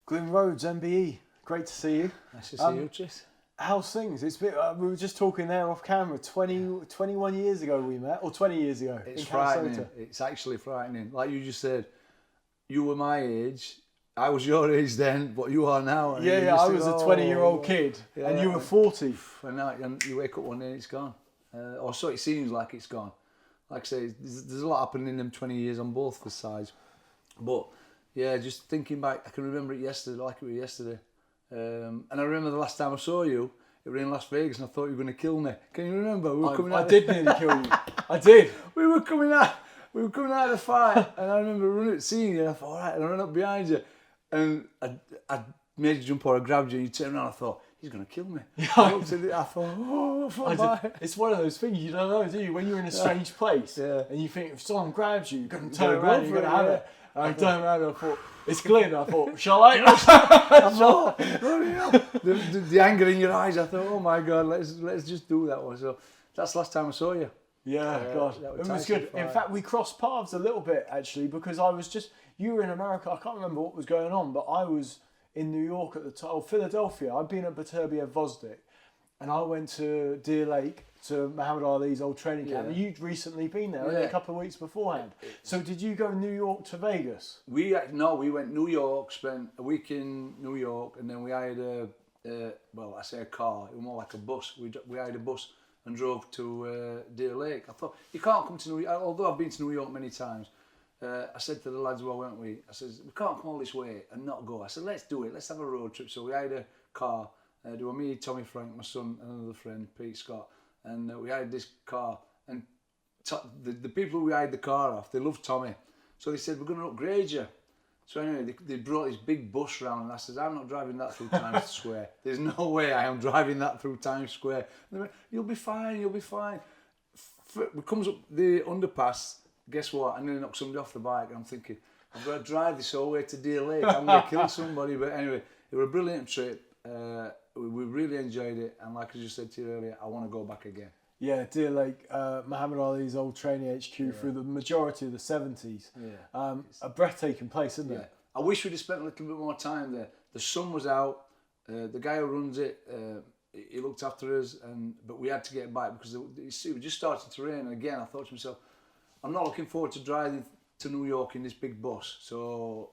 Glyn Rhodes MBE, great to see you. Nice to see you, Tris. How's things? It's been, we were just talking there off camera. 21 years ago we met, or 20 years ago. It's in frightening. Calcutta. It's actually frightening. Like you just said, you were my age. I was your age then, but you are now. And Yeah, I was a 20-year-old kid, and you were 40. And now you wake up one day and it's gone. Or so it seems like it's gone. Like I say, there's a lot happening in them 20 years on both the sides. But yeah, just thinking back, I can remember it yesterday, like it was yesterday. And I remember the last time I saw you, it was in Las Vegas, and I thought you were going to kill me. Can you remember? I did nearly kill you. I did. We were coming out of the fight, and I remember seeing you, and I thought, all right, and I ran up behind you, and I made you jump, or I grabbed you, and you turned around, I thought, he's going to kill me. I looked at it, I thought, oh, it's one of those things you don't know, do you? When you're in a strange place, and you think if someone grabs you, you're going to turn around, you're going to have it. And I turned around and I thought, it's Glyn. I thought, shall I? I thought, the anger in your eyes, I thought, oh my God, let's just do that one. So that's the last time I saw you. Yeah, God, it was good. In fact, we crossed paths a little bit actually, because you were in America. I can't remember what was going on, but I was in New York at the time, Philadelphia. I'd been at Baturbia Vosdik, and I went to Deer Lake to Muhammad Ali's old training camp. And you'd recently been there only a couple of weeks beforehand. So did you go New York to Vegas? We went New York, spent a week in New York, and then we hired a car. It was more like a bus. We hired a bus and drove to Deer Lake. I thought, you can't come to New York, although I've been to New York many times. I said to the lads, well, weren't we? I said, we can't come all this way and not go. I said, let's do it. Let's have a road trip. So we hired a car. There were me, Tommy Frank, my son, and another friend, Pete Scott. And we hired this car. And the people we hired the car off, they loved Tommy. So they said, we're going to upgrade you. So anyway, they brought this big bus round, and I said, I'm not driving that through Times Square. There's no way I am driving that through Times Square. And they went, you'll be fine, you'll be fine. It comes up the underpass. Guess what? I'm going to knock somebody off the bike. And I'm thinking, I've got to drive this all the way to Deer Lake. I'm going to kill somebody. But anyway, it was a brilliant trip. We really enjoyed it. And like I just said to you earlier, I want to go back again. Yeah, Deer Lake, Muhammad Ali's old training HQ through the majority of the 70s. Yeah. A breathtaking place, isn't it? I wish we'd have spent a little bit more time there. The sun was out. The guy who runs it, he looked after us. But we had to get back because it just started to rain. And again, I thought to myself, I'm not looking forward to driving to New York in this big bus, so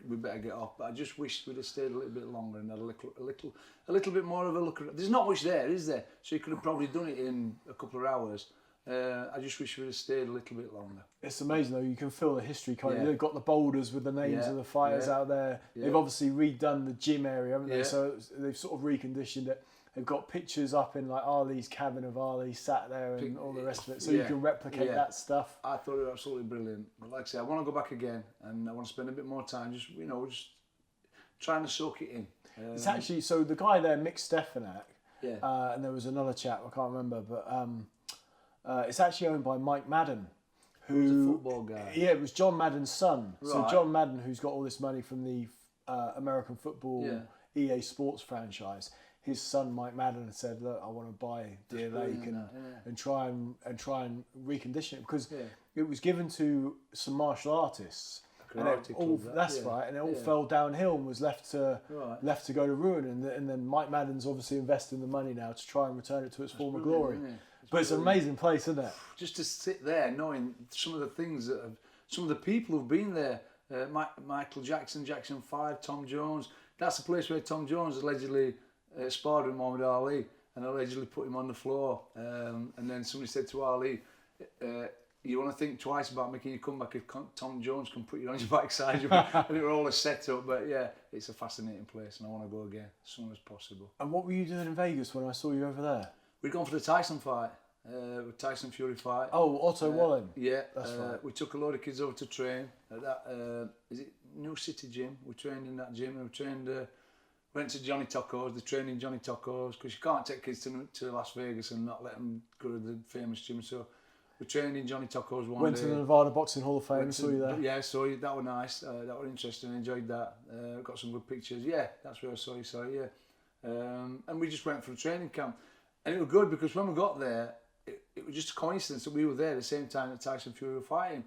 we better get off. But I just wish we'd have stayed a little bit longer and had a little bit more of a look at it. There's not much there, is there? So you could have probably done it in a couple of hours. I just wish we'd have stayed a little bit longer. It's amazing though, you can feel the history, can't you? They've got the boulders with the names of the fighters out there. They've obviously redone the gym area, haven't they? So they've sort of reconditioned it. They've got pictures up in like Ali's cabin of Ali sat there and all the rest of it, so you can replicate that stuff. I thought it was absolutely brilliant. But like I say, I want to go back again, and I want to spend a bit more time just trying to soak it in. It's actually, so the guy there, Mick Stefanak, and there was another chap, I can't remember, but it's actually owned by Mike Madden. Who's the football guy? Yeah, it was John Madden's son. Right. So John Madden, who's got all this money from the American football EA Sports franchise, his son Mike Madden had said, "Look, I want to buy Deer Lake and try and recondition it because it was given to some martial artists, and it all fell downhill and was left to go to ruin. And then Mike Madden's obviously investing the money now to try and return it to its former glory. But it's an amazing place, isn't it? Just to sit there, knowing some of the things some of the people who've been there, Michael Jackson, Jackson 5, Tom Jones. That's the place where Tom Jones allegedly sparred with Muhammad Ali and allegedly put him on the floor. And then somebody said to Ali, you want to think twice about making your comeback if Tom Jones can put you on your backside. And it was all a set-up. But yeah, it's a fascinating place and I want to go again as soon as possible. And what were you doing in Vegas when I saw you over there? We'd gone for the Tyson fight, Tyson Fury fight. Oh, Otto Wallen. Yeah, that's right. We took a load of kids over to train at that, is it New City Gym? We trained in that gym and we trained... went to Johnny Tocco's, the training Johnny Tocco's, because you can't take kids to Las Vegas and not let them go to the famous gym. So we trained in Johnny Tocco's one day. Went to the Nevada Boxing Hall of Fame, saw you there. Yeah, saw you. That was nice. That was interesting. Enjoyed that. Got some good pictures. Yeah, that's where I saw you. And we just went for a training camp. And it was good because when we got there, it was just a coincidence that we were there at the same time that Tyson Fury were fighting.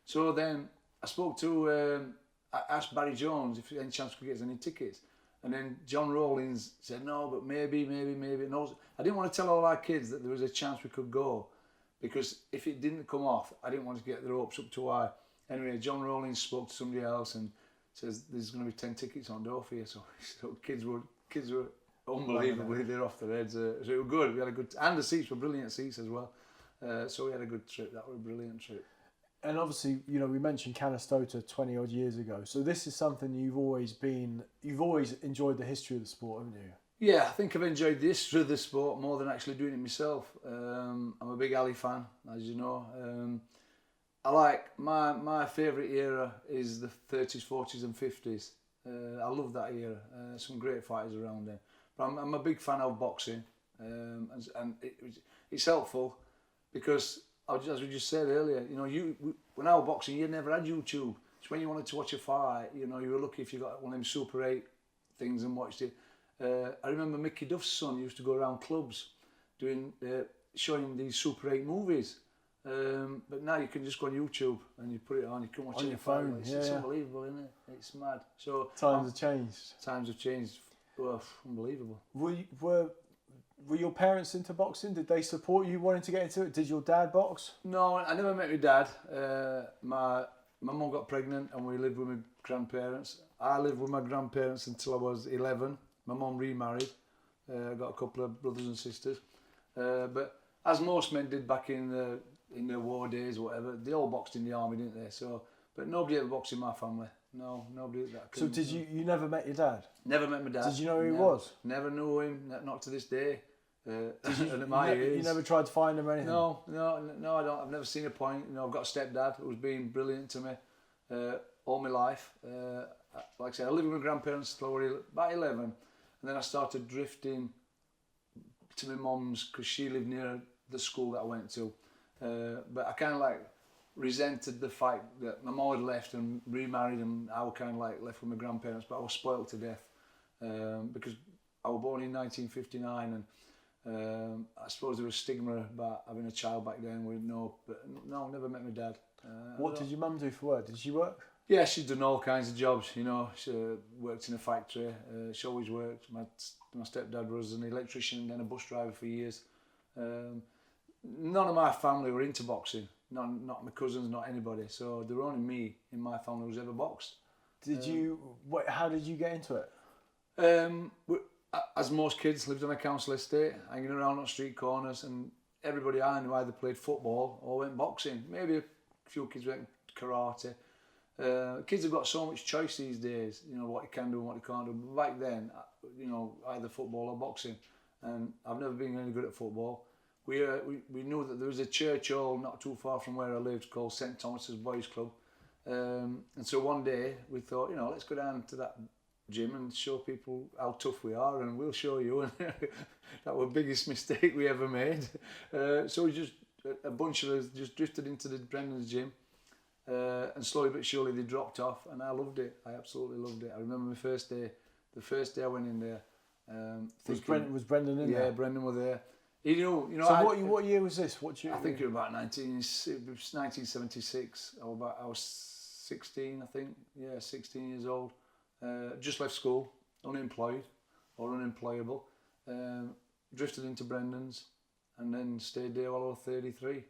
So then I spoke to I asked Barry Jones if any chance we could get any tickets. And then John Rawlings said, no, but maybe. And I didn't want to tell all our kids that there was a chance we could go, because if it didn't come off, I didn't want to get their hopes up too high. Anyway, John Rawlings spoke to somebody else and says, there's going to be 10 tickets on door for you. So kids were unbelievably, they're off their heads. So it was good. We had a good, and the seats were brilliant seats as well. So we had a good trip. That was a brilliant trip. And obviously, you know, we mentioned Canastota 20 odd years ago. So this is something you've always enjoyed the history of the sport, haven't you? Yeah, I think I've enjoyed the history of the sport more than actually doing it myself. I'm a big Ali fan, as you know. I like, my favourite era is the 30s, 40s and 50s. I love that era. Some great fighters around there. But I'm a big fan of boxing. And it's helpful because, as we just said earlier, you know, when I was boxing, you never had YouTube. So when you wanted to watch a fight, you know, you were lucky if you got one of them Super 8 things and watched it. I remember Mickey Duff's son used to go around clubs showing these Super 8 movies. But now you can just go on YouTube and you put it on. You can watch it on your phone. It's unbelievable, isn't it? It's mad. So times have changed. Times have changed. Well, unbelievable. Were your parents into boxing? Did they support you wanting to get into it? Did your dad box? No, I never met my dad. My mum got pregnant and we lived with my grandparents. I lived with my grandparents until I was 11. My mum remarried. Got a couple of brothers and sisters. But as most men did back in the war days, or whatever, they all boxed in the army, didn't they? So, but nobody ever boxed in my family. No, nobody that. So did you never met your dad? Never met my dad. Did you know who he was? Never knew him, not to this day. And at my age. You never tried to find him or anything? No, I don't. I've never seen a point. You know, I've got a stepdad who's been brilliant to me all my life. Like I said, I lived with my grandparents till I was about 11, and then I started drifting to my mum's because she lived near the school that I went to. But I kind of like resented the fact that my mum had left and remarried, and I was kind of like left with my grandparents. But I was spoilt to death because I was born in 1959, and I suppose there was stigma about having a child back then. But never met my dad. What did your mum do for work? Did she work? Yeah, she'd done all kinds of jobs. You know, she worked in a factory. She always worked. My stepdad was an electrician and then a bus driver for years. None of my family were into boxing. Not my cousins, not anybody. So there were only me in my family who's ever boxed. How did you get into it? As most kids, lived on a council estate, hanging around on street corners, and everybody I knew either played football or went boxing. Maybe a few kids went karate. Kids have got so much choice these days, you know, what you can do and what you can't do. But back then, you know, either football or boxing. And I've never been any good at football. We knew that there was a church hall not too far from where I lived called St Thomas's Boys Club. And so one day we thought, you know, let's go down to that gym and show people how tough we are, and we'll show you. And that was the biggest mistake we ever made. So we just, a bunch of us just drifted into the Brendan's gym. And slowly but surely they dropped off, and I loved it. I absolutely loved it. I remember my first day. The first day I went in there. Was Brendan in there? Yeah, Brendan was there. You know. So what year was this? What year? I think it was about 1976. I was 16, I think. Yeah, 16 years old. Just left school, unemployed or unemployable. Drifted into Brendan's, and then stayed there while I was 33.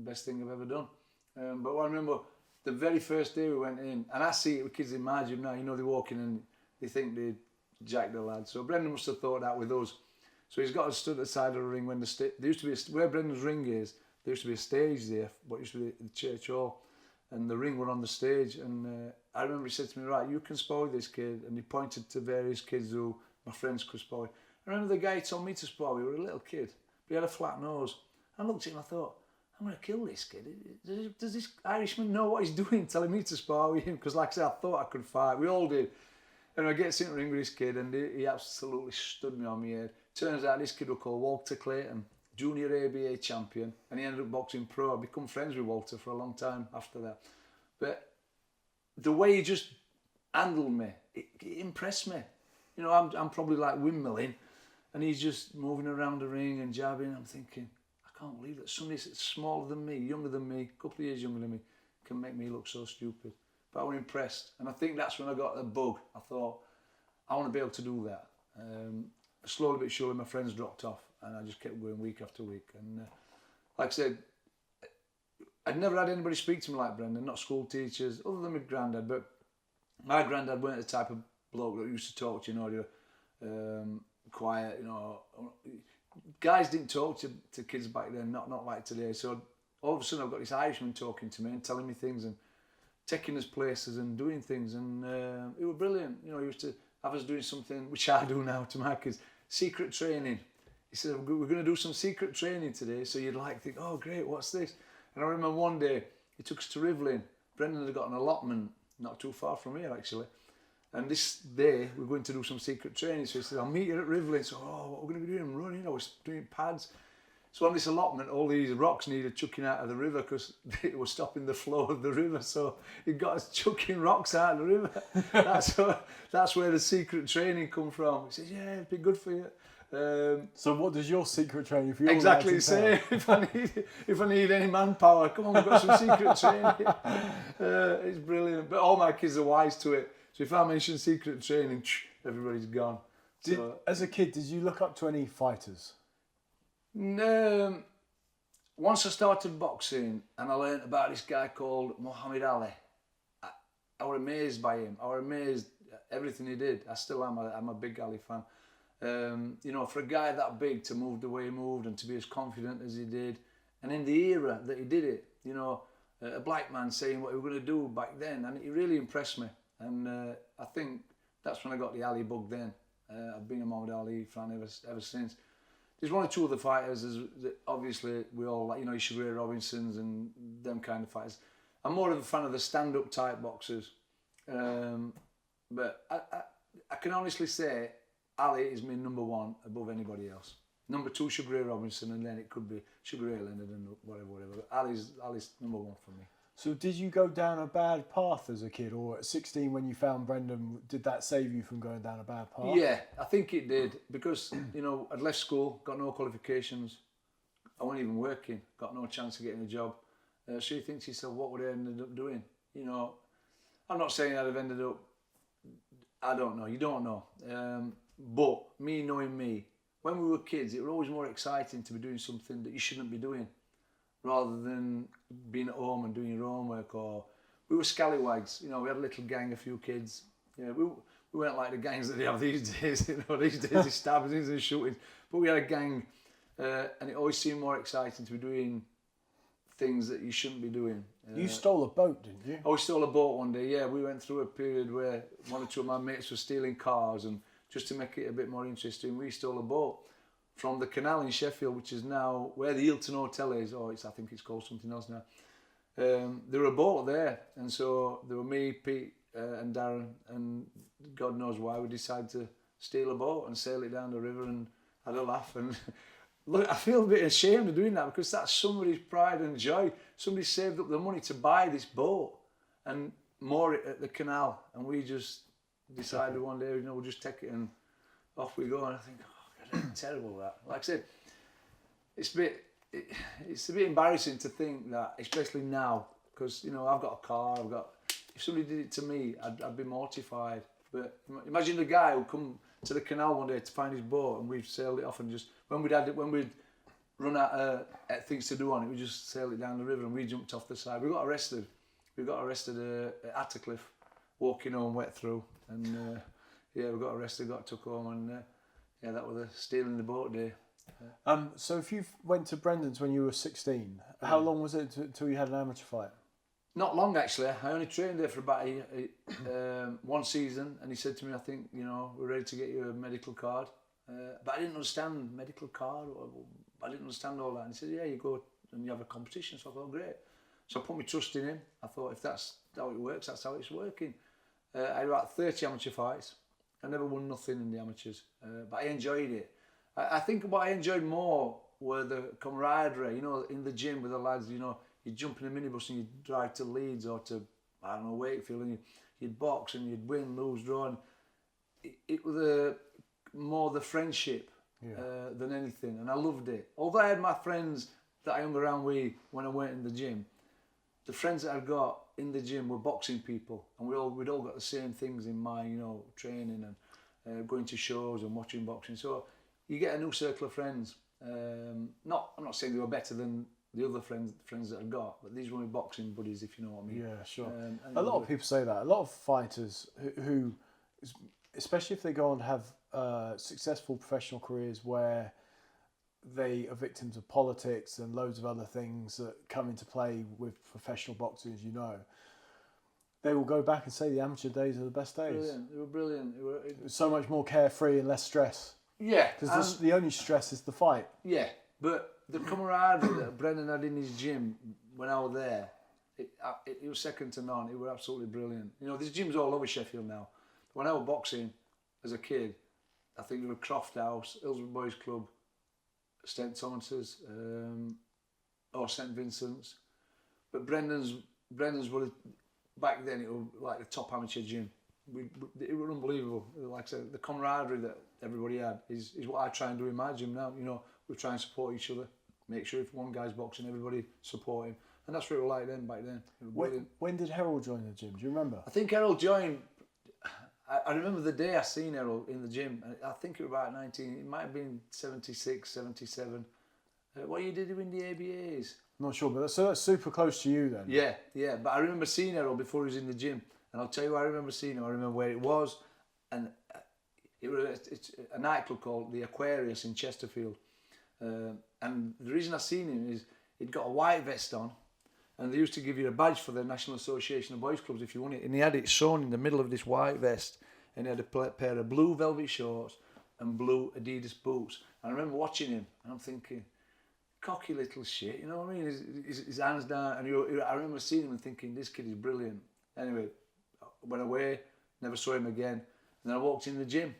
Best thing I've ever done. But I remember the very first day we went in, and I see it with kids in my gym now, you know, they walk in and they think they jacked the lad. So Brendan must have thought that with us. So he's got us stood at the side of the ring when there used to be, where Brendan's ring is, there used to be a stage there, what used to be the church hall, and the ring were on the stage. And I remember he said to me, right, you can spoil this kid. And he pointed to various kids who my friends could spoil. I remember the guy told me to spoil. We were a little kid, but he had a flat nose. I looked at him, I thought, I'm going to kill this kid. Does this Irishman know what he's doing, telling me to spar with him? Because like I said, I thought I could fight. We all did. And I get in the ring with this kid, and he absolutely stood me on my head. Turns out this kid was called Walter Clayton, junior ABA champion, and he ended up boxing pro. I become friends with Walter for a long time after that. But the way he just handled me, it impressed me. You know, I'm probably like windmilling, and he's just moving around the ring and jabbing. I'm thinking, I can't believe that somebody smaller than me, younger than me, a couple of years younger than me, can make me look so stupid. but I was impressed. And I think that's when I got the bug. I thought, I want to be able to do that. Slowly but surely, my friends dropped off, and I just kept going week after week. And like I said, I'd never had anybody speak to me like Brendan, not school teachers, other than my granddad. But my granddad weren't the type of bloke that used to talk to you, quiet, Guys didn't talk to kids back then, not like today. So all of a sudden I've got this Irishman talking to me and telling me things and taking us places and doing things, and it was brilliant. He used to have us doing something, which I do now to my kids, secret training. He said, we're going to do some secret training today, so you'd think, oh great, what's this? And I remember one day, he took us to Rivlin. Brendan had got an allotment not too far from here actually. And this day, we're going to do some secret training. So he said, I'll meet you at Rivlin. So, what we're going to be doing? Running, we're doing pads. So on this allotment, all these rocks needed chucking out of the river because it was stopping the flow of the river. So he got us chucking rocks out of the river. That's where the secret training come from. He says, yeah, it'd be good for you. So what does your secret training for you? Exactly the same. If I need any manpower, come on, we've got some secret training. It's brilliant. But all my kids are wise to it. So if I mention secret training, everybody's gone. As a kid, did you look up to any fighters? Once I started boxing and I learned about this guy called Muhammad Ali, I was amazed by him. I was amazed at everything he did. I still am. I'm a big Ali fan. For a guy that big to move the way he moved and to be as confident as he did, and in the era that he did it, a black man saying what he was going to do back then, and it really impressed me. And I think that's when I got the Ali bug then. I've been a Muhammad Ali fan ever since. There's one or two other fighters that obviously we all like, Sugar Ray Robinsons and them kind of fighters. I'm more of a fan of the stand-up type boxers. But I can honestly say Ali is my number one above anybody else. Number two, Sugar Ray Robinson, and then it could be Sugar Ray Leonard and whatever. But Ali's number one for me. So did you go down a bad path as a kid, or at 16 when you found Brendan, did that save you from going down a bad path? Yeah, I think it did, because, I'd left school, got no qualifications, I wasn't even working, got no chance of getting a job. So you think to yourself, what would I end up doing? I'm not saying I'd have ended up, I don't know, you don't know. But me knowing me, when we were kids, it was always more exciting to be doing something that you shouldn't be doing, rather than being at home and doing your own work. Or we were scallywags, we had a little gang, a few kids. Yeah, we weren't like the gangs that they have these days. These days it's stabbings and shooting. But we had a gang, and it always seemed more exciting to be doing things that you shouldn't be doing. You stole a boat, didn't you? Oh, we stole a boat one day. Yeah, we went through a period where one or two of my mates were stealing cars, and just to make it a bit more interesting, we stole a boat from the canal in Sheffield, which is now where the Hilton Hotel is, I think it's called something else now. There were a boat there, and so there were me, Pete, and Darren, and God knows why we decided to steal a boat and sail it down the river and had a laugh. And look, I feel a bit ashamed of doing that, because that's somebody's pride and joy. Somebody saved up the money to buy this boat and moor it at the canal, and we just decided one day, we'll just take it and off we go. And I think, terrible that. Like I said, it's a bit embarrassing to think that, especially now, because I've got a car. If somebody did it to me, I'd be mortified. But imagine the guy who come to the canal one day to find his boat, and we've sailed it off, and just when we'd run out things to do on it, we just sailed it down the river and we jumped off the side. We got arrested. We got arrested at Attercliffe, walking home wet through, and we got arrested, got took home, and. That was the stealing the boat day. So if you went to Brendan's when you were 16, how long was it until you had an amateur fight? Not long, actually. I only trained there for about one season, and he said to me, I think, we're ready to get you a medical card. But I didn't understand medical card. I didn't understand all that. And he said, yeah, you go and you have a competition. So I thought, great. So I put my trust in him. I thought, if that's how it works, that's how it's working. I had about 30 amateur fights. I never won nothing in the amateurs, but I enjoyed it. I think what I enjoyed more were the camaraderie, in the gym with the lads. You'd jump in a minibus and you'd drive to Leeds or to, Wakefield, and you'd box and you'd win, lose, draw. And it was more the friendship than anything, and I loved it. Although I had my friends that I hung around with when I went in the gym, the friends that I've got in the gym were boxing people, and we'd all got the same things in mind, you know, training and going to shows and watching boxing. So you get a new circle of friends. I'm not saying they were better than the other friends that I've got, but these were my boxing buddies, if you know what I mean. Yeah, sure. A lot of people say that. A lot of fighters who especially if they go on to have successful professional careers where they are victims of politics and loads of other things that come into play with professional boxers, you know, they will go back and say the amateur days are the best days. Brilliant. They were brilliant. It was so much more carefree and less stress. Yeah. Because the only stress is the fight. Yeah, but the camaraderie that Brendan had in his gym when I was there, it was second to none. It was absolutely brilliant. You know, there's gyms all over Sheffield now. When I was boxing as a kid, I think there were Croft House, Hillsborough Boys Club, St Thomas's, or St Vincent's. But Brendan's was, back then, it was like the top amateur gym. It was unbelievable. Like I said, the camaraderie that everybody had is what I try and do in my gym now. You know, we try and support each other. Make sure if one guy's boxing, everybody support him. And that's what it was like then, back then. When did Harold join the gym? Do you remember? I think Harold joined... I remember the day I seen Harold in the gym. I think it was about 19... It might have been 76, 77. What year did he win the ABAs? Not sure, but that's super close to you then. Yeah. But I remember seeing Harold before he was in the gym. And I'll tell you what I remember seeing him. I remember where it was. And it's a nightclub called the Aquarius in Chesterfield. And the reason I seen him is he'd got a white vest on, and they used to give you a badge for the National Association of Boys Clubs if you won it. And he had it sewn in the middle of this white vest, and he had a pair of blue velvet shorts and blue Adidas boots. And I remember watching him, and I'm thinking, cocky little shit, you know what I mean? His hands down, and I remember seeing him and thinking, this kid is brilliant. Anyway, went away, never saw him again. And then I walked in the gym,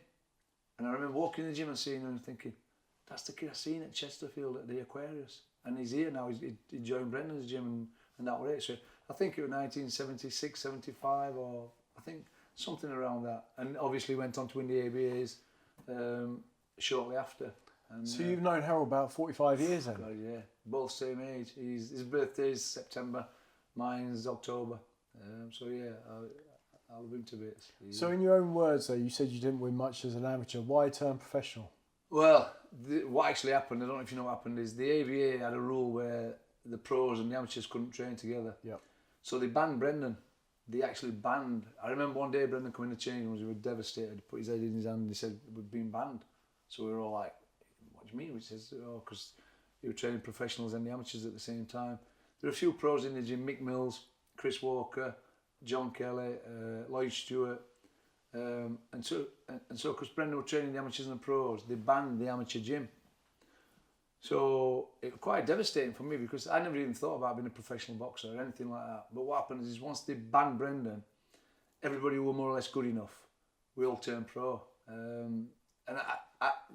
and I remember walking in the gym and seeing him and thinking, that's the kid I seen at Chesterfield at the Aquarius. And he's here now, he joined Brendan's gym and that was it. So I think it was 1976, 75, or I think something around that. And obviously went on to win the ABAs shortly after. And, so you've known Harold about 45 years then? God, yeah, both same age. His birthday is September, mine's October. So yeah, I love him to bits. So in your own words though, you said you didn't win much as an amateur. Why turn professional? Well, what actually happened, I don't know if you know what happened, is the AVA had a rule where the pros and the amateurs couldn't train together. Yep. So they banned Brendan. They actually banned... I remember one day Brendan coming in the change rooms, he was devastated, put his head in his hand and he said, we've been banned. So we were all like, what do you mean? He says, oh, because he was training professionals and the amateurs at the same time. There were a few pros in the gym, Mick Mills, Chris Walker, John Kelly, Lloyd Stewart. And so because Brendan was training the amateurs and the pros, they banned the amateur gym. So it was quite devastating for me because I never even thought about being a professional boxer or anything like that. But what happened is once they banned Brendan, everybody who were more or less good enough, we all turned pro. And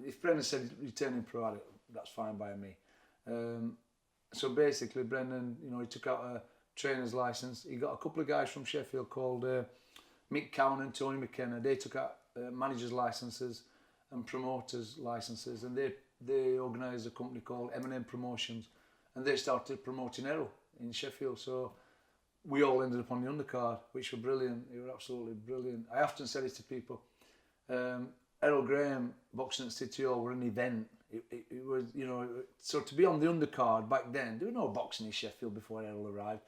if Brendan said he's turning pro, that's fine by me. So basically Brendan, you know, he took out a trainer's license. He got a couple of guys from Sheffield called Mick Cowan and Tony McKenna. They took out managers' licenses and promoters' licenses, and they organised a company called M&M Promotions, and they started promoting Errol in Sheffield. So we all ended up on the undercard, which were brilliant. It was absolutely brilliant. I often said it to people. Errol Graham boxing at City Hall were an event. It was, you know, so to be on the undercard back then, there was no boxing in Sheffield before Errol arrived.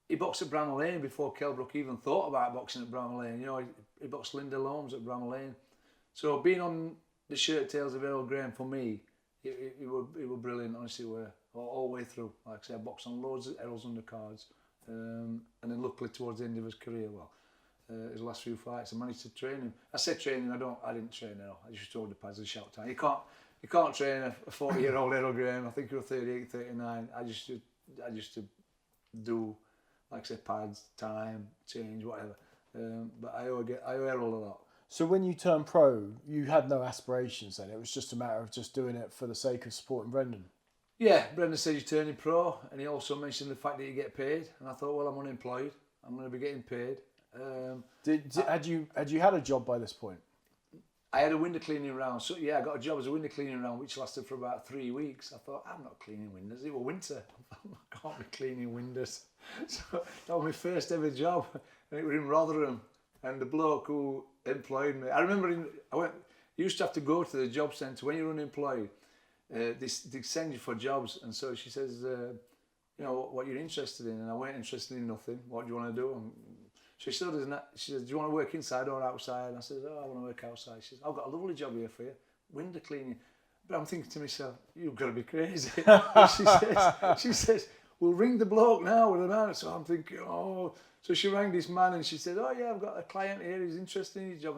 He boxed at Bramall Lane before Kelbrook even thought about boxing at Bramall Lane. You know, he boxed Linda Loams at Bramall Lane. So being on the shirt tails of Errol Graham for me, it was brilliant. Honestly, it were all the way through. Like I said, I boxed on loads of Errol's undercards, and then luckily towards the end of his career, his last few fights, I managed to train him. I said training. I didn't train Errol. I just throw the pads and shout time. You can't train a 40-year-old Errol Graham. I think he was 38, 39. I just to do, like I said, pads, time, change, whatever. But I owe Errol a lot. So when you turned pro, you had no aspirations then? It was just a matter of just doing it for the sake of supporting Brendan? Yeah, Brendan said you're turning pro, and he also mentioned the fact that you get paid. And I thought, well, I'm unemployed. I'm going to be getting paid. Had you had a job by this point? I had a window cleaning round. So yeah, I got a job as a window cleaning round, which lasted for about 3 weeks. I thought, I'm not cleaning windows. It was winter. I can't be cleaning windows. So that was my first ever job. And it was in Rotherham. And the bloke who employed me, I remember you used to have to go to the job centre when you're unemployed. They send you for jobs. And so she says, you know, what you're interested in. And I weren't interested in nothing. What do you want to do? And she said, do you want to work inside or outside? And I said, I want to work outside. She says, I've got a lovely job here for you, window cleaning. But I'm thinking to myself, you've got to be crazy. she says, we'll ring the bloke now with an answer. So I'm thinking, oh. So she rang this man and she said, oh yeah, I've got a client here, he's interested in his job.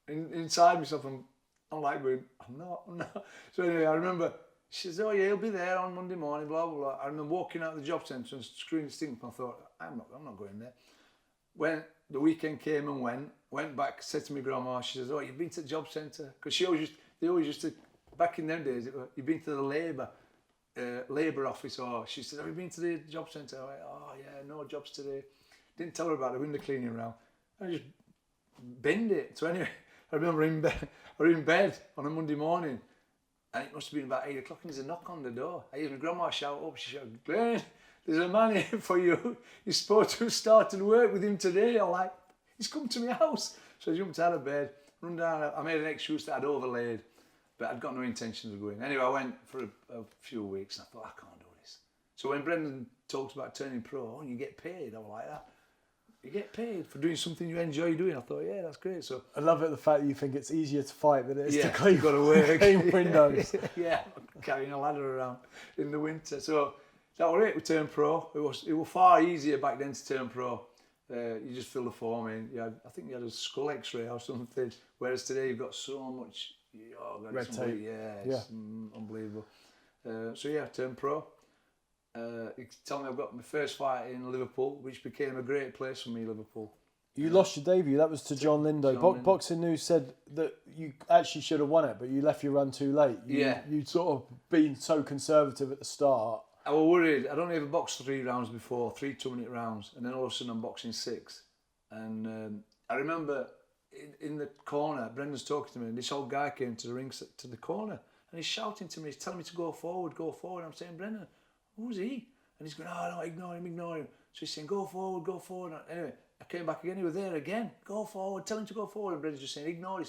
And inside myself, I'm like going, I'm not. So anyway, I remember, she says, oh yeah, he'll be there on Monday morning, blah, blah, blah. I remember walking out of the job centre and screwing the stink. I thought, I'm not going there. When the weekend came and went back, said to my grandma, she says, oh, you've been to the job centre? Because they always used to, back in them days, you've been to the Labour office, or she said, have you been to the job centre? I went, oh yeah, no jobs today. Didn't tell her about the window cleaning round. I just binned it. So anyway, I remember in bed on a Monday morning, and it must have been about 8 o'clock, and there's a knock on the door. I hear my grandma shout up, she shouted, Glyn, there's a man here for you. You're supposed to have started work with him today. I'm like, he's come to my house. So I jumped out of bed, run down. I made an excuse that I'd overlaid, but I'd got no intentions of going. Anyway, I went for a few weeks, and I thought, I can't do this. So when Brendan talks about turning pro, and you get paid, I was like that. You get paid for doing something you enjoy doing. I thought, yeah, that's great. So I love it, the fact that you think it's easier to fight than it is to clean windows. Yeah, carrying a ladder around in the winter. So that was it. We turned pro. It was far easier back then to turn pro. You just fill the form in. I think you had a skull X-ray or something. Whereas today you've got so much red tape. It's unbelievable. So yeah, turned pro. You tell me I've got my first fight in Liverpool, which became a great place for me, Liverpool. You lost your debut. That was to John Lindo. Boxing News said that you actually should have won it, but you left your run too late. You'd sort of been so conservative at the start. I was worried. I'd only ever boxed 3 rounds before, 3 2-minute rounds, and then all of a sudden I'm boxing 6. And I remember in the corner, Brendan's talking to me, and this old guy came to the ring, to the corner, and he's shouting to me, he's telling me to go forward. I'm saying, Brendan, who's he? And he's going, oh no, ignore him. So he's saying, go forward. Anyway, I came back again, he was there again. Go forward, tell him to go forward. And Brendan's just saying, ignore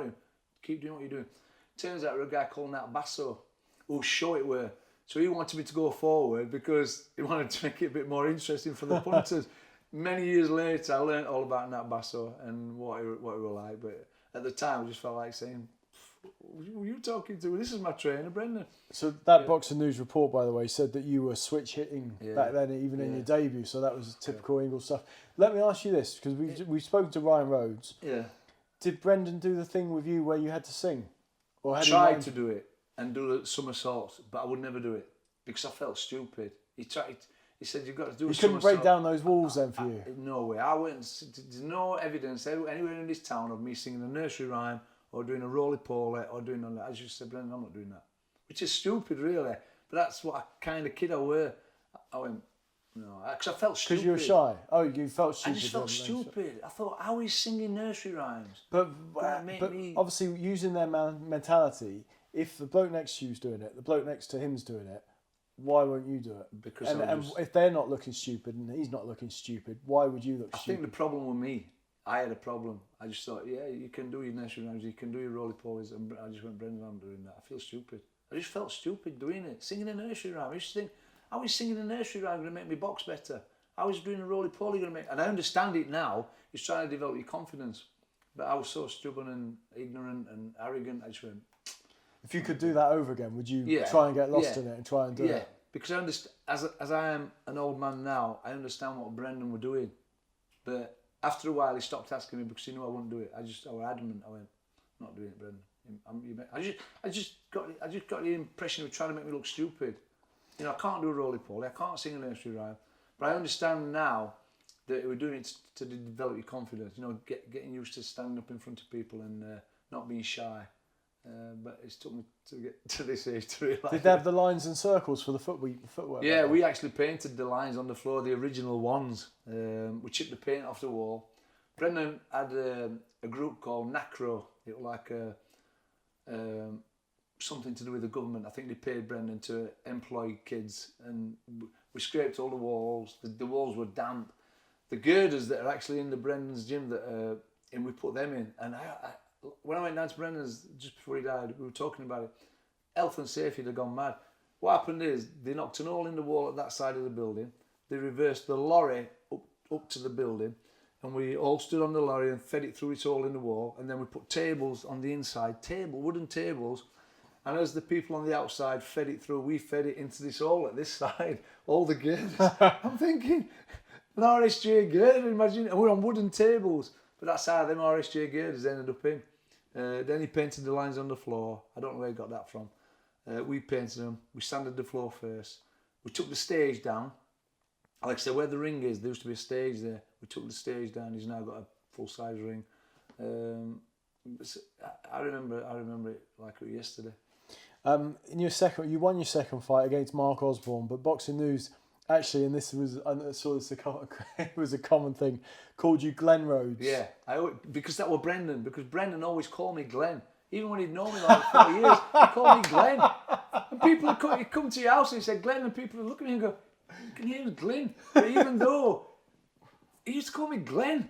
him. Keep doing what you're doing. Turns out there was a guy called Nat Basso, whose show it were. So he wanted me to go forward because he wanted to make it a bit more interesting for the punters. Many years later, I learned all about Nat Basso and what he was like. But at the time, I just felt like saying, who are you talking to? This is my trainer, Brendan. So that Boxing News report, by the way, said that you were switch hitting back then, even in your debut. So that was typical Ingle stuff. Let me ask you this, because we've spoken to Ryan Rhodes. Yeah. Did Brendan do the thing with you where you had to sing? Or had tried to do it and do the somersaults, but I would never do it because I felt stupid. He said, you've got to do a somersault. You couldn't break down those walls then for you? No way. There's no evidence anywhere in this town of me singing a nursery rhyme or doing a roly-poly or doing all that. As you said, Brendan, I'm not doing that. Which is stupid, really. But that's what kind of kid I were. I went, no, because I felt stupid. Because you were shy? Oh, you felt stupid? I just felt stupid. I thought, how is singing nursery rhymes? But obviously, using their mentality, if the bloke next to you's doing it, the bloke next to him's doing it, why won't you do it? Because and if they're not looking stupid and he's not looking stupid, why would you look stupid? I think the problem with me, I had a problem. I just thought, yeah, you can do your nursery rhymes, you can do your roly-polies, and I just went, Brendan, I'm doing that. I feel stupid. I just felt stupid doing it. Singing a nursery rhyme. I used to think, how is singing a nursery rhyme going to make me box better? How is doing a roly-poly going to make... And I understand it now. It's trying to develop your confidence. But I was so stubborn and ignorant and arrogant. I just went... If you could do that over again, would you try and get lost in it and try and do it? Yeah, because I understand, as I am an old man now, I understand what Brendan were doing. But after a while, he stopped asking me because he knew I wouldn't do it. I was adamant. I went, I'm not doing it, Brendan. I just got the impression of trying to make me look stupid. You know, I can't do a roly-poly. I can't sing a nursery rhyme. But I understand now that we're doing it to develop your confidence. You know, getting used to standing up in front of people and not being shy. But it's took me to get to this age to realise. Did they have the lines and circles for the footwork? Yeah, we actually painted the lines on the floor, the original ones. We chipped the paint off the wall. Brendan had a group called Nacro. It was like something to do with the government. I think they paid Brendan to employ kids, and we scraped all the walls. The walls were damp. The girders that are actually in the Brendan's gym and we put them in. And when I went down to Brendan's just before he died, we were talking about it. Health and safety had gone mad. What happened is they knocked an hole in the wall at that side of the building. They reversed the lorry up to the building, and we all stood on the lorry and fed it through its hole in the wall. And then we put tables on the inside, wooden tables. And as the people on the outside fed it through, we fed it into this hole at this side, all the girders. I'm thinking, an RSJ girder, imagine, and we're on wooden tables. But that's how them RSJ girders ended up in. Then he painted the lines on the floor. I don't know where he got that from. We painted them. We sanded the floor first. We took the stage down. Like I said, where the ring is, there used to be a stage there. We took the stage down. He's now got a full-size ring. I remember it like it was yesterday. You won your second fight against Mark Osborne, but Boxing News actually, and this was, I saw this, it was a common thing, called you Glyn Rhodes. Yeah, because that was Brendan. Because Brendan always called me Glenn. Even when he'd known me like 40 years, he called me Glenn. And people would come to your house and he said Glenn, and people would look at me and go, "You can hear him Glyn." But even though he used to call me Glenn,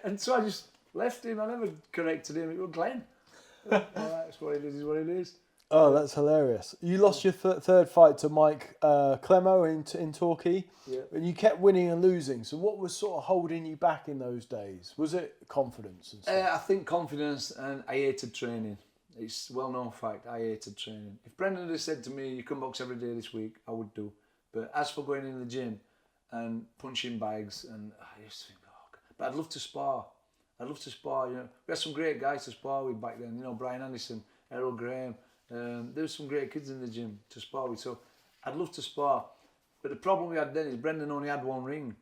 and so I just left him. I never corrected him. It was Glenn. All right, that's what it is. Is what it is. Oh, that's hilarious. You lost your third fight to Mike Clemo in Torquay, and you kept winning and losing. So what was sort of holding you back in those days? Was it confidence and stuff? I think confidence, and I hated training. It's a well-known fact, I hated training. If Brendan had said to me, "You come box every day this week," I would do. But as for going in the gym and punching bags, and I used to think, oh, God. But I'd love to spar. You know, we had some great guys to spar with back then. You know, Brian Anderson, Errol Graham. There were some great kids in the gym to spar with, so I'd love to spar. But the problem we had then is Brendan only had one ring,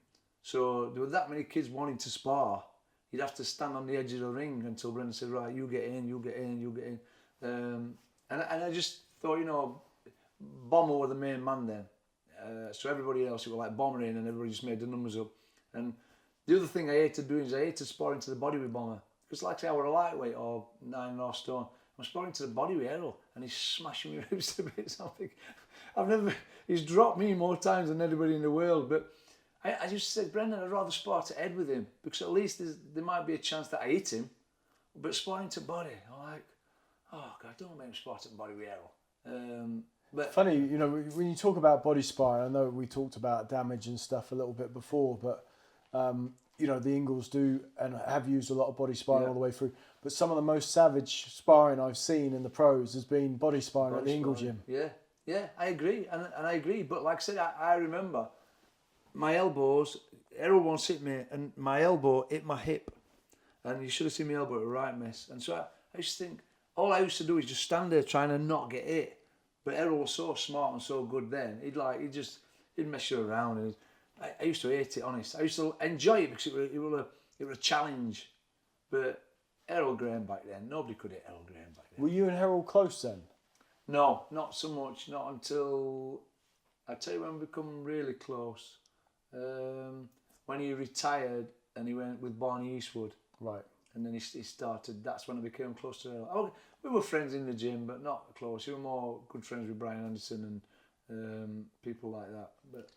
so there were that many kids wanting to spar. You'd have to stand on the edge of the ring until Brendan said, "Right, you get in, you get in, you get in." And I just thought, you know, Bomber was the main man then, so everybody else, it was like Bomber in, and everybody just made the numbers up. And the other thing I hated doing is I hated sparring to the body with Bomber, because like I say, I were a lightweight or 9.5 stone. I'm sparring to the body with Errol, and he's smashing me ribs to bits. I think he's dropped me more times than anybody in the world. But I just said, Brendan, I'd rather spar to head with him, because at least there might be a chance that I hit him. But sparring to body, I'm like, oh God, don't make him spar to the body with Errol. But funny, you know, when you talk about body sparring, I know we talked about damage and stuff a little bit before, but you know, the Ingles do and have used a lot of body sparring all the way through. But some of the most savage sparring I've seen in the pros has been body sparring at the Ingle gym. Yeah, I agree, and I agree. But like I said, I remember my elbows. Errol once hit me, and my elbow hit my hip, and you should have seen my elbow, a right mess. And so I used to think, all I used to do is just stand there trying to not get hit. But Errol was so smart and so good then. He'd mess you around, and I used to hate it. Honest, I used to enjoy it because it was a challenge. But Errol Graham back then, nobody could hit Errol Graham back then. Were you and Errol close then? No, not so much. Not until, I tell you when we become really close. When he retired and he went with Barney Eastwood. Right. And then he started, that's when I became close to Errol. We were friends in the gym, but not close. We were more good friends with Brian Anderson and people like that. But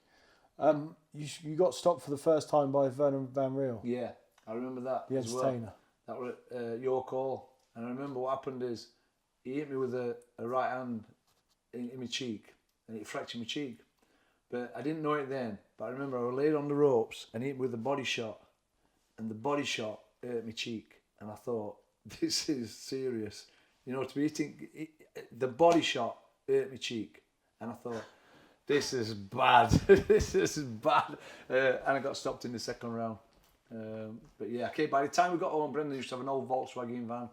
you got stopped for the first time by Vernon Van Riel. Yeah, I remember that. The entertainer. That was your call. And I remember what happened is he hit me with a right hand in my cheek, and it fractured my cheek. But I didn't know it then. But I remember I was laid on the ropes and he hit me with a body shot, and the body shot hurt my cheek. And I thought, this is serious. You know, to be hitting, the body shot hurt my cheek. And I thought, this is bad. This is bad. And I got stopped in the second round. But yeah, okay, by the time we got home, Brendan used to have an old Volkswagen van.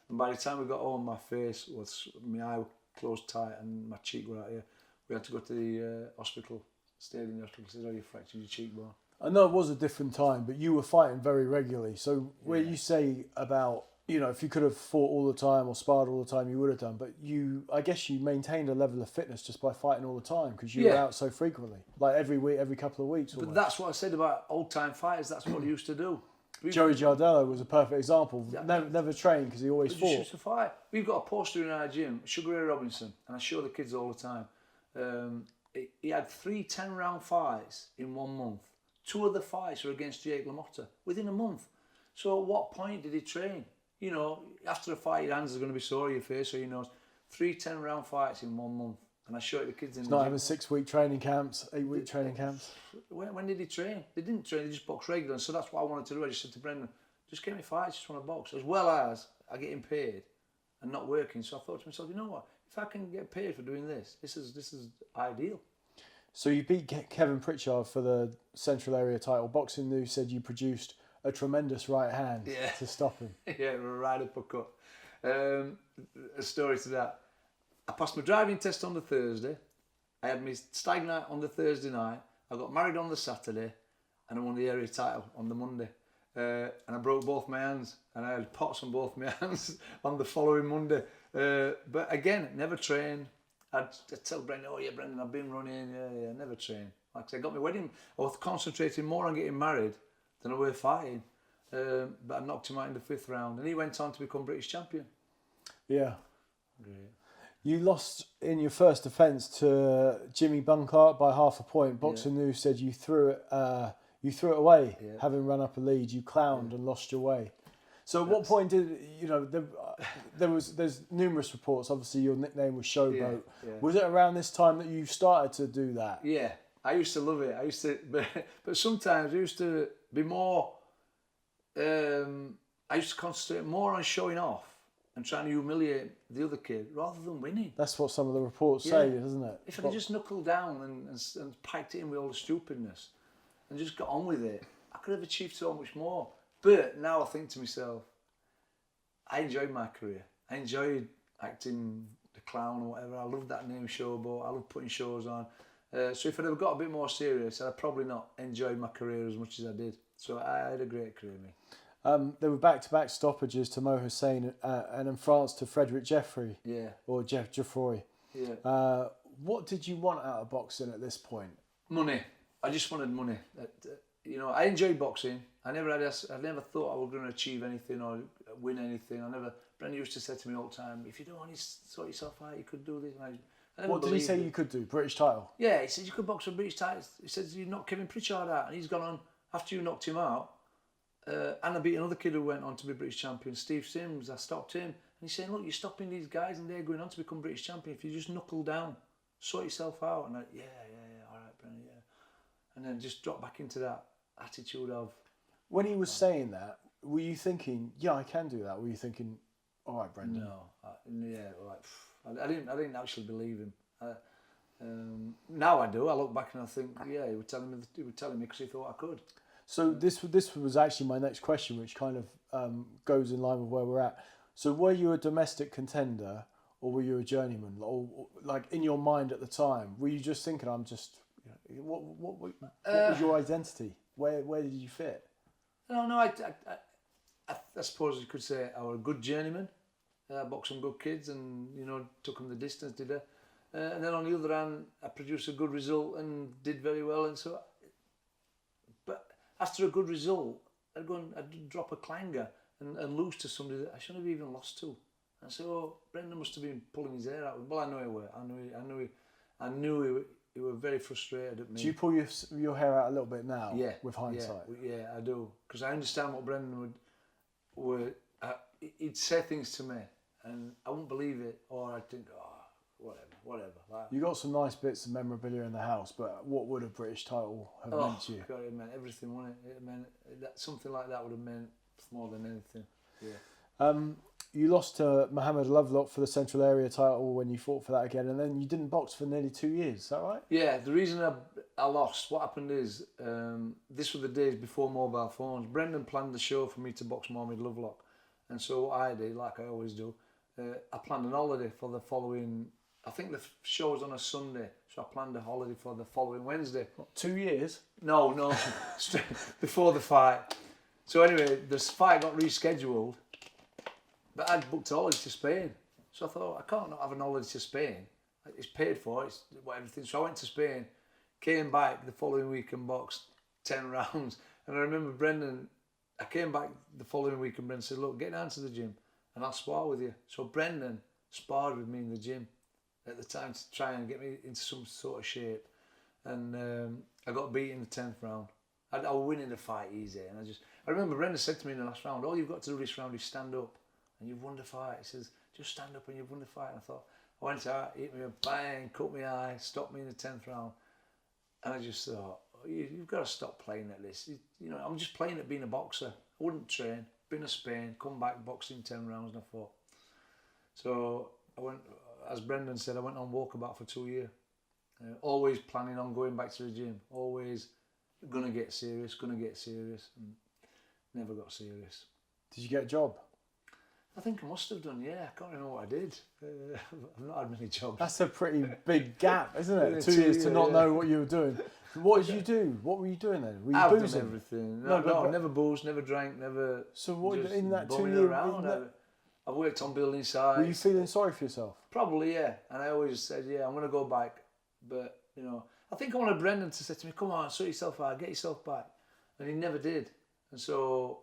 And by the time we got home, my face was, my eye closed tight and my cheek was out here. We had to go to the hospital, stayed in the hospital, said, "Oh, you fractured your cheekbone." I know it was a different time, but you were fighting very regularly. So where you say about, you know, if you could have fought all the time or sparred all the time, you would have done. But I guess you maintained a level of fitness just by fighting all the time because you were out so frequently, like every week, every couple of weeks. But that's what I said about old time fighters. That's what they used to do. Joey Giardello was a perfect example. Never trained because he always fought. Just used to fight. We've got a poster in our gym, Sugar Ray Robinson, and I show the kids all the time. He had 3 10-round fights in 1 month. 2 of the fights were against Jake LaMotta within a month. So at what point did he train? You know, after a fight, your hands are going to be sore, your face, so he knows. 3 10-round fights in 1 month. And I show it to the kids in the gym. Not having 6-week training camps, 8-week training camps. When did he train? They didn't train, they just boxed regular. And so that's what I wanted to do. I just said to Brendan, just get me fights, just want to box. As well as I getting paid and not working. So I thought to myself, you know what? If I can get paid for doing this, this is ideal. So you beat Kevin Pritchard for the Central Area title. Boxing News said you produced a tremendous right hand to stop him. Yeah, right uppercut. A story to that. I passed my driving test on the Thursday. I had my stag night on the Thursday night. I got married on the Saturday, and I won the area title on the Monday. And I broke both my hands, and I had pots on both my hands on the following Monday. But again, never trained. I'd tell Brendan, oh yeah, Brendan, I've been running, yeah, never trained. Like I said, I got my wedding. I was concentrating more on getting married than I were fighting. But I knocked him out in the 5th round, and he went on to become British champion. Yeah. Great. You lost in your first defence to Jimmy Bunkart by half a point. Boxing News said you threw it away, having run up a lead. You clowned and lost your way. So at what point did there's numerous reports. Obviously, your nickname was Showboat. Yeah. Was it around this time that you started to do that? Yeah, I used to love it. But sometimes I used to be more. I used to concentrate more on showing off and trying to humiliate the other kid rather than winning. That's what some of the reports say, isn't it? If I just knuckled down and piped it in with all the stupidness and just got on with it, I could have achieved so much more. But now I think to myself, I enjoyed my career. I enjoyed acting the clown or whatever. I loved that name Showboat. I loved putting shows on. So if I'd have got a bit more serious, I'd probably not enjoyed my career as much as I did. So I had a great career, me. There were back-to-back stoppages to Mo Hussein and in France to Frederick Jeffrey. Yeah. Or Geoffroy. Yeah. What did you want out of boxing at this point? Money. I just wanted money. I enjoyed boxing. I never thought I was going to achieve anything or win anything. Brendan used to say to me all the time, if you don't want to sort yourself out, you could do this. What did he say you could do? British title? Yeah, he said you could box for British titles. He said you knocked Kevin Pritchard out, and he's gone on after you knocked him out. And I beat another kid who went on to be British champion, Steve Sims. I stopped him, and he's saying, look, you're stopping these guys, and they're going on to become British champion. If you just knuckle down, sort yourself out, and all right, Brendan, yeah. And then just drop back into that attitude of. When he was saying that, were you thinking, yeah, I can do that? Were you thinking, all right, Brendan? No, I didn't actually believe him. Now I do. I look back and I think, yeah, he was telling me because he thought I could. So this was actually my next question, which kind of goes in line with where we're at. So were you a domestic contender or were you a journeyman? Or like in your mind at the time, were you just thinking, I'm just, what was your identity? Where did you fit? No, I suppose you could say I was a good journeyman. I boxed some good kids and, took them the distance, did I? And then on the other hand, I produced a good result and did very well. And so, but after a good result, I'd drop a clanger and lose to somebody that I shouldn't have even lost to. And so Brendan must have been pulling his hair out. Well, I know he were. I knew he were very frustrated at me. Do you pull your hair out a little bit now? Yeah, with hindsight. Yeah, I do, because I understand what Brendan would. He'd say things to me, and I wouldn't believe it, or I'd think, whatever. Like, you got some nice bits of memorabilia in the house, but what would a British title have meant to you? God, it meant everything, wouldn't it? It meant something like that would have meant more than anything. Yeah. You lost to Mohammed Lovelock for the Central Area title when you fought for that again, and then you didn't box for nearly 2 years. Is that right? Yeah. The reason I lost, what happened is, this were the days before mobile phones. Brendan planned the show for me to box Mohammed Lovelock, and so what I did, like I always do, I planned an holiday for the following. I think the show was on a Sunday, so I planned a holiday for the following Wednesday. What, 2 years? No, before the fight. So anyway, this fight got rescheduled, but I'd booked a holiday to Spain. So I thought, I can't not have an holiday to Spain. It's paid for, it's everything. So I went to Spain, came back the following week and boxed 10 rounds. And I remember Brendan I came back the following week and Brendan said, look, get down to the gym and I'll spar with you. So Brendan sparred with me in the gym at the time to try and get me into some sort of shape. And I got beat in the 10th round. I was winning the fight easy. And I remember Brendan said to me in the last round, all you've got to do this round is stand up and you've won the fight. He says, just stand up and you've won the fight. And I thought, I went out, hit me a bang, cut my eye, stopped me in the 10th round. And I just thought, you've got to stop playing at this. You know, I'm just playing at being a boxer. I wouldn't train, been to Spain, come back boxing 10 rounds and I fought. So I went, as Brendan said, I went on walkabout for 2 years. Always planning on going back to the gym. Always gonna get serious, and never got serious. Did you get a job? I think I must have done, yeah. I can't remember what I did. I've not had many jobs. That's a pretty big gap, isn't it? 2 years to not know what you were doing. What did you do? What were you doing then? Were you I've boozing? done everything. No, never boozed, never drank, never. So what just in that 2 bumming years? around. I've worked on building sites. Were you feeling sorry for yourself? Probably, yeah. And I always said, yeah, I'm going to go back. But, you know, I think I wanted Brendan to say to me, come on, sort yourself out, get yourself back. And he never did. And so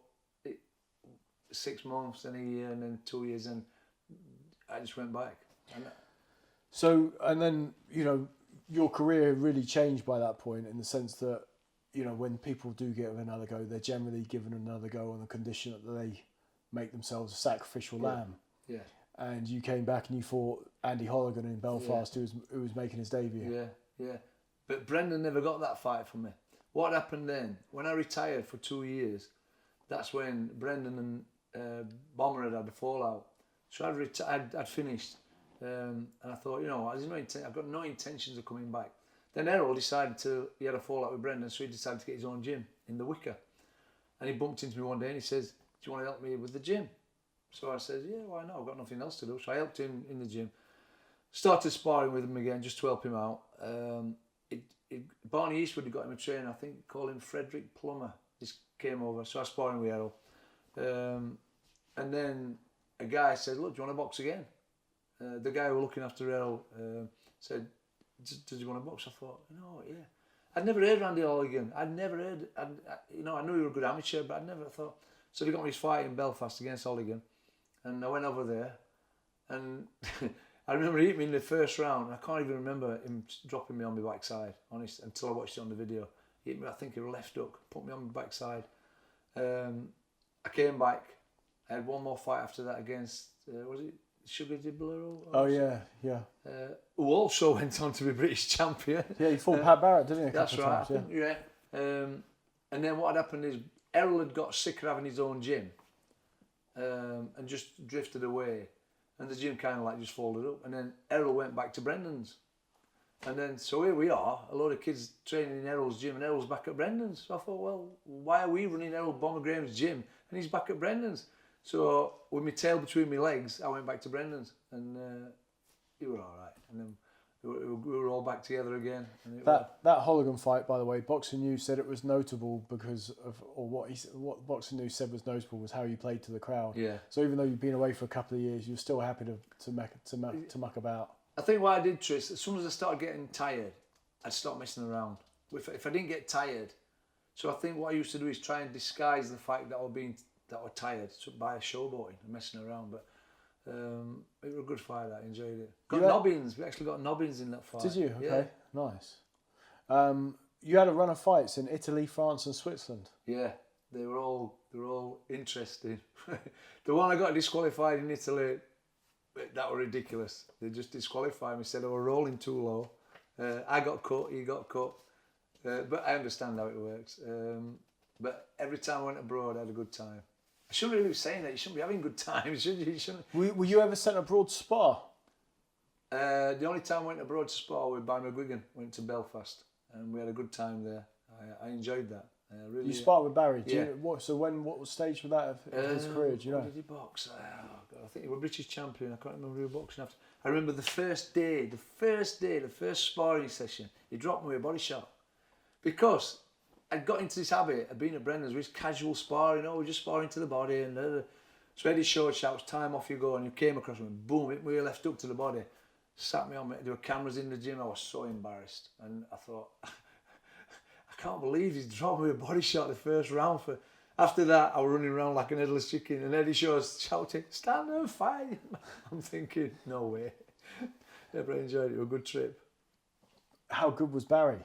6 months, then a year, and then 2 years, and I just went back. And then, you know, your career really changed by that point in the sense that, you know, when people do give another go, they're generally given another go on the condition that they make themselves a sacrificial lamb. Yeah. And you came back and you fought Andy Holligan in Belfast, who was making his debut. Yeah. But Brendan never got that fight from me. What happened then? When I retired for 2 years, that's when Brendan and Bomber had a fallout. So I'd finished. And I thought, you know, I've got no intentions of coming back. Then Errol decided he had a fallout with Brendan, so he decided to get his own gym in the Wicker. And he bumped into me one day and he says, do you want to help me with the gym? So I said, yeah, why not? I've got nothing else to do. So I helped him in the gym. Started sparring with him again, just to help him out. Barney Eastwood had got him a trainer, I think, called him Frederick Plummer. He came over, so I was sparring with Errol. And then a guy said, look, do you want to box again? The guy who was looking after Errol said, did you want to box? I thought, no, yeah. I'd never heard Randy Holligan. I knew he was a good amateur, but I'd never thought. So they got me his fight in Belfast against Holligan. And I went over there. And I remember he hit me in the first round. I can't even remember him dropping me on my backside, honest, until I watched it on the video. He hit me, I think, a left hook, put me on my backside. I came back. I had one more fight after that against, was it Sugar Dibbler? Oh, yeah. Who also went on to be British champion. Yeah, he fought Pat Barrett, didn't he? That's right. Yeah. And then what had happened is Errol had got sick of having his own gym and just drifted away. And the gym kind of like just folded up. And then Errol went back to Brendan's. And then, so here we are, a load of kids training in Errol's gym, and Errol's back at Brendan's. So I thought, well, why are we running Errol Bomber Graham's gym and he's back at Brendan's? So with my tail between my legs, I went back to Brendan's, and he was all right. And then we were all back together again. And that Holligan fight, by the way, Boxing News said it was notable because of, or what Boxing News said was notable was how you played to the crowd. Yeah. So even though you've been away for a couple of years, you're still happy to muck about. I think what I did, Tris, as soon as I started getting tired, I'd stop messing around. If I didn't get tired, so I think what I used to do is try and disguise the fact that I was tired by showboating and messing around. But it was a good fight. I enjoyed it. Got nobbins. We actually got nobbins in that fight. Did you? Okay, yeah. Nice. You had a run of fights in Italy, France, and Switzerland. Yeah, they were all interesting. The one I got disqualified in Italy, that was ridiculous. They just disqualified me. Said I was rolling too low. I got cut. He got cut. But I understand how it works. But every time I went abroad, I had a good time. I shouldn't really be saying that. You shouldn't be having good times, should you? Were you ever sent abroad to spar? The only time I went abroad to spar was by McGuigan. Went to Belfast, and we had a good time there. I enjoyed that. Really. You sparred with Barry. Yeah. What stage was that of his career? Do you know? What did he box? I think he was British champion. I can't remember who he was boxing after. I remember the first sparring session, he dropped me with a body shot. Because I'd got into this habit of being at Brendan's with casual sparring, we're just sparring to the body. And so Eddie Short shouts, time off you go, and you came across me, boom, hit me left hook to the body. Sat me on me, there were cameras in the gym, I was so embarrassed. And I thought, I can't believe he's dropped me a body shot the first round. After that, I was running around like an headless chicken, and Eddie Shaw's shouting, "Stand and fight!" I'm thinking, no way. Never enjoyed it. It was a good trip. How good was Barry?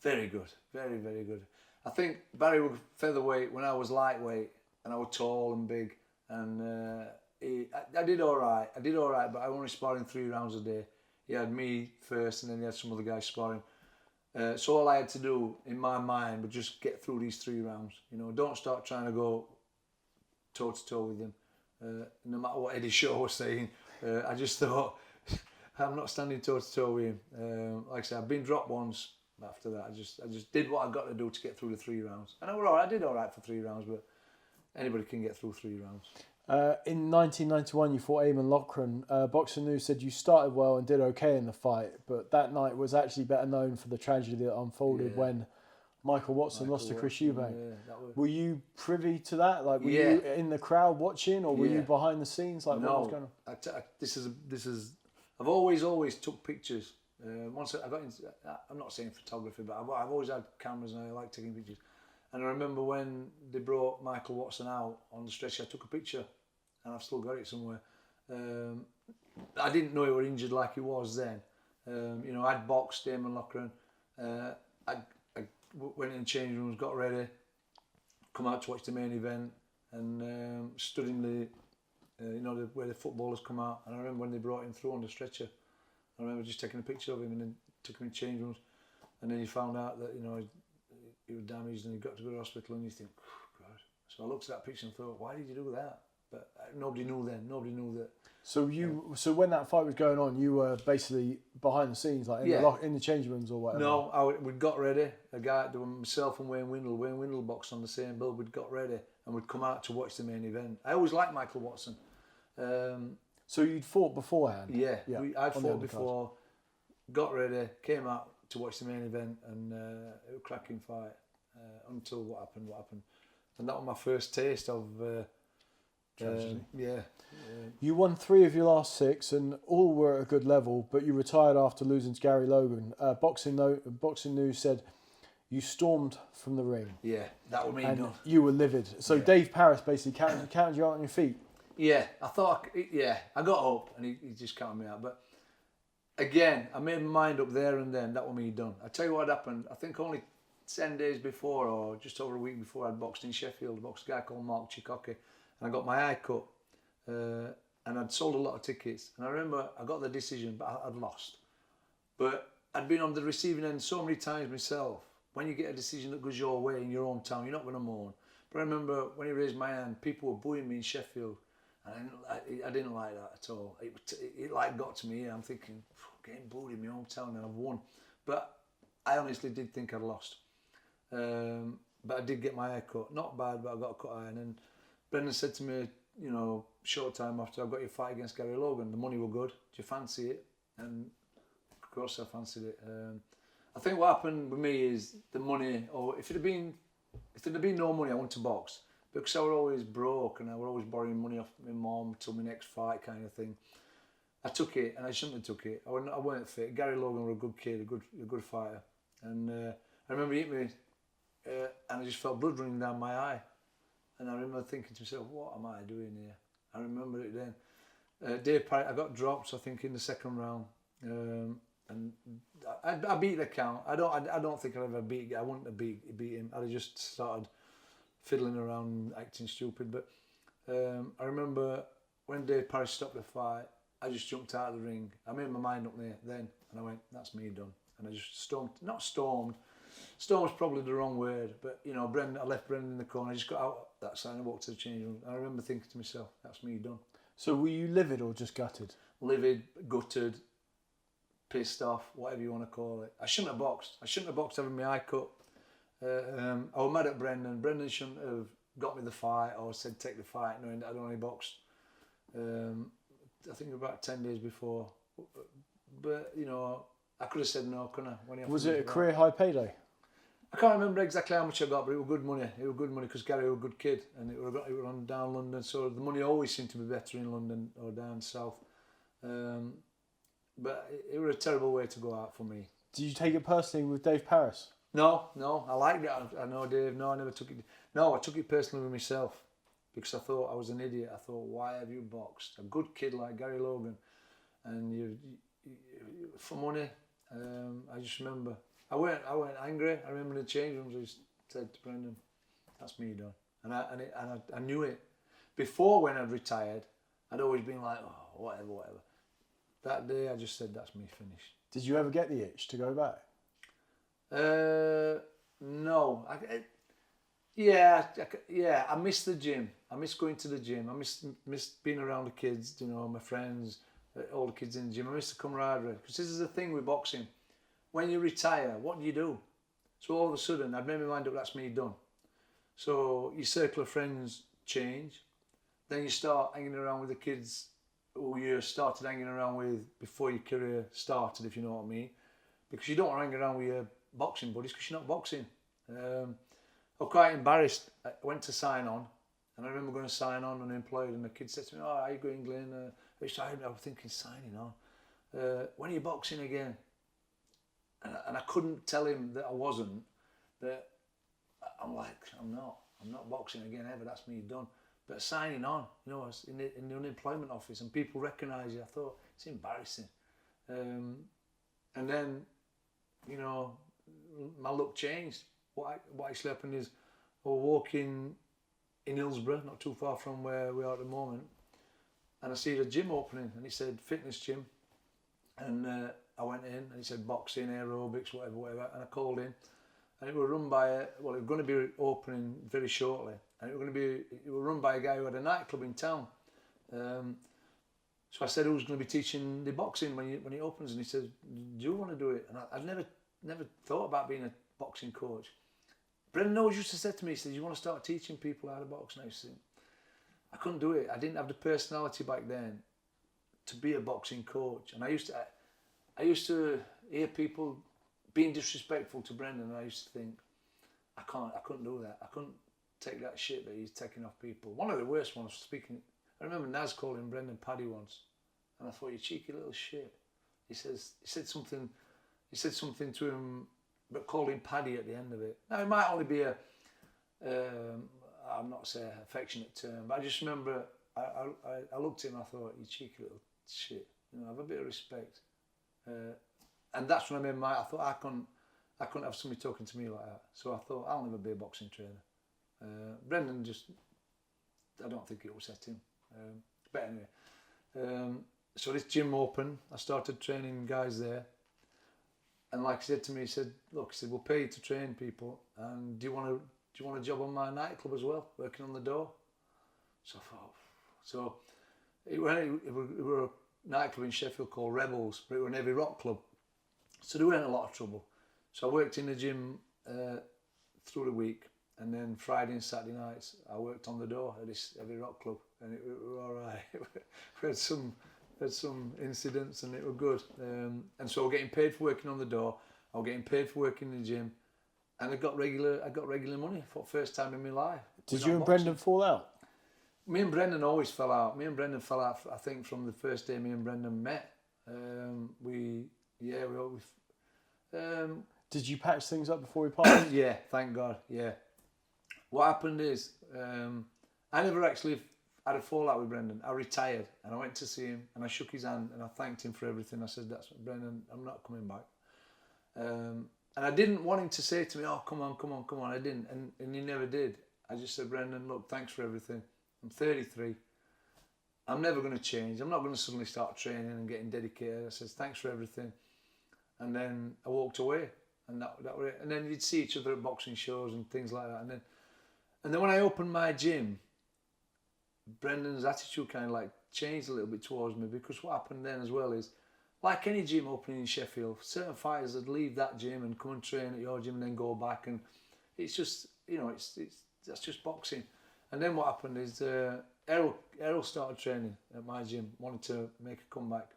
Very good, very, very good. I think Barry was featherweight when I was lightweight, and I was tall and big, and I did all right. But I was only sparring 3 rounds a day. He had me first, and then he had some other guys sparring. So all I had to do in my mind was just get through these 3 rounds. You know, don't start trying to go toe to toe with him. No matter what Eddie Shaw was saying, I just thought I'm not standing toe to toe with him. Like I said, I've been dropped once. After that, I just did what I got to do to get through the 3 rounds, and I did all right for 3 rounds, but anybody can get through 3 rounds. In 1991, you fought Eamon Loughran. Boxing News said you started well and did okay in the fight, but that night was actually better known for the tragedy that unfolded when Michael Watson lost to Chris Eubank. Yeah, were you privy to that? Like, were you in the crowd watching, or were you behind the scenes? Like, what was going on? This is. I've always took pictures. Once I got into, I'm not saying photography, but I've always had cameras and I like taking pictures. And I remember when they brought Michael Watson out on the stretcher, I took a picture, and I've still got it somewhere. I didn't know he was injured like he was then. You know, I'd boxed Eamon Loughran. I went in the change rooms, got ready, come out to watch the main event, and stood in the, where the footballers come out. And I remember when they brought him through on the stretcher, I remember just taking a picture of him and then took him in change rooms. And then he found out that, he was damaged and he got to go to the hospital, and you think, oh, God. So I looked at that picture and thought, why did you do that? But nobody knew then. Nobody knew that. So so when that fight was going on, you were basically behind the scenes, like in the change rooms or whatever? No, we'd got ready. A guy, myself and Wayne Windle boxed on the same bill. We'd got ready and we'd come out to watch the main event. I always liked Michael Watson. So you'd fought beforehand? Yeah. I'd fought before, got ready, came out to watch the main event, and it was a cracking fight until what happened. And that was my first taste of tragedy. You won 3 of your last 6, and all were at a good level, but you retired after losing to Gary Logan. Boxing News said you stormed from the ring. Yeah, that was me. And you were livid. So Dave Parris basically counted you out on your feet. Yeah, I thought, I got up and he just counted me out. But again, I made my mind up there and then. That was me done. I tell you what happened. I think only 10 days before, or just over a week before, I'd boxed in Sheffield. I boxed a guy called Mark Chikoki, and I got my eye cut. And I'd sold a lot of tickets. And I remember I got the decision, but I'd lost. But I'd been on the receiving end so many times myself. When you get a decision that goes your way in your hometown, you're not going to mourn. But I remember when he raised my hand, people were booing me in Sheffield. And I didn't like that at all. It like got to me. I'm thinking, getting booed in my hometown and I've won. But I honestly did think I'd lost. But I did get my hair cut. Not bad, but I got a cut eye. And then Brendan said to me, short time after I got your fight against Gary Logan, the money were good. Do you fancy it? And of course I fancied it. I think what happened with me is the money, or if there'd have been no money, I wouldn't have boxed. Because I was always broke and I was always borrowing money off my mum till my next fight kind of thing. I took it and I shouldn't have took it. I weren't fit. Gary Logan was a good kid, a good fighter. And I remember he hit me and I just felt blood running down my eye. And I remember thinking to myself, what am I doing here? I remember it then. Dave Parrott, I got dropped, I think, in the second round. And I beat the count. I don't think I'd ever beat him. I wouldn't have beat him. I'd have just started fiddling around, acting stupid. But I remember when Dave Parris stopped the fight, I just jumped out of the ring. I made my mind up there then, and I went, that's me done. And I just stormed. Storm's probably the wrong word, but I left Brendan in the corner. I just got out that side and walked to the change room. I remember thinking to myself, that's me done. So were you livid or just gutted? Livid, gutted, pissed off, whatever you want to call it. I shouldn't have boxed. Having my eye cut. I was mad at Brendan. Brendan shouldn't have got me the fight or said take the fight, knowing that I'd only boxed. I think about 10 days before. But, I could have said no, couldn't I? Was it a career high payday? I can't remember exactly how much I got, but it was good money. It was good money because Gary was a good kid and it was on down London, so the money always seemed to be better in London or down south. But it was a terrible way to go out for me. Did you take it personally with Dave Parris? No, I liked it. I know, Dave. No, I never took it. No, I took it personally with myself because I thought I was an idiot. I thought, why have you boxed? A good kid like Gary Logan, and you for money. I just remember I weren't angry. I remember in the change rooms I just said to Brendan, "That's me done," and I knew it. Before, when I'd retired, I'd always been like, "Oh, whatever." That day, I just said, "That's me finished." Did you ever get the itch to go back? No. I miss the gym. I miss going to the gym. I miss being around the kids, you know, my friends, all the kids in the gym. I miss the camaraderie. Because this is the thing with boxing. When you retire, what do? So all of a sudden, I'd made my mind up, that's me done. So your circle of friends change. Then you start hanging around with the kids who you started hanging around with before your career started, if you know what I mean. Because you don't want to hang around with your boxing buddies because you're not boxing. I was quite embarrassed. I went to sign on, and I remember going to sign on unemployed, and the kid said to me, "Oh, how are you going, Glyn?" I was thinking, signing on. When are you boxing again? And I couldn't tell him that I wasn't. That I'm like, I'm not boxing again ever. That's me done. But signing on, you know, I was in the unemployment office, and people recognise you. I thought it's embarrassing. And then, you know, my look changed. What actually happened is I was walking in Hillsborough, not too far from where we are at the moment, and I see the gym opening, and it said fitness gym, and I went in, and it said boxing, aerobics, whatever, and I called in, and it was run by it was going to be opening very shortly, and it was run by a guy who had a nightclub in town. So I said, who's going to be teaching the boxing when it opens? And he said, do you want to do it? And I'd never thought about being a boxing coach. Brendan always used to say to me, he said, you want to start teaching people how to box? And I used to think, I couldn't do it. I didn't have the personality back then to be a boxing coach. And I used to hear people being disrespectful to Brendan, and I used to think, I couldn't do that. I couldn't take that shit that he's taking off people. One of the worst ones, speaking, I remember Naz calling Brendan Paddy once, and I thought, you cheeky little shit. He said something to him, but called him Paddy at the end of it. Now it might only be I'm not saying affectionate term, but I just remember I looked at him and I thought, you cheeky little shit, you know, have a bit of respect. And that's when I thought I couldn't have somebody talking to me like that. So I thought, I'll never be a boxing trainer. Brendan I don't think it upset him. But anyway, so this gym opened. I started training guys there. And like he said to me, he said, look, we'll pay you to train people. And do you want a job on my nightclub as well, working on the door? So I thought, so it were a nightclub in Sheffield called Rebels, but it was an heavy rock club. So they were in a lot of trouble. So I worked in the gym through the week, and then Friday and Saturday nights I worked on the door at this heavy rock club, and it was all right. We had some incidents, and it was good. And so I was getting paid for working on the door. I was getting paid for working in the gym, and I got regular money for the first time in my life. Did you and Brendan fall out? Me and Brendan always fell out. Me and Brendan fell out, I think, from the first day me and Brendan met. We always. Did you patch things up before we parted? Yeah, thank God. Yeah. What happened is, I never actually had a fallout with Brendan. I retired and I went to see him and I shook his hand and I thanked him for everything. I said, "That's Brendan. I'm not coming back." And I didn't want him to say to me, "Oh, come on." I didn't, and he never did. I just said, "Brendan, look, thanks for everything. I'm 33. I'm never going to change. I'm not going to suddenly start training and getting dedicated." I said, "Thanks for everything." And then I walked away, and that was it. And then you'd see each other at boxing shows and things like that. And then when I opened my gym, Brendan's attitude kind of like changed a little bit towards me, because what happened then as well is, like any gym opening in Sheffield, certain fighters would leave that gym and come and train at your gym and then go back, and it's just, you know, that's just boxing. And then what happened is Errol started training at my gym, wanted to make a comeback,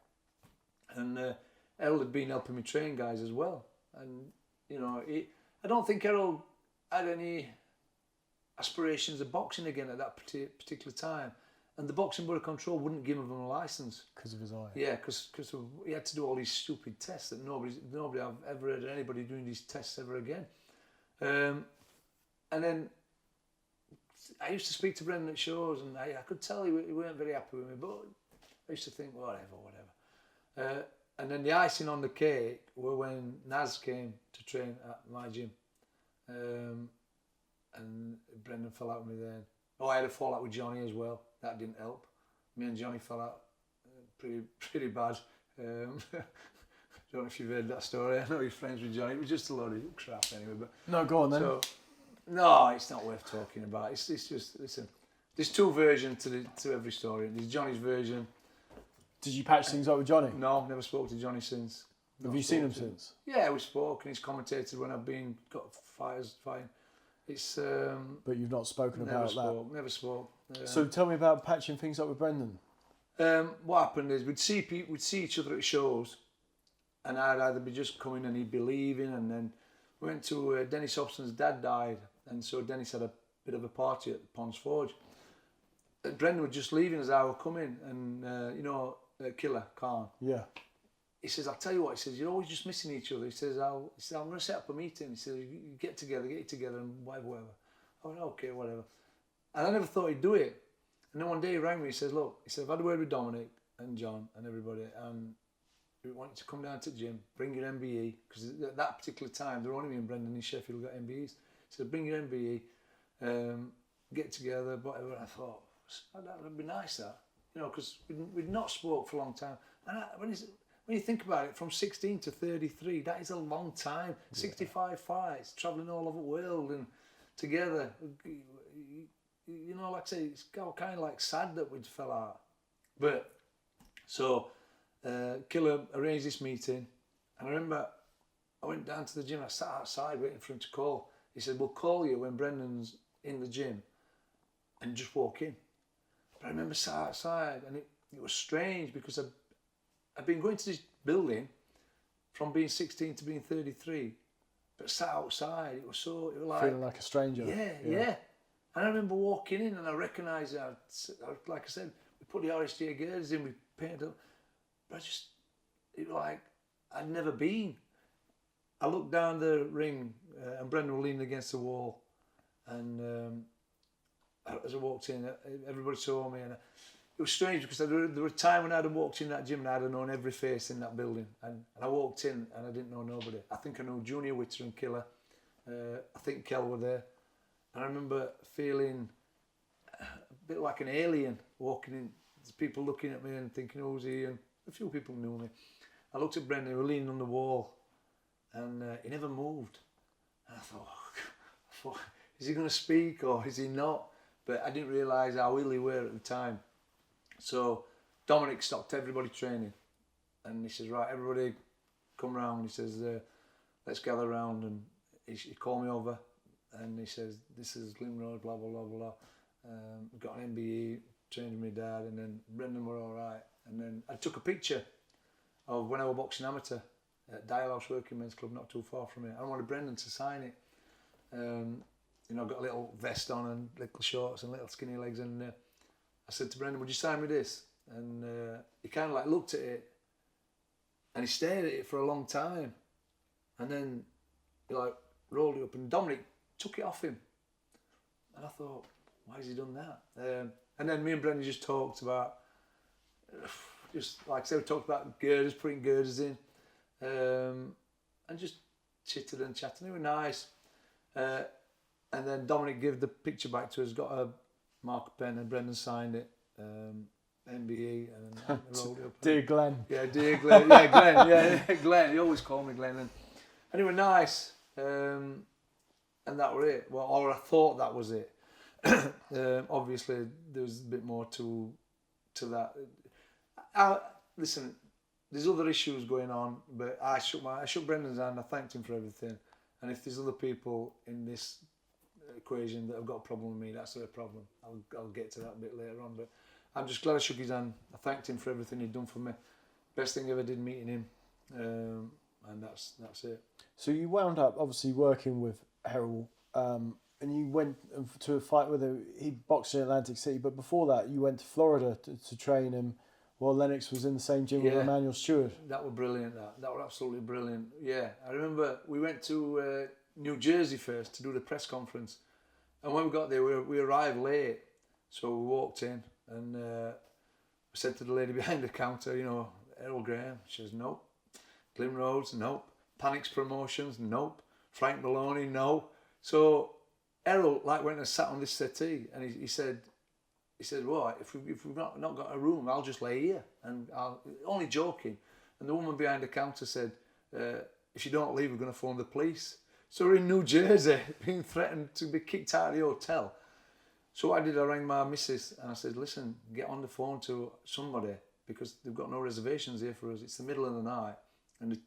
and Errol had been helping me train guys as well. And you know, I don't think Errol had any aspirations of boxing again at that particular time, and the Boxing Board of Control wouldn't give him a license because of his eye. Yeah, because he had to do all these stupid tests that nobody I've ever heard of anybody doing these tests ever again. And then I used to speak to Brendan at shows, and I could tell he weren't very happy with me, but I used to think, whatever. And then the icing on the cake were when Naz came to train at my gym. And Brendan fell out with me then. Oh, I had a fallout with Johnny as well. That didn't help. Me and Johnny fell out pretty bad. Don't know if you've heard that story. I know you're friends with Johnny. It was just a load of crap anyway. But no, go on then. So, no, it's not worth talking about. It's just, listen, there's two versions to every story. There's Johnny's version. Did you patch things up with Johnny? No, never spoke to Johnny since. Have you seen him since? Yeah, we spoke, and he's commentated when I've got fighters fighting. It's but you've not spoken about that. Never spoke. So tell me about patching things up with Brendan. What happened is we'd see each other at shows, and I'd either be just coming and he'd be leaving, and then we went to Dennis Hobson's dad died, and so Dennis had a bit of a party at Ponds Forge. Brendan was just leaving as I was coming, and Killer Khan. Yeah. He says, I'll tell you what, he says, you're always just missing each other. He says, I'm going to set up a meeting. He says, you get you together and whatever. I went, okay, whatever. And I never thought he'd do it. And then one day he rang me, he says, look, he said, I've had a word with Dominic and John and everybody, and we want you to come down to the gym, bring your MBE, because at that particular time, there were only me and Brendan in Sheffield who got MBEs. He said, bring your MBE, get together, whatever. And I thought, that would be nice, that. Because we'd not spoke for a long time. And when you think about it, from 16 to 33, that is a long time. Yeah. 65 fights, travelling all over the world and together. Like I say, it's kind of like sad that we'd fell out. But, so, Killer arranged this meeting. And I remember I went down to the gym, I sat outside waiting for him to call. He said, we'll call you when Brendan's in the gym and just walk in. But I remember sat outside, and it was strange because I've been going to this building from being 16 to being 33, but sat outside. It was like feeling like a stranger. Yeah. And I remember walking in, and I recognised it. Like I said, we put the RSGA girders in, we painted up, but it was like I'd never been. I looked down the ring, and Brendan was leaning against the wall, and as I walked in, everybody saw me, and it was strange because there were a time when I'd have walked in that gym and I'd have known every face in that building, and I walked in and I didn't know nobody. I think I knew Junior Witter and Killer. I think Kel were there, and I remember feeling a bit like an alien walking in. There's people looking at me and thinking, who's he? And a few people knew me. I looked at Brendan, he was leaning on the wall, and he never moved. And I thought, is he going to speak or is he not? But I didn't realise how ill he were at the time. So Dominic stopped everybody training, and he says, right, everybody come round. He says, let's gather round, and he called me over, and he says, this is Glyn Rhodes, blah, blah, blah, blah. Got an MBE, trained with my dad, and then Brendan were all right. And then I took a picture of when I was boxing amateur at Dial House Working Men's Club, not too far from here. I wanted Brendan to sign it. Got a little vest on and little shorts and little skinny legs, and I said to Brendan, would you sign me this? And he kind of like looked at it, and he stared at it for a long time, and then he like rolled it up, and Dominic took it off him, and I thought, why has he done that? And then me and Brendan just talked about, just like I said, we talked about girders, putting girders in, and just chittered and chatted. It was nice. And then Dominic gave the picture back to us, got a marker pen, and Brendan signed it, MBE, and then rolled it up. Dear Glenn. Yeah, dear Glenn. Yeah, Glenn. Yeah, Glenn. He always called me Glenn. And it was nice. And that was it. Well, or I thought that was it. Obviously, there was a bit more to that. Listen, there's other issues going on, but I shook Brendan's hand. I thanked him for everything. And if there's other people in this equation that have got a problem with me, that's their problem. I'll get to that a bit later on, but I'm just glad I shook his hand. I thanked him for everything he'd done for me. Best thing I ever did meeting him, and that's it. So you wound up obviously working with Errol, and you went to a fight with him. He boxed in Atlantic City, but before that you went to Florida to train him while Lennox was in the same gym with Emmanuel Stewart. That was brilliant. That was absolutely brilliant. Yeah, I remember we went to New Jersey first to do the press conference. And when we got there, we arrived late. So we walked in and we said to the lady behind the counter, you know, Errol Graham. She says, nope. Glyn Rhodes, nope. Panics Promotions, nope. Frank Maloney, no. So Errol went and sat on this settee, and he said, well, if we've not got a room, I'll just lay here. And only joking. And the woman behind the counter said, if you don't leave, we're going to phone the police. So we're in New Jersey, being threatened to be kicked out of the hotel. So what I did, I rang my missus and I said, listen, get on the phone to somebody because they've got no reservations here for us. It's the middle of the night and they're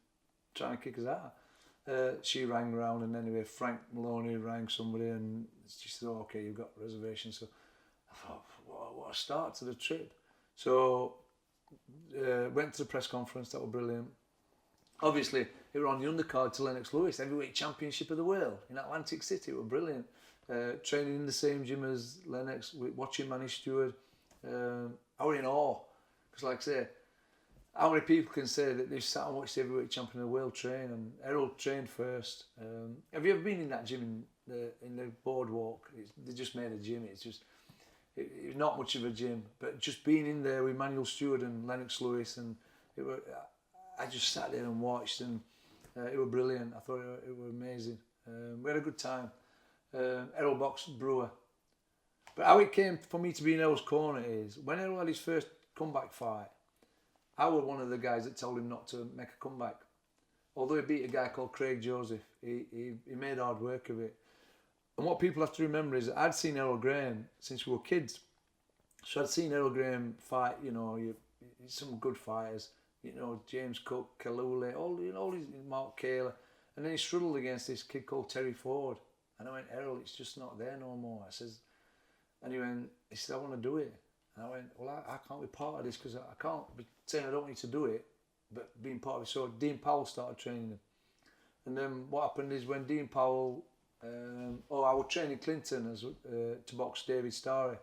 trying to kick us out. She rang round, and anyway, Frank Maloney rang somebody and she said, oh, okay, you've got reservations. So I thought, what a start to the trip. So went to the press conference, that was brilliant. Obviously, it was on the undercard to Lennox Lewis, heavyweight championship of the world in Atlantic City. It was brilliant. Training in the same gym as Lennox, watching Manny Stewart. I was in awe. Because like I say, how many people can say that they've sat and watched the heavyweight champion of the world train? And Errol trained first. Have you ever been in that gym in the boardwalk? They just made a gym. It's just, it's not much of a gym. But just being in there with Manuel Stewart and Lennox Lewis, and I just sat there and watched, and it was brilliant. I thought it was amazing. We had a good time. Errol boxed Brewer. But how it came for me to be in Errol's corner is, when Errol had his first comeback fight, I was one of the guys that told him not to make a comeback. Although he beat a guy called Craig Joseph, he made hard work of it. And what people have to remember is that I'd seen Errol Graham since we were kids. So I'd seen Errol Graham fight, you know, some good fighters, you know, James Cook, Kalule, all these, Mark Kaler. And then he struggled against this kid called Terry Ford. And I went, Errol, it's just not there no more. I says, and he said, I want to do it. And I went, well, I can't be part of this because I can't be saying I don't need to do it, but being part of it. So Dean Powell started training him. And then what happened is when Dean Powell, I was training Clinton to box David Starry.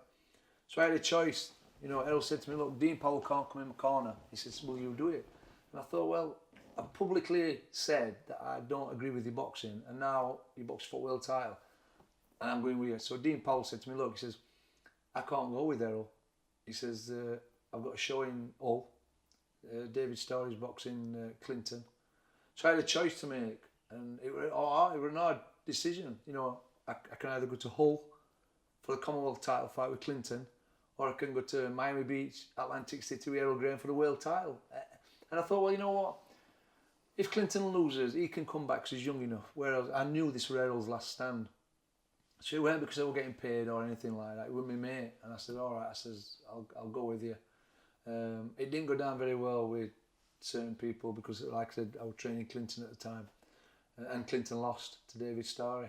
So I had a choice. You know, Errol said to me, look, Dean Powell can't come in my corner. He says, will you do it? And I thought, well, I publicly said that I don't agree with your boxing, and now you box for world title, and I'm going with you. So Dean Powell said to me, look, he says, I can't go with Errol. He says, I've got a show in Hull. David Starry's boxing Clinton. So I had a choice to make, and it was an hard decision. You know, I can either go to Hull for the Commonwealth title fight with Clinton, or I can go to Miami Beach, Atlantic City with Errol Graham for the world title. And I thought, well, you know what? If Clinton loses, he can come back because he's young enough. Whereas I knew this was Errol's last stand. So it weren't because I was getting paid or anything like that. It was my mate. And I said, all right, I says, I'll go with you. It didn't go down very well with certain people because, like I said, I was training Clinton at the time. And Clinton lost to David Starry.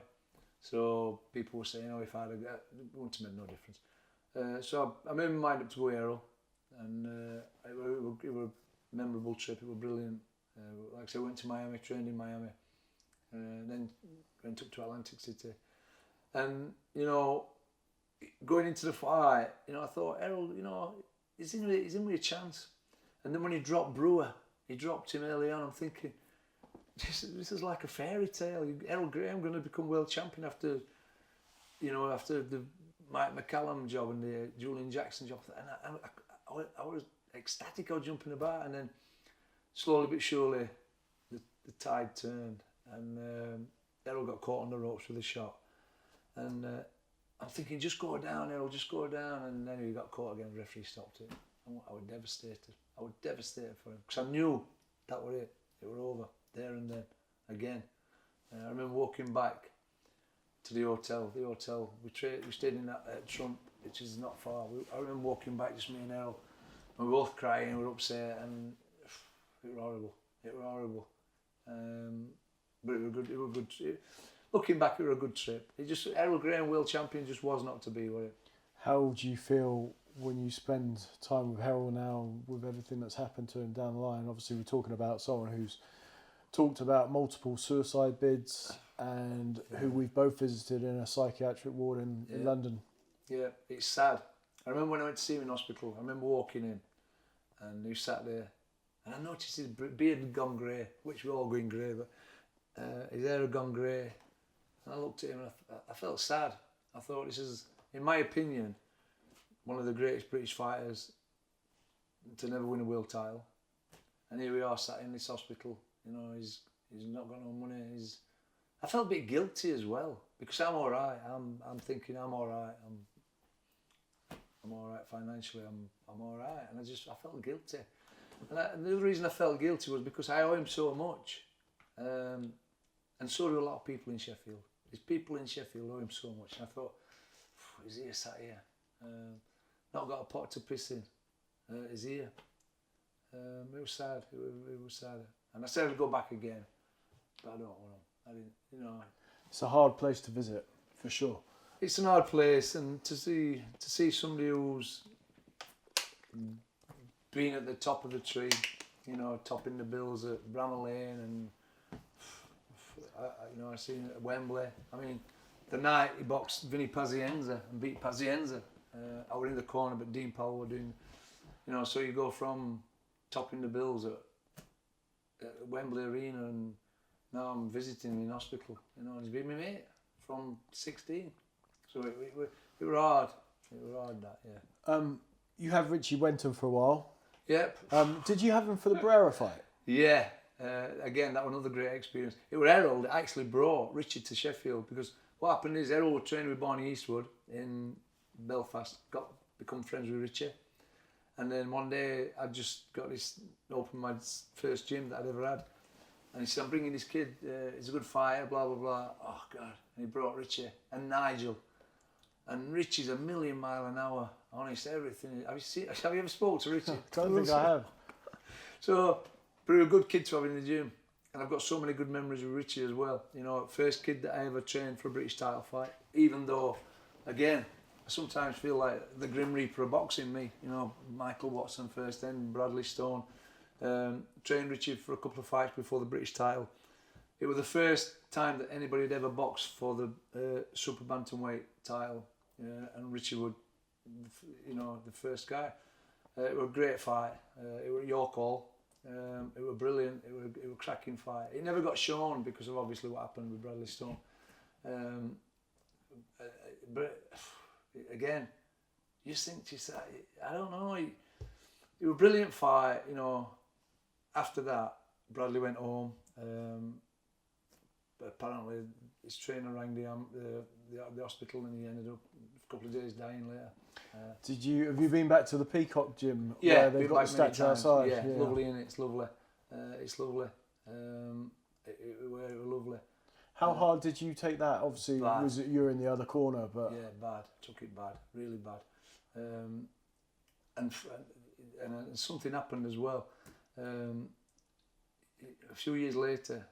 So people were saying, oh, if I'd have got, it wouldn't have made no difference. So I made my mind up to go Errol. And it was a memorable trip. It was brilliant. Like I said, I went to Miami, trained in Miami, then went up to Atlantic City. And, you know, going into the fight, you know, I thought, Errol, you know, he's in with a chance. And then when he dropped Brewer, he dropped him early on, I'm thinking, this is like a fairy tale. Errol Graham going to become world champion after the Mike McCallum job and the Julian Jackson job. And I was ecstatic, I was jumping about, and then slowly but surely, the tide turned, and Errol got caught on the ropes with a shot. And I'm thinking, just go down, Errol, just go down. And then he got caught again, the referee stopped it. I was devastated. I was devastated for him, because I knew that was it. It was over, there and then, again. I remember walking back to the hotel. We stayed in that Trump, which is not far. I remember walking back, just me and Errol. And we were both crying, we were upset, and it was horrible. It was horrible. But it was good. It was good. Looking back, it was a good trip. Errol Graham, world champion, just was not to be, was it? How do you feel when you spend time with Errol now, with everything that's happened to him down the line? Obviously, we're talking about someone who's talked about multiple suicide bids and who we've both visited in a psychiatric ward in London. Yeah, it's sad. I remember when I went to see him in hospital, I remember walking in and he sat there. And I noticed his beard had gone grey, which we're all going grey, but his hair had gone grey. And I looked at him and I felt sad. I thought, this is, in my opinion, one of the greatest British fighters to never win a world title. And here we are sat in this hospital, you know, he's not got no money. I felt a bit guilty as well, because I'm all right. I'm thinking I'm all right. I'm all right financially. I'm all right, and I felt guilty. And the other reason I felt guilty was because I owe him so much, and so do a lot of people in Sheffield. There's people in Sheffield who owe him so much, and I thought, he's here, sat here, not got a pot to piss in. He's here. It was sad. It was sad, and I said I'd go back again, but I don't want to. I didn't, you know. It's a hard place to visit, for sure. It's an hard place, and to see somebody who's been at the top of the tree, you know, topping the bills at Bramall Lane, and you know, I seen it at Wembley. I mean, the night he boxed Vinny Pazienza and beat Pazienza, I was in the corner, but Dean Powell were doing, you know, so you go from topping the bills at Wembley Arena, and now I'm visiting him in hospital, you know, and he's been my mate from 16. So it were hard. It were hard, that, yeah. You have Richie Wenton for a while. Yep. Did you have him for the Barrera fight? Yeah. Again, that was another great experience. It was Errol that actually brought Richie to Sheffield, because what happened is Errol was training with Barney Eastwood in Belfast, become friends with Richie. And then one day I just opened my first gym that I'd ever had. And he said, I'm bringing this kid, he's a good fighter, blah, blah, blah. Oh, God. And he brought Richie and Nigel. And Richie's a million mile an hour. Honest, everything. Have you ever spoken to Richie? I don't think I have. So, but he was a good kid to have in the gym. And I've got so many good memories with Richie as well. You know, first kid that I ever trained for a British title fight. Even though, again, I sometimes feel like the Grim Reaper of boxing, me. You know, Michael Watson first, then Bradley Stone. Trained Richie for a couple of fights before the British title. It was the first time that anybody had ever boxed for the super bantamweight title, and Richie would, you know, the first guy. It was a great fight. It was York Hall. It was brilliant. It was a cracking fight. It never got shown because of obviously what happened with Bradley Stone. But again, you just think to yourself, I don't know. It was a brilliant fight, you know. After that, Bradley went home. But apparently his trainer rang the hospital, and he ended up a couple of days dying later. Have you been back to the Peacock gym? Yeah, where they've got the statue outside? Yeah, lovely, innit? It's lovely. It's lovely. It was lovely. How hard did you take that? Obviously, was it you're in the other corner, but yeah, bad. Took it bad, really bad. And something happened as well. A few years later,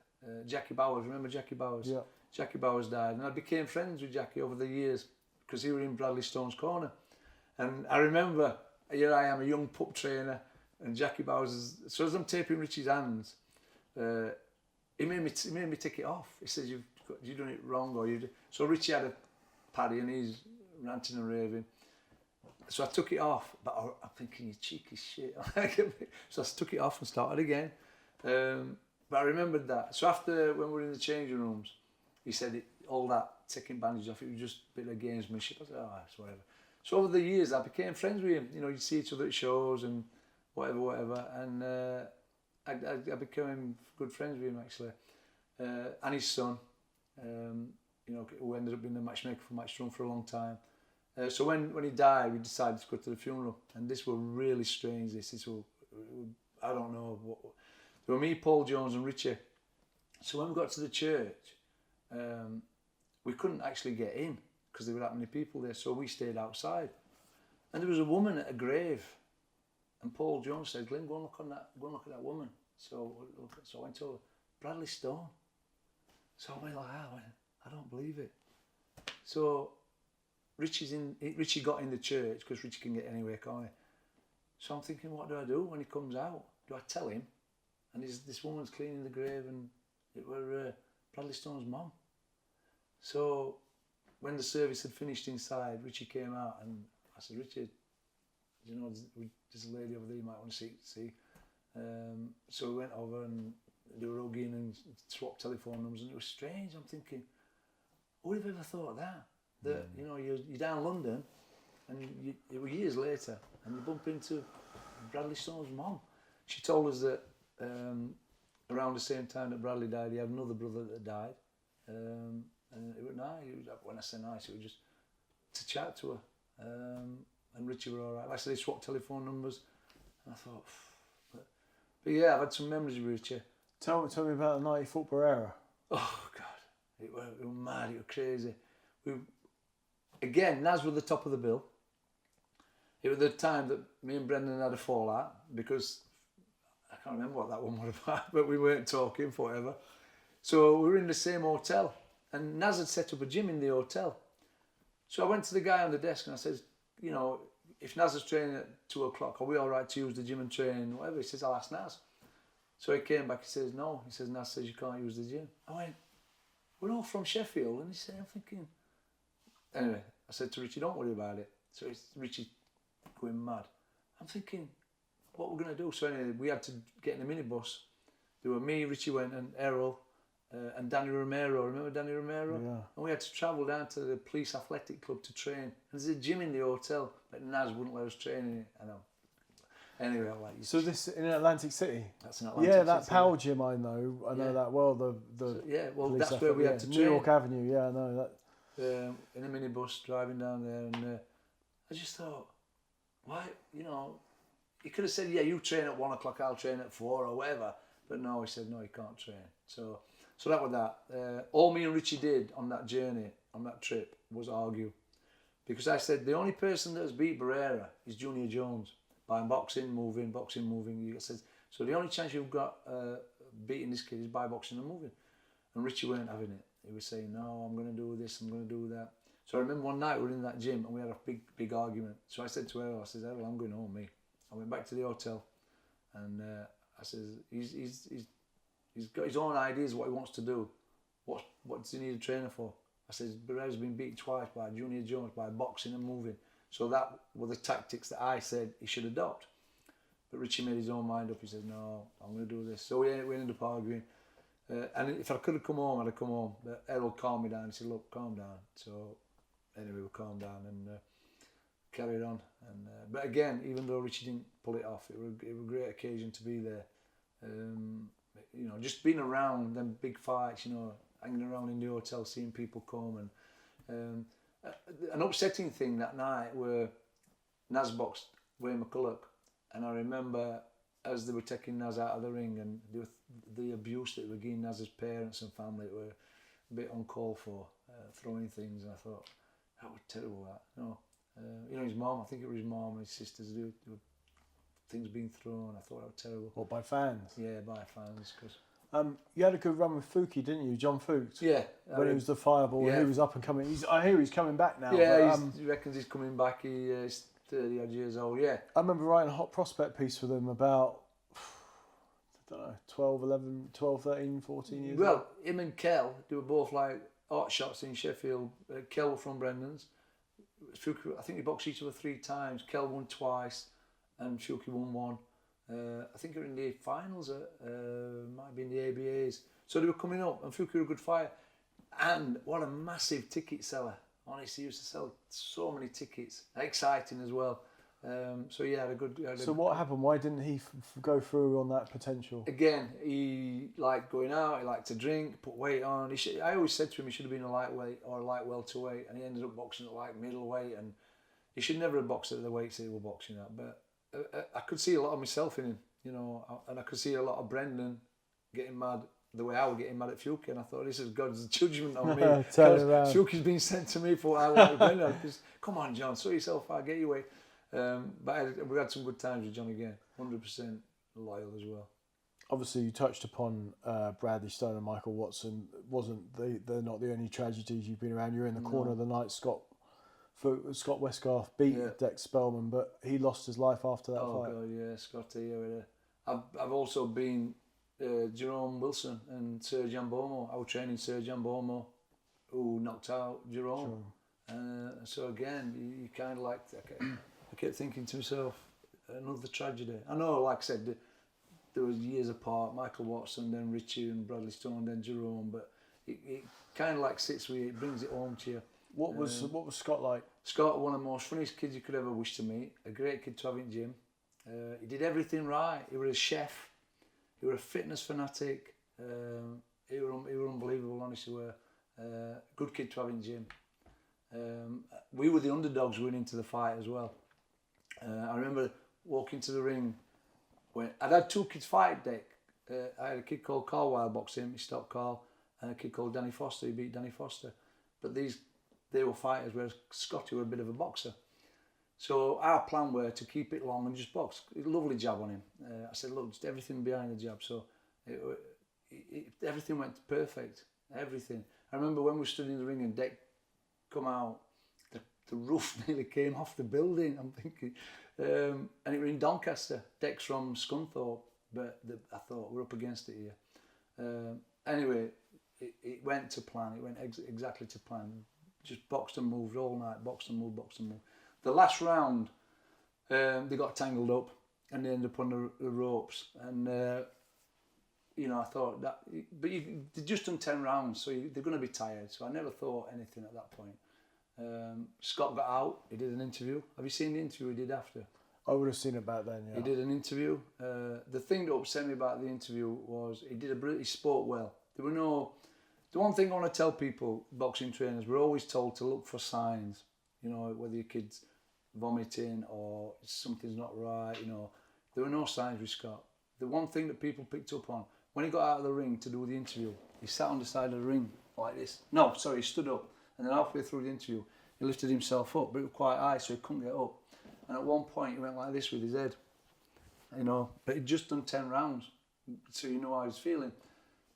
Jackie Bowers, remember Jackie Bowers? Yeah. Jackie Bowers died, and I became friends with Jackie over the years because he was in Bradley Stone's corner. And I remember, here I am, a young pup trainer, and Jackie Bowers so as I'm taping Richie's hands, he made me take it off. He says, you've done it wrong, or so Richie had a paddy and he's ranting and raving. So I took it off, but I'm thinking, you cheeky shit. So I took it off and started again. But I remembered that. So after, when we were in the changing rooms, he said all that taking bandage off, it was just a bit of gamesmanship. I said, oh, it's whatever. So over the years, I became friends with him. You know, you'd see each other at shows and whatever. And I became good friends with him, actually. And his son, you know, who ended up being the matchmaker for Matchroom for a long time. So when he died, we decided to go to the funeral, and this was really strange. This was, I don't know. There were me, Paul Jones, and Richie. So when we got to the church, we couldn't actually get in because there were that many people there. So we stayed outside, and there was a woman at a grave, and Paul Jones said, "Glyn, go and look at that woman." So I went over, Bradley Stone. So I went like that. I don't believe it. So Richie got in the church because Richie can get anywhere, can't he? So I'm thinking, what do I do when he comes out? Do I tell him? And this woman's cleaning the grave, and it were Bradley Stone's mum. So when the service had finished inside, Richie came out, and I said, Richard, you know, there's a lady over there you might want to see. So we went over, and they were hugging and swapped telephone numbers, and it was strange. I'm thinking, who would have ever thought of that? That, you know, you're down London, and it was years later, and you bump into Bradley Stone's mom. She told us that around the same time that Bradley died, he had another brother that died. And it was nice. When I say nice, it was just to chat to her. And Richie were all right. Like I said, they swapped telephone numbers. And I thought, but yeah, I've had some memories with Richie. Tell me about the 90-foot Barrera. Oh, God. It was mad. It was crazy. Again, Naz were the top of the bill. It was the time that me and Brendan had a fallout because I can't remember what that one was about, but we weren't talking forever. So we were in the same hotel, and Naz had set up a gym in the hotel. So I went to the guy on the desk and I said, you know, if Naz is training at 2 o'clock, are we all right to use the gym and train, whatever? He says, I'll ask Naz. So he came back, he says, no. He says, Naz says you can't use the gym. I went, we're all from Sheffield. And he said, I'm thinking... Anyway, I said to Richie, don't worry about it. So Richie going mad. I'm thinking, what we're going to do? So anyway, we had to get in a minibus. There were me, Richie went, and Errol, and Danny Romero. Remember Danny Romero? Yeah. And we had to travel down to the police athletic club to train. And there's a gym in the hotel, but Naz wouldn't let us train in it. I know. Anyway, I'll let you. So this in Atlantic City? That's in Atlantic City. Yeah, that Powell gym I know that well. Yeah, well, police that's where we had to train. New York Avenue, yeah, I know that. In a minibus driving down there, and I just thought, why, you know, he could have said, yeah, you train at 1 o'clock, I'll train at 4 or whatever, but no, he said, no, you can't train. So that was that. All me and Richie did on that journey, on that trip, was argue, because I said the only person that has beat Barrera is Junior Jones by boxing, moving. I said, so the only chance you've got beating this kid is by boxing and moving. And Richie weren't having it. He was saying, no, I'm going to do this, I'm going to do that. So I remember one night we were in that gym and we had a big argument. So I said to Errol, I said, Errol, I'm going home, me. I went back to the hotel and I said, he's got his own ideas of what he wants to do. What does he need a trainer for? I said, Barrera's been beaten twice by Junior Jones by boxing and moving. So that were the tactics that I said he should adopt. But Richie made his own mind up. He said, no, I'm going to do this. So we ended up arguing. And if I could have come home, I'd have come home. But Errol calmed me down. He said, look, calm down. So anyway, we calmed down and carried on. And but again, even though Richie didn't pull it off, it was a great occasion to be there. You know, just being around them big fights, you know, hanging around in the hotel, seeing people come. And an upsetting thing that night were Naz boxed Wayne McCulloch. And I remember as they were taking Naz out of the ring and the abuse that they were giving Naz's parents and family were a bit uncalled for, throwing things, and I thought, that was terrible, that. No. You know, his mum, I think it was his mum and his sisters, there were things being thrown. I thought that was terrible. What, by fans? Yeah, by fans. Cause you had a good run with Fuki, didn't you? John Fuchs? Yeah. When he was the fireball, yeah. He was up and coming. I hear he's coming back now. Yeah, but, he reckons he's coming back. He's 30 odd years old, yeah. I remember writing a hot prospect piece for them about, I don't know, 12, 13, 14 years Well, old. him and Kel, they were both like hot shots in Sheffield. Kel were from Brendan's. Fuki, I think they boxed each other 3 times. Kel won twice and Fuki won 1. I think they were in the finals, might be in the ABAs. So they were coming up and Fuki were a good fighter. And what a massive ticket seller. Honestly, he used to sell so many tickets. Exciting as well. So yeah, So what happened? Why didn't he go through on that potential? Again, he liked going out, he liked to drink, put weight on. I always said to him he should have been a lightweight or a light welterweight, and he ended up boxing at like middleweight, and he should never have boxed at the weights he was boxing at. But I could see a lot of myself in him, you know, and I could see a lot of Brendan getting mad the way I was getting mad at Fuki, and I thought, this is God's judgment on me. Because Fuki's been sent to me for what I want with Brendan. Just, come on, John, sort yourself out, get your weight. But we had some good times with John again, 100% loyal as well. Obviously, you touched upon Bradley Stone and Michael Watson. They're not the only tragedies you've been around. You're in the corner of the night. Scott Westgarth beat Dex Spellman, but he lost his life after that fight. Oh God, yeah, Scotty. I've also been Jerome Wilson and Serge Ambomo. I was training Serge Ambomo, who knocked out Jerome. So again, you kind of like. I kept thinking to myself, another tragedy. I know, like I said, there was years apart, Michael Watson, then Richie and Bradley Stone, then Jerome, but it kind of like sits with you, it brings it home to you. What was Scott like? Scott, one of the most funniest kids you could ever wish to meet. A great kid to have in gym. He did everything right. He was a chef. He was a fitness fanatic. He were unbelievable, honestly. Good kid to have in gym. We were the underdogs going into the fight as well. I remember walking to the ring when I'd had 2 kids fight Dick. I had a kid called Carl Wild boxing, he stopped Carl, and a kid called Danny Foster, he beat Danny Foster. But they were fighters, whereas Scotty was a bit of a boxer. So our plan were to keep it long and just box. A lovely jab on him. I said, look, just everything behind the jab. So everything went perfect, everything. I remember when we stood in the ring and Dick come out, the roof nearly came off the building, I'm thinking. And it was in Doncaster. Dick's from Scunthorpe, but I thought, we're up against it here. Anyway, it went to plan. It went exactly to plan. Just boxed and moved all night, boxed and moved, boxed and moved. The last round, they got tangled up and they ended up on the ropes. And, I thought that, but they'd just done 10 rounds, so they're going to be tired. So I never thought anything at that point. Scott got out, he did an interview. Have you seen the interview he did after? I would have seen it back then, yeah. He did an interview. The thing that upset me about the interview was he spoke well. The one thing I want to tell people, boxing trainers, we're always told to look for signs, whether your kid's vomiting or something's not right, There were no signs with Scott. The one thing that people picked up on, when he got out of the ring to do the interview, he sat on the side of the ring like this. No, sorry, he stood up. And then halfway through the interview, he lifted himself up, but it was quite high, so he couldn't get up. And at one point, he went like this with his head, But he'd just done 10 rounds, so you know how he was feeling.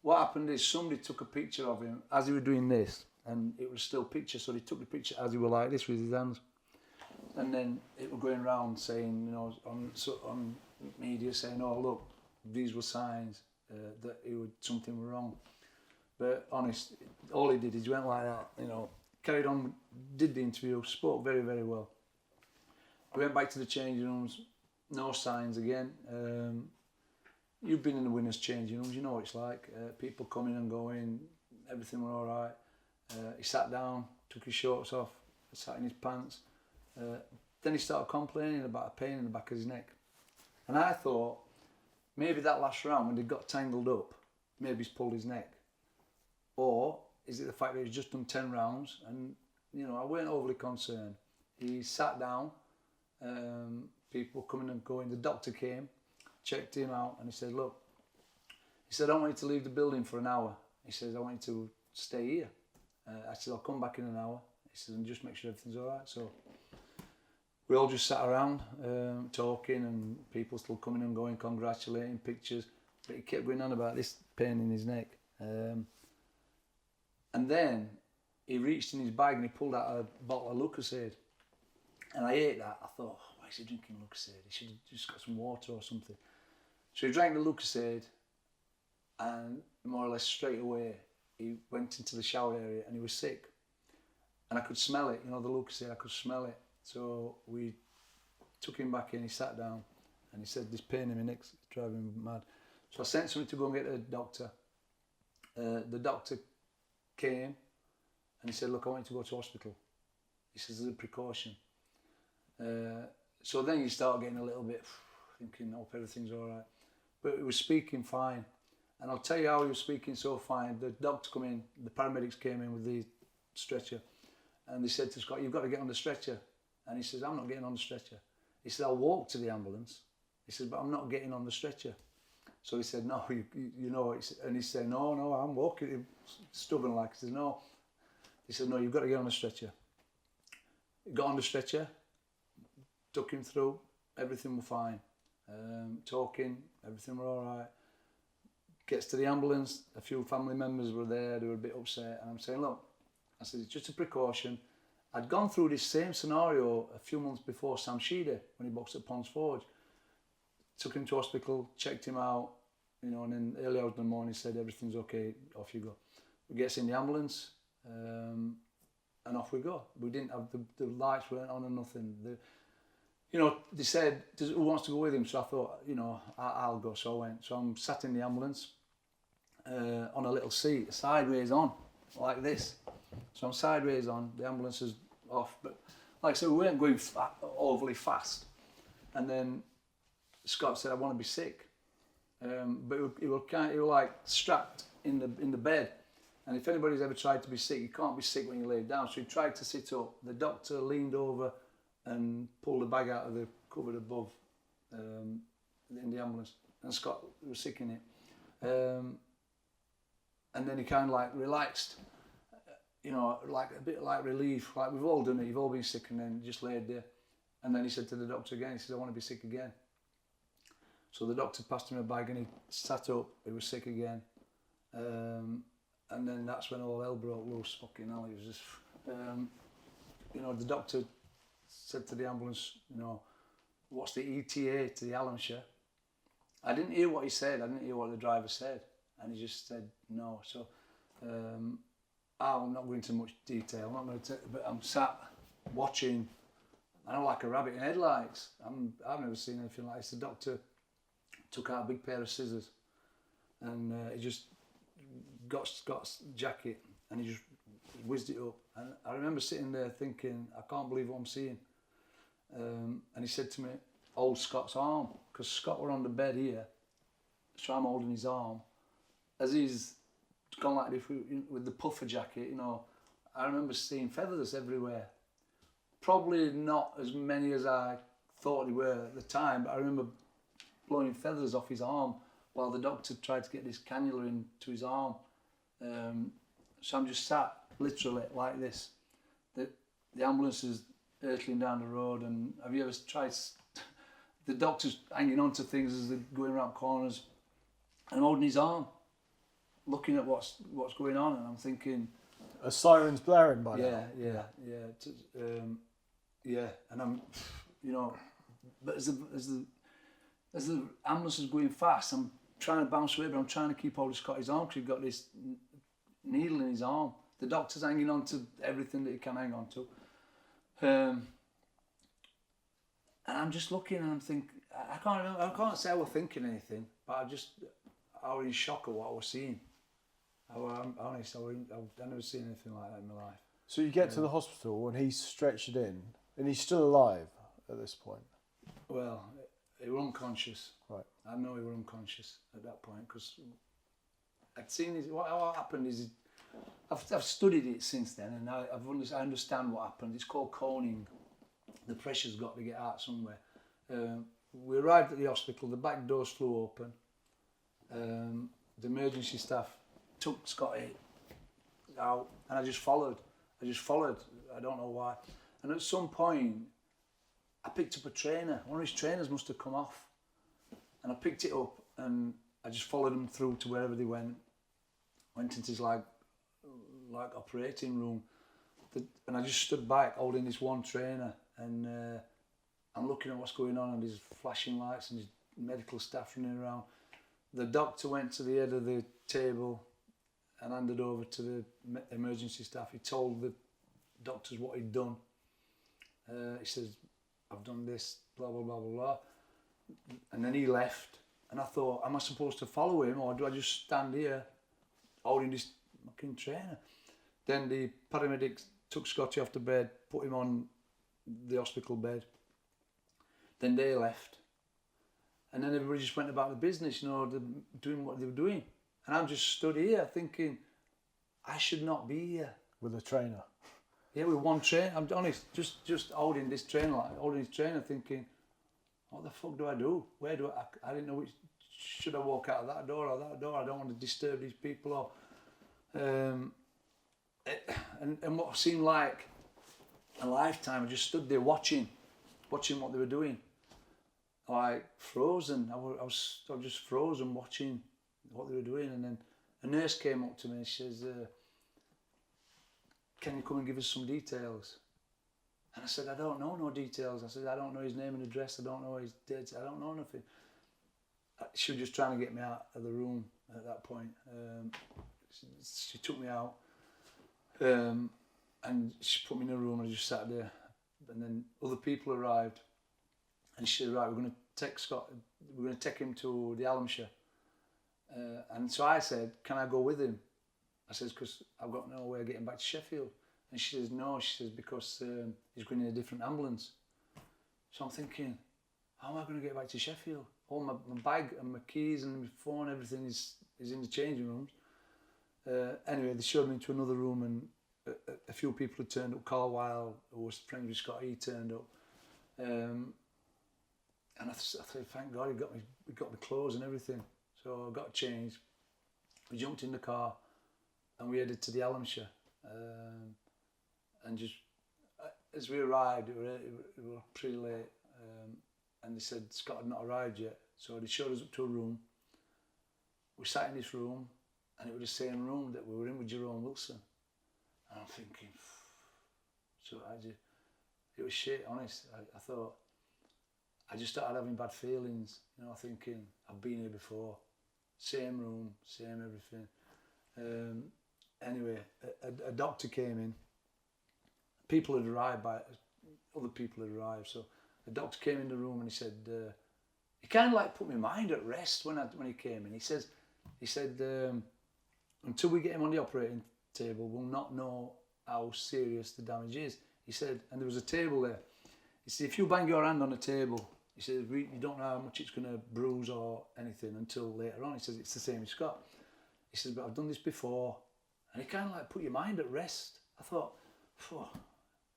What happened is somebody took a picture of him as he was doing this, and it was still picture, so they took the picture as he was like this with his hands. And then it was going round saying, on media saying, oh, look, these were signs that something was wrong. But honest, all he did is he went like that, carried on, did the interview, spoke very, very well. We went back to the changing rooms, no signs again. You've been in the winners' changing rooms, you know what it's like. People coming and going, everything was all right. He sat down, took his shorts off, sat in his pants. Then he started complaining about a pain in the back of his neck. And I thought, maybe that last round when they got tangled up, maybe he's pulled his neck. Or is it the fact that he's just done 10 rounds? And, I weren't overly concerned. He sat down, people coming and going. The doctor came, checked him out, and he said, look, I don't want you to leave the building for an hour. He says, I want you to stay here. I said, I'll come back in an hour. He says, and just make sure everything's all right. So we all just sat around talking, and people still coming and going, congratulating, pictures. But he kept going on about this pain in his neck. And then he reached in his bag and he pulled out a bottle of Lucozade. And I ate that. I thought, oh, why is he drinking Lucozade? He should have just got some water or something. So he drank the Lucozade, and more or less straight away he went into the shower area and he was sick. And I could smell it, the Lucozade, I could smell it. So we took him back in, he sat down, and he said, this pain in my neck's driving me mad. So I sent somebody to go and get the doctor. The doctor came and he said, look, I want you to go to hospital. He says, as a precaution. So then you start getting a little bit thinking, hope everything's all right. But he was speaking fine. And I'll tell you how he was speaking so fine. The doctor come in, the paramedics came in with the stretcher, and they said to Scott, you've got to get on the stretcher. And he says, I'm not getting on the stretcher. He said, I'll walk to the ambulance. He said, but I'm not getting on the stretcher. So he said, no, and he said, no, I'm walking. Stubborn like, he said, no. He said, no, you've got to get on the stretcher. He got on the stretcher, took him through, everything was fine. Talking, everything was all right. Gets to the ambulance, a few family members were there, they were a bit upset. And I'm saying, look, I said, it's just a precaution. I'd gone through this same scenario a few months before Sam Sheeder, when he boxed at Ponds Forge. Took him to hospital, checked him out, and then early hours in the morning said, everything's okay, off you go. We get in the ambulance, and off we go. We didn't have, the lights weren't on or nothing. They said, who wants to go with him? So I thought, I'll go. So I went. So I'm sat in the ambulance, on a little seat, sideways on, like this. So I'm sideways on, the ambulance is off, but like I said, we weren't going overly fast. And then Scott said, I want to be sick. But he was like strapped in the bed. And if anybody's ever tried to be sick, you can't be sick when you lay down. So he tried to sit up. The doctor leaned over and pulled the bag out of the cupboard above in the ambulance. And Scott was sick in it. And then he kind of like relaxed, you know, like a bit like relief. Like we've all done it, you've all been sick and then just laid there. And then he said to the doctor again, he said, I want to be sick again. So the doctor passed him a bag and he sat up, he was sick again. And then that's when all hell broke loose, fucking hell. He was just, you know, the doctor said to the ambulance, you know, what's the ETA to the Hallamshire? I didn't hear what he said, I didn't hear what the driver said. And he just said no. So I'm not going into much detail, I'm not going to, but I'm sat watching, I know, like a rabbit in headlights. I've never seen anything like this. The doctor took out a big pair of scissors and he just got Scott's jacket and he just whizzed it up. And I remember sitting there thinking, I can't believe what I'm seeing. And he said to me, hold Scott's arm, because Scott were on the bed here, so I'm holding his arm. As he's gone like this with the puffer jacket, you know, I remember seeing feathers everywhere. Probably not as many as I thought they were at the time, but I remember blowing feathers off his arm while the doctor tried to get this cannula into his arm. So I'm just sat literally like this. The ambulance is hurtling down the road, and have you ever tried? The doctor's hanging on to things as they're going around corners, and I'm holding his arm, looking at what's going on, and I'm thinking, a siren's blaring by now. Yeah, and I'm, you know, but as the ambulance is going fast, I'm trying to bounce away, but I'm trying to keep hold of Scotty's arm because he's got this needle in his arm. The doctor's hanging on to everything that he can hang on to. And I'm just looking and I'm thinking, I can't say I was thinking anything, but I was in shock at what I was seeing. I'm honest, I've never seen anything like that in my life. So you get to the hospital and he's stretched in, and he's still alive at this point? Well, he was unconscious. Right. I know he was unconscious at that point because I'd seen what happened is I've studied it since then, and I understand what happened. It's called coning. The pressure's got to get out somewhere. We arrived at the hospital, the back doors flew open. The emergency staff took Scotty out, and I just followed. I don't know why. And at some point, I picked up a trainer. One of his trainers must have come off. And I picked it up and I just followed them through to wherever they went. Went into his like operating room. And I just stood back holding this one trainer, and I'm looking at what's going on, and there's flashing lights and there's medical staff running around. The doctor went to the head of the table and handed over to the emergency staff. He told the doctors what he'd done. He says, I've done this, blah, blah, blah, blah, blah. And then he left. And I thought, am I supposed to follow him, or do I just stand here holding this fucking trainer? Then the paramedics took Scotty off the bed, put him on the hospital bed. Then they left. And then everybody just went about the business, you know, doing what they were doing. And I'm just stood here thinking, I should not be here. With a trainer? Yeah, with one trainer. I'm honest, just holding this trainer, holding his trainer, thinking, what the fuck do I do? Where do I didn't know which, should I walk out of that door or that door? I don't want to disturb these people. And what seemed like a lifetime, I just stood there watching what they were doing. Like frozen. I was just frozen watching what they were doing. And then a nurse came up to me and she says, can you come and give us some details? And I said, I don't know no details. I said, I don't know his name and address. I don't know his dates. I don't know nothing. She was just trying to get me out of the room at that point. She took me out and she put me in a room, and I just sat there. And then other people arrived, and she said, right, we're going to take Scott, we're going to take him to the Hallamshire. And And so I said, can I go with him? I says, because I've got no way of getting back to Sheffield. And she says, no, she says, because he's going in a different ambulance. So I'm thinking, how am I going to get back to Sheffield? Oh, my bag and my keys and my phone, everything is in the changing rooms. Anyway, they showed me into another room, and a few people had turned up. Carlisle, who was friends with Scott, he turned up. And I thought, thank God, he got me clothes and everything. So I got changed. We jumped in the car and we headed to the Hallamshire. And just as we arrived, it were pretty late. And they said Scott had not arrived yet. So they showed us up to a room. We sat in this room, and it was the same room that we were in with Jerome Wilson. And I'm thinking, so it was shit, honest. I thought, I just started having bad feelings, you know, thinking, I've been here before. Same room, same everything. Anyway, a doctor came in. People had arrived other people had arrived, so the doctor came in the room and he said, he kind of like put my mind at rest when he came in. He said, until we get him on the operating table, we'll not know how serious the damage is. He said, and there was a table there. He said, if you bang your hand on the table, he said, you don't know how much it's going to bruise or anything until later on. He says, it's the same as Scott. He says, but I've done this before. And he kind of like put your mind at rest. I thought,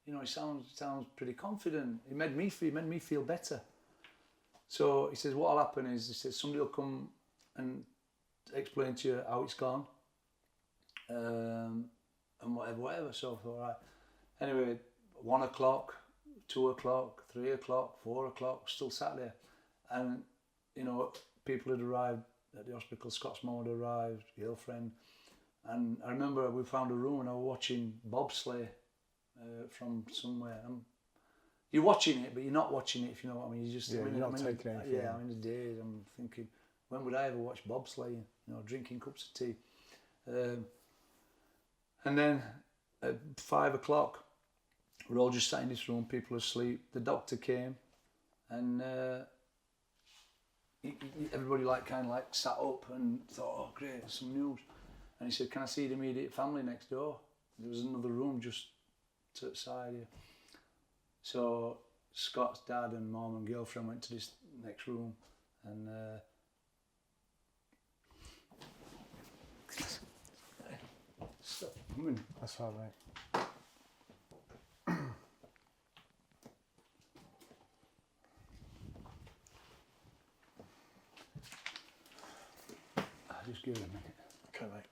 you know, he sounds pretty confident. He made me feel better. So he says, what'll happen is, he says, somebody will come and explain to you how it's gone, and whatever. So I thought, all right. Anyway, 1 o'clock, 2 o'clock, 3 o'clock, 4 o'clock, still sat there. And, you know, people had arrived at the hospital. Scott's mum had arrived, girlfriend. And I remember we found a room and I was watching bobsleigh from somewhere. You're watching it, but you're not watching it, if you know what I mean. You just, you're not taking anything. Yeah, I'm in the days. I'm thinking, when would I ever watch bobsleighing? You know, drinking cups of tea. And then at 5 o'clock, we're all just sat in this room, people asleep. The doctor came, and everybody kind of sat up and thought, oh great, some news. And he said, can I see the immediate family next door? There was another room just to the side here. So Scott's dad and mum and girlfriend went to this next room, and stop. That's fine, mate. I'll just give it a minute. Okay, mate.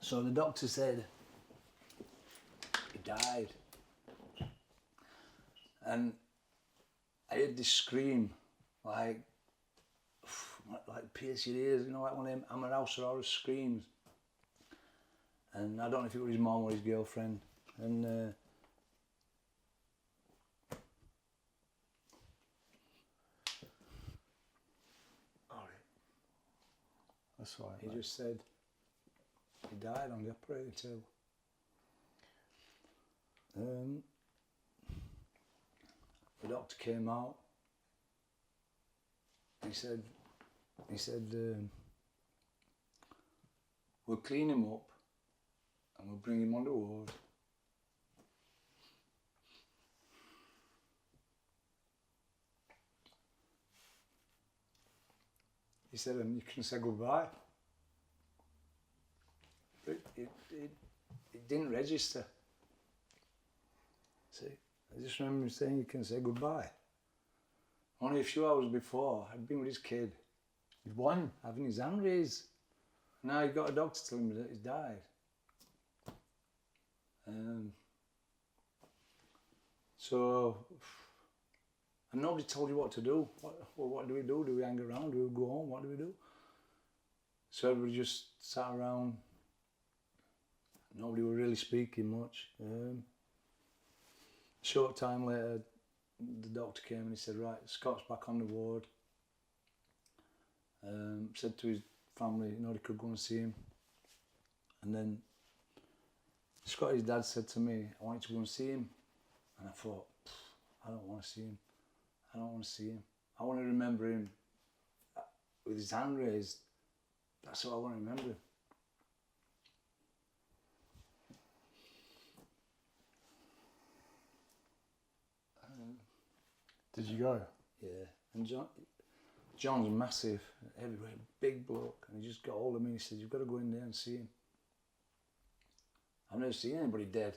So the doctor said he died, and I heard this scream like pierce your ears, you know, like one of them Hammer House or Horror screams. And I don't know if it was his mum or his girlfriend, and that's right. He just said he died on the operating table. The doctor came out. He said, we'll clean him up and we'll bring him on the ward. He said, and you can say goodbye. But it didn't register. See, I just remember him saying you can say goodbye. Only a few hours before, I'd been with his kid. He'd won, having his hand raised. Now he got a doctor telling me that he's died. So, and nobody told you what to do. What do we do? Do we hang around? Do we go home? What do we do? So everybody just sat around. Nobody was really speaking much. Short time later, the doctor came and he said, right, Scott's back on the ward. Said to his family, you know, they could go and see him. And then Scotty's dad said to me, I want you to go and see him. And I thought, I don't want to see him. I don't want to see him. I want to remember him with his hand raised. That's what I want to remember him. Did you go? Yeah. And John's massive, heavyweight, big bloke, and he just got hold of me and he said, you've got to go in there and see him. I've never seen anybody dead,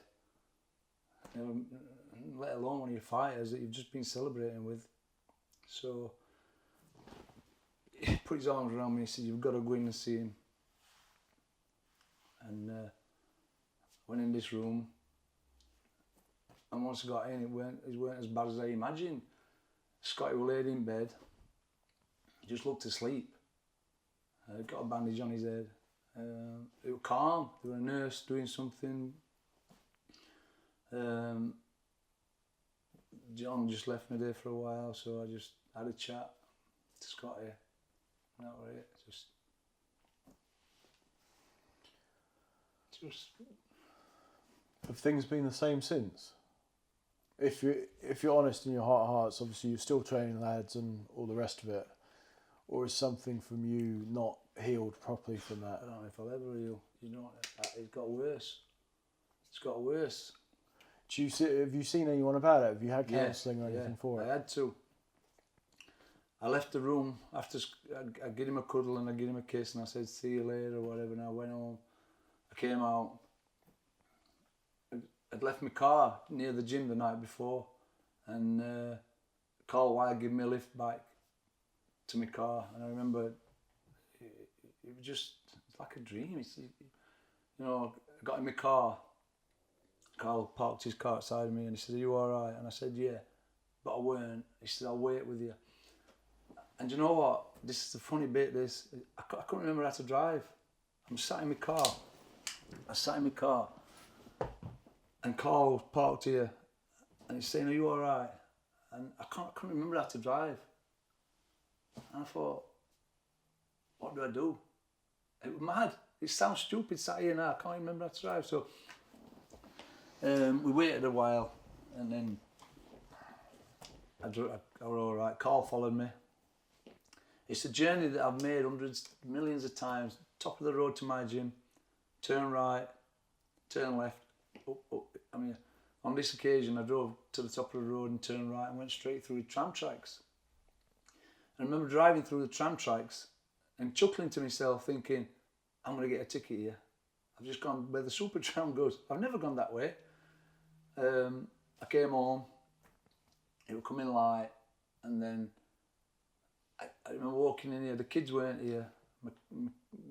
let alone one of your fighters that you've just been celebrating with. So he put his arms around me and he said, you've got to go in and see him. And went in this room, and once I got in, it weren't as bad as I imagined. Scotty was laid in bed, he just looked asleep. Got a bandage on his head. It was calm. There was a nurse doing something. John just left me there for a while, so I just had a chat to Scotty. And that was it. Just. Have things been the same since? If you're honest in your heart of hearts, obviously you're still training lads and all the rest of it, or is something from you not healed properly from that? I don't know if I'll ever heal. You know, it got worse. It's got worse. Have you seen anyone about it? Have you had counselling or anything for it? I had to. I left the room after I gave him a cuddle and I gave him a kiss and I said, see you later or whatever, and I went home. I came out. I'd left my car near the gym the night before, and Carl Wyatt gave me a lift back to my car, and I remember it was just, it's like a dream. You know, I got in my car, Carl parked his car outside of me and he said, are you alright? And I said, yeah, but I weren't. He said, I'll wait with you. And you know what, this is the funny bit, I couldn't remember how to drive. I'm sat in my car, and Carl parked here, and he's saying, are you alright? And I couldn't remember how to drive. And I thought, what do I do? It was mad. It sounds stupid sat here now, I can't remember how to drive. So we waited a while, and then I was alright. Carl followed me. It's a journey that I've made millions of times. Top of the road to my gym, turn right, turn left, up. I mean, on this occasion I drove to the top of the road and turned right and went straight through the tram tracks. And I remember driving through the tram tracks and chuckling to myself thinking, I'm going to get a ticket here. I've just gone where the super tram goes. I've never gone that way. I came home, it was coming light, and then I remember walking in here, the kids weren't here, my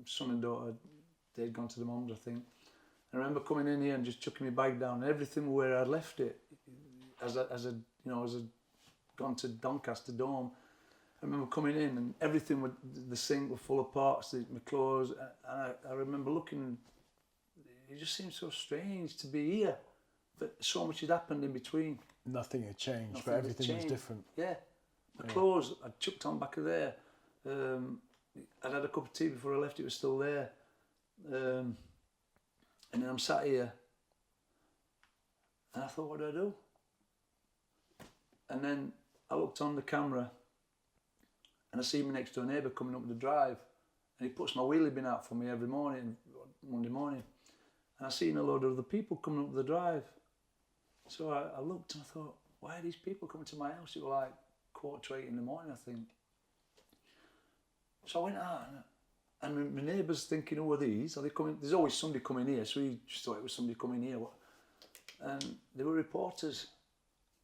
son and daughter, they'd gone to the mums, I think. I remember coming in here and just chucking my bag down, and everything where I'd left it, as I'd gone to Doncaster Dome. I remember coming in and everything, the sink was full of parts, my clothes, and I remember looking, it just seemed so strange to be here, but so much had happened in between. Nothing had changed, but everything was different. Yeah. My clothes, I chucked on back of there. I'd had a cup of tea before I left, it was still there. And then I'm sat here, and I thought, what do I do? And then I looked on the camera, and I see my next door neighbour coming up the drive, and he puts my wheelie bin out for me every morning, Monday morning. And I seen a load of other people coming up the drive. So I looked and I thought, why are these people coming to my house? It was like 7:45 in the morning, I think. So I went out, and my neighbour's thinking, who are these? Are they coming? There's always somebody coming here, so he just thought it was somebody coming here. And they were reporters,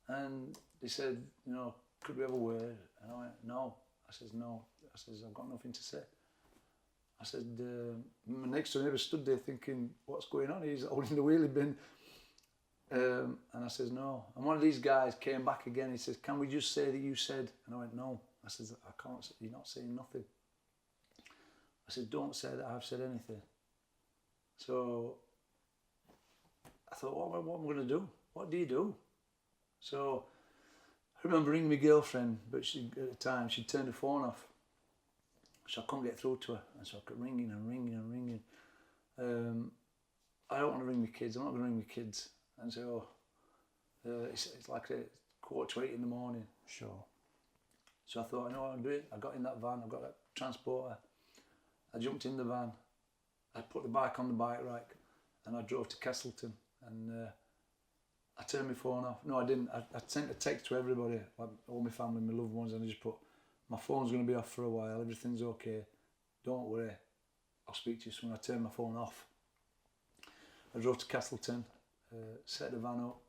and they said, you know, could we have a word? And I went, no. I says, no. I says, I've got nothing to say. I said, my next door neighbour stood there thinking, what's going on? He's holding the wheelie bin. And I says, no. And one of these guys came back again. He says, can we just say that you said? And I went, no. I says, I can't. You're not saying nothing. I said, don't say that I've said anything. So I thought, what am I going to do? What do you do? So I remember ringing my girlfriend, but at the time she turned the phone off. So I couldn't get through to her, and so I kept ringing and ringing and ringing. I don't want to ring my kids. I'm not going to ring my kids. And so it's like 7:45 in the morning. Sure. So I thought, I know what I'm doing. I got in that van. I've got that transporter. I jumped in the van. I put the bike on the bike rack, and I drove to Castleton. And I turned my phone off. No, I didn't. I sent a text to everybody, like all my family, my loved ones, and I just put, my phone's going to be off for a while. Everything's okay. Don't worry. I'll speak to you soon. I turned my phone off. I drove to Castleton, set the van up,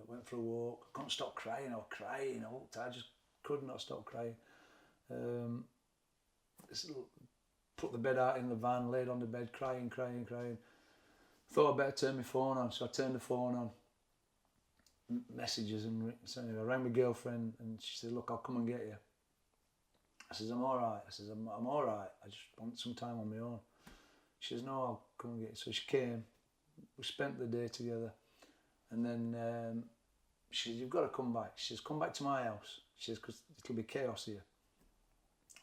went for a walk. I couldn't stop crying. I was crying. I just could not stop crying. Put the bed out in the van, laid on the bed, crying. Thought I'd better turn my phone on, so I turned the phone on. Messages and so anyway, I rang my girlfriend and she said, look, I'll come and get you. I says, I'm alright. I says, I'm alright. I just want some time on my own. She says, no, I'll come and get you. So she came. We spent the day together. And then she says, you've got to come back. She says, come back to my house. She says, because it'll be chaos here.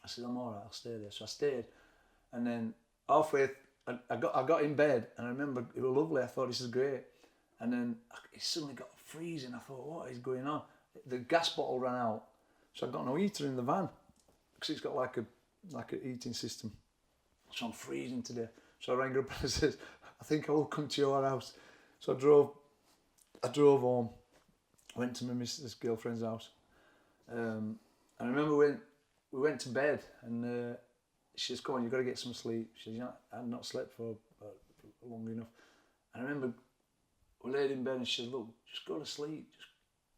I said, I'm alright, I'll stay there. So I stayed. And then halfway, I got in bed and I remember it was lovely. I thought, this is great. And then it suddenly got freezing. I thought, what is going on? The gas bottle ran out. So I got no heater in the van because it's got like a heating system. So I'm freezing today. So I rang her up and I said, I think I will come to your house. So I drove home, went to my missus' girlfriend's house. And I remember when we went to bed and she says, come on, you've got to get some sleep. She says, I had not slept for long enough. And I remember we laid in bed and she said, look, just go to sleep. Just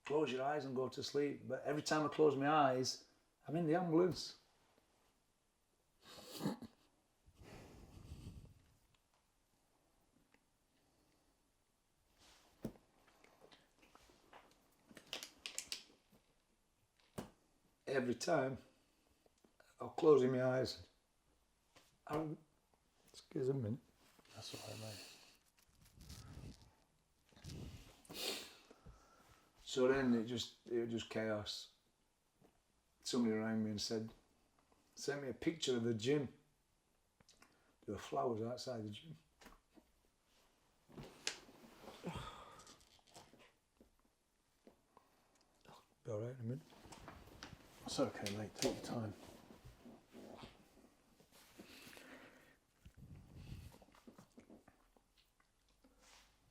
close your eyes and go to sleep. But every time I close my eyes, I'm in the ambulance. Every time I'll close my eyes. Excuse me. That's what I mean. So then it was just chaos. Somebody rang me and sent me a picture of the gym. There were flowers outside the gym. Be all right in a minute. It's okay, mate. Take your time.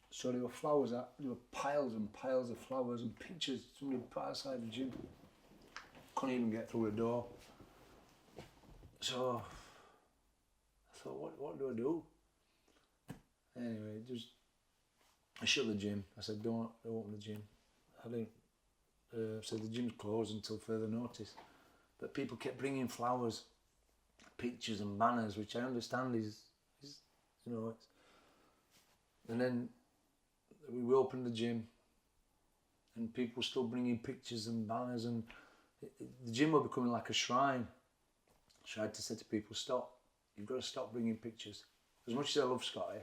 So there were flowers there were piles and piles of flowers and pictures somebody put outside the gym. Couldn't even get through the door. So I thought, what do I do? Anyway, I shut the gym. I said, don't open the gym. I didn't. Said the gym's closed until further notice. But people kept bringing flowers, pictures and banners, which I understand is it's. And then we opened the gym, and people were still bringing pictures and banners, and the gym was becoming like a shrine. So I had to say to people, stop. You've got to stop bringing pictures. As much as I love Scotty,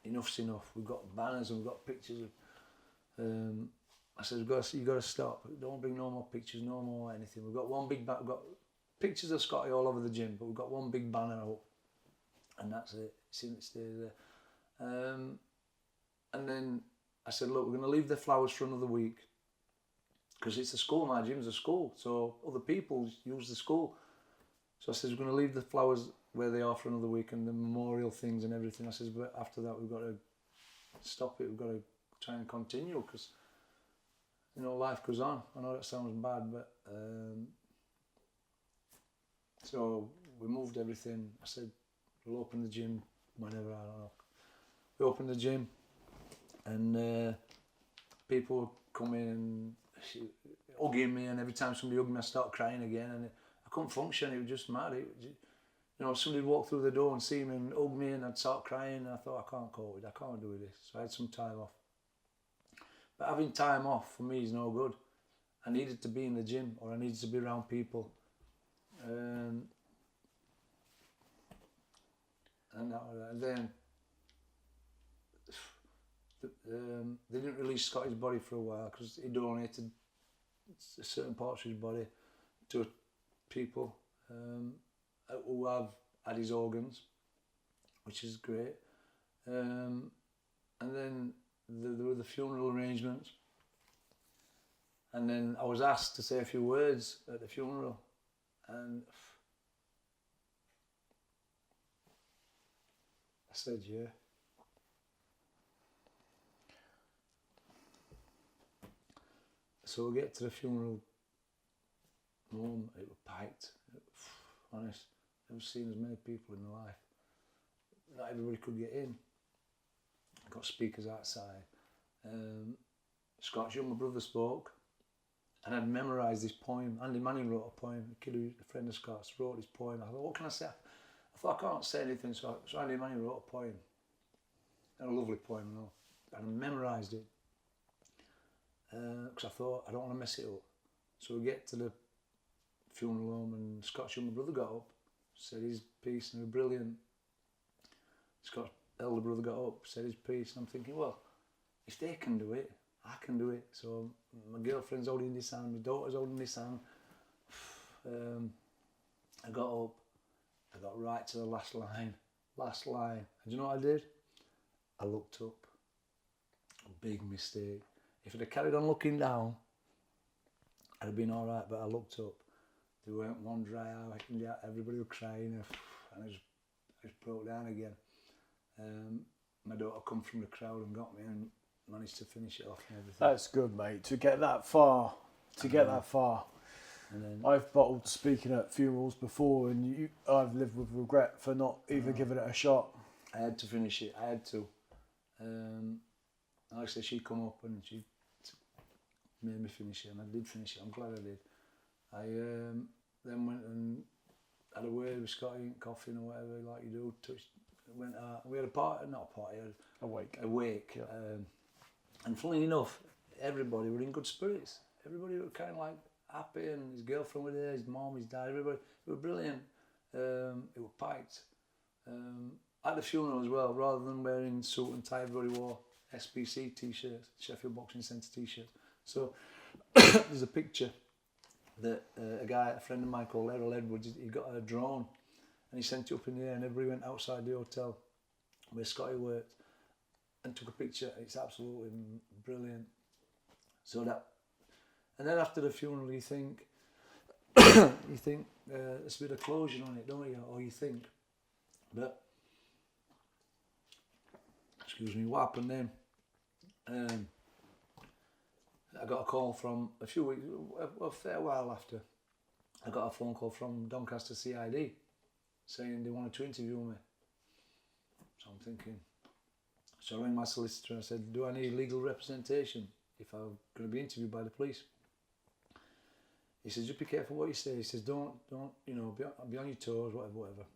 enough's enough. We've got banners and we've got pictures of. I said, you got to stop. Don't bring no more pictures, no more anything. We've got one big we've got pictures of Scotty all over the gym, but we've got one big banner up, and that's it. It stays there. And then I said, look, we're going to leave the flowers for another week because it's a school. My gym's a school, so other people use the school. So I said, we're going to leave the flowers where they are for another week and the memorial things and everything. I said, but after that, we've got to stop it. We've got to try and continue because, life goes on. I know that sounds bad, but so we moved everything. I said, we'll open the gym whenever, I don't know. We opened the gym and people would come in and hugging me, and every time somebody hugged me I started crying again, and I couldn't function. It was just mad. Somebody would walk through the door and see me and hug me and I'd start crying, and I thought, I can't cope with it, I can't do this. So I had some time off. But having time off for me is no good. I needed to be in the gym, or I needed to be around people. And then they didn't release Scotty's body for a while because he donated certain parts of his body to people. who have had his organs, which is great. And then there were the funeral arrangements. And then I was asked to say a few words at the funeral. And I said, yeah. So we get to the funeral home, it was packed. Honest, never seen as many people in my life. Not everybody could get in. Got speakers outside. Scott's younger brother spoke, and I'd memorised this poem. Andy Manning wrote a poem. A kid who's a friend of Scott's wrote this poem. I thought, what can I say? I thought, I can't say anything, so Andy Manning wrote a poem. And a lovely poem, and all. And I memorised it. Because I thought, I don't want to mess it up. So we get to the funeral home, and Scott's younger brother got up, said his piece, and it was brilliant. Scott's elder brother got up, said his piece, and I'm thinking, well, if they can do it, I can do it. So my girlfriend's holding this hand, my daughter's holding this hand. I got up, I got right to the last line. And do you know what I did? I looked up. A big mistake. If I'd have carried on looking down, I'd have been all right, but I looked up. There weren't one dry eye, everybody was crying, and I just broke down again. My daughter come from the crowd and got me and managed to finish it off and everything. That's good, mate, to get that far. And then, I've bottled speaking at funerals before, and I've lived with regret for not even giving it a shot. I had to finish it, I had to. Like I said, she come up and she made me finish it, and I did finish it. I'm glad I did. I then went and had a word with Scotty, coffee or whatever, like you do. Went out. We had a party, not a party, a wake. Yeah. And funnily enough, everybody were in good spirits. Everybody were kind of like happy, and his girlfriend was there, his mom, his dad, everybody. It was brilliant. It was packed. At the funeral as well, rather than wearing suit and tie, everybody wore SBC t-shirts, Sheffield Boxing Centre t-shirts. So there's a picture that a friend of mine called Errol Edwards, he got a drone and he sent it up in the air, and everybody went outside the hotel where Scotty worked and took a picture. It's absolutely brilliant. So that, and then after the funeral, you think there's a bit of closure on it, don't you? Or you think, but excuse me, what happened then? I got a call from a few weeks, a fair while after. I got a phone call from Doncaster CID saying they wanted to interview me. So I'm thinking, so I rang my solicitor and I said, do I need legal representation if I'm going to be interviewed by the police? He says, just be careful what you say. He says, don't, be on your toes, whatever.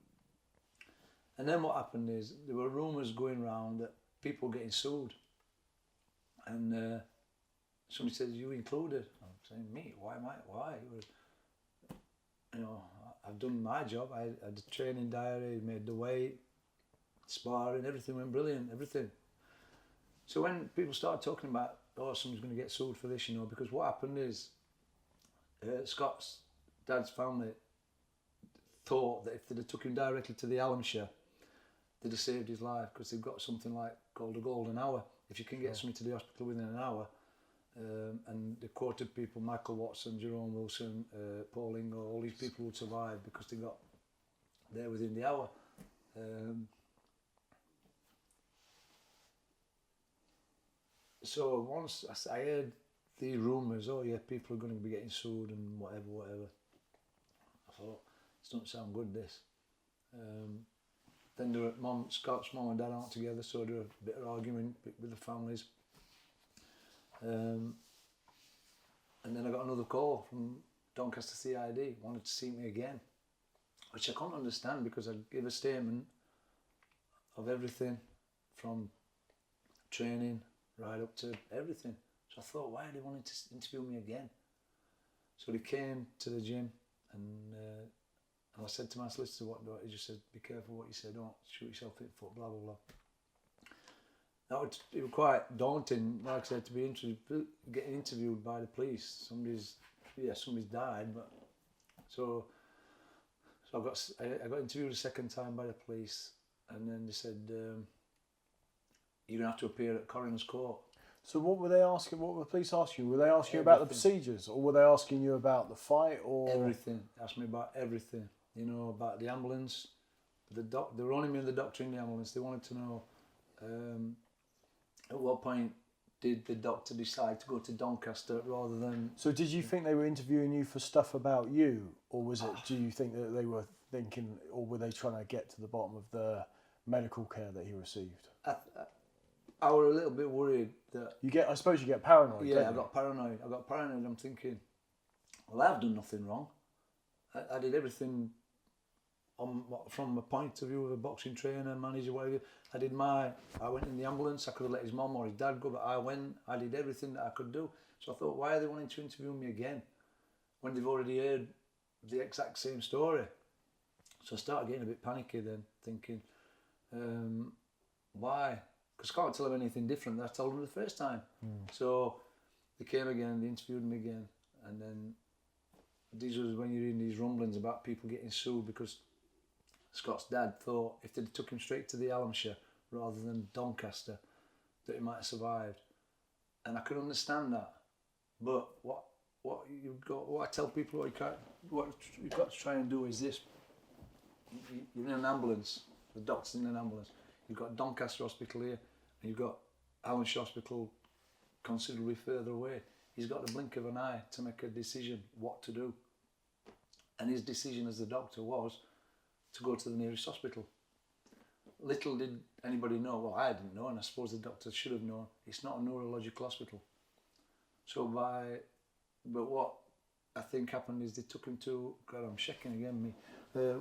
And then what happened is there were rumours going around that people were getting sued. And somebody said, you included. I'm saying, me? Why am I? Why? I've done my job. I had the training diary, made the weight, sparring, everything went brilliant, everything. So when people started talking about, someone's going to get sued for this, because what happened is Scott's dad's family thought that if they'd have took him directly to the Alamshire, they'd have saved his life, because they've got something called a golden hour. If you can get somebody to the hospital within an hour, and they quoted people, Michael Watson, Jerome Wilson, Paul Ingle, all these people would survive because they got there within the hour. So once I heard the rumours, people are going to be getting sued and whatever. I thought, this doesn't sound good, this. Then there were Scott's mum and dad aren't together, so there was a bit of argument with the families. And then I got another call from Doncaster CID, wanted to see me again, which I couldn't understand because I gave a statement of everything from training right up to everything. So I thought, why are they wanting to interview me again? So they came to the gym and I said to my solicitor, he just said, be careful what you say, don't shoot yourself in the foot, blah, blah, blah. It was quite daunting, like I said, to be getting interviewed by the police. Somebody's died, but so So I got interviewed a second time by the police, and then they said, you're going to have to appear at coroner's court. So what were they asking? What were the police asking you? Were they asking you about the procedures, or were they asking you about the fight, or everything? Asked me about everything. You know, about the ambulance. They were only me and the doctor in the ambulance. They wanted to know at what point did the doctor decide to go to Doncaster rather than... So did you think they were interviewing you for stuff about you, or was it, do you think that they were thinking, or were they trying to get to the bottom of the medical care that he received? I was a little bit worried that... I suppose you get paranoid, Yeah, I got paranoid. I'm thinking, well, I've done nothing wrong. I did everything from a point of view of a boxing trainer, manager, whatever. I went in the ambulance. I could have let his mum or his dad go, but I did everything that I could do. So I thought, why are they wanting to interview me again when they've already heard the exact same story? So I started getting a bit panicky then, thinking, why? Because I can't tell them anything different than I told them the first time. So they came again, they interviewed me again, and then these was when you're in these rumblings about people getting sued because Scott's dad thought if they'd took him straight to the Hallamshire rather than Doncaster, that he might have survived. And I could understand that. But what I tell people what you've got to try and do is this. You're in an ambulance, the doctor's in an ambulance. You've got Doncaster Hospital here, and you've got Hallamshire Hospital considerably further away. He's got the blink of an eye to make a decision what to do. And his decision as the doctor was to go to the nearest hospital. Little did anybody know, well, I didn't know, and I suppose the doctor should have known, it's not a neurological hospital. But what I think happened is they took him to, God, I'm shaking again, me.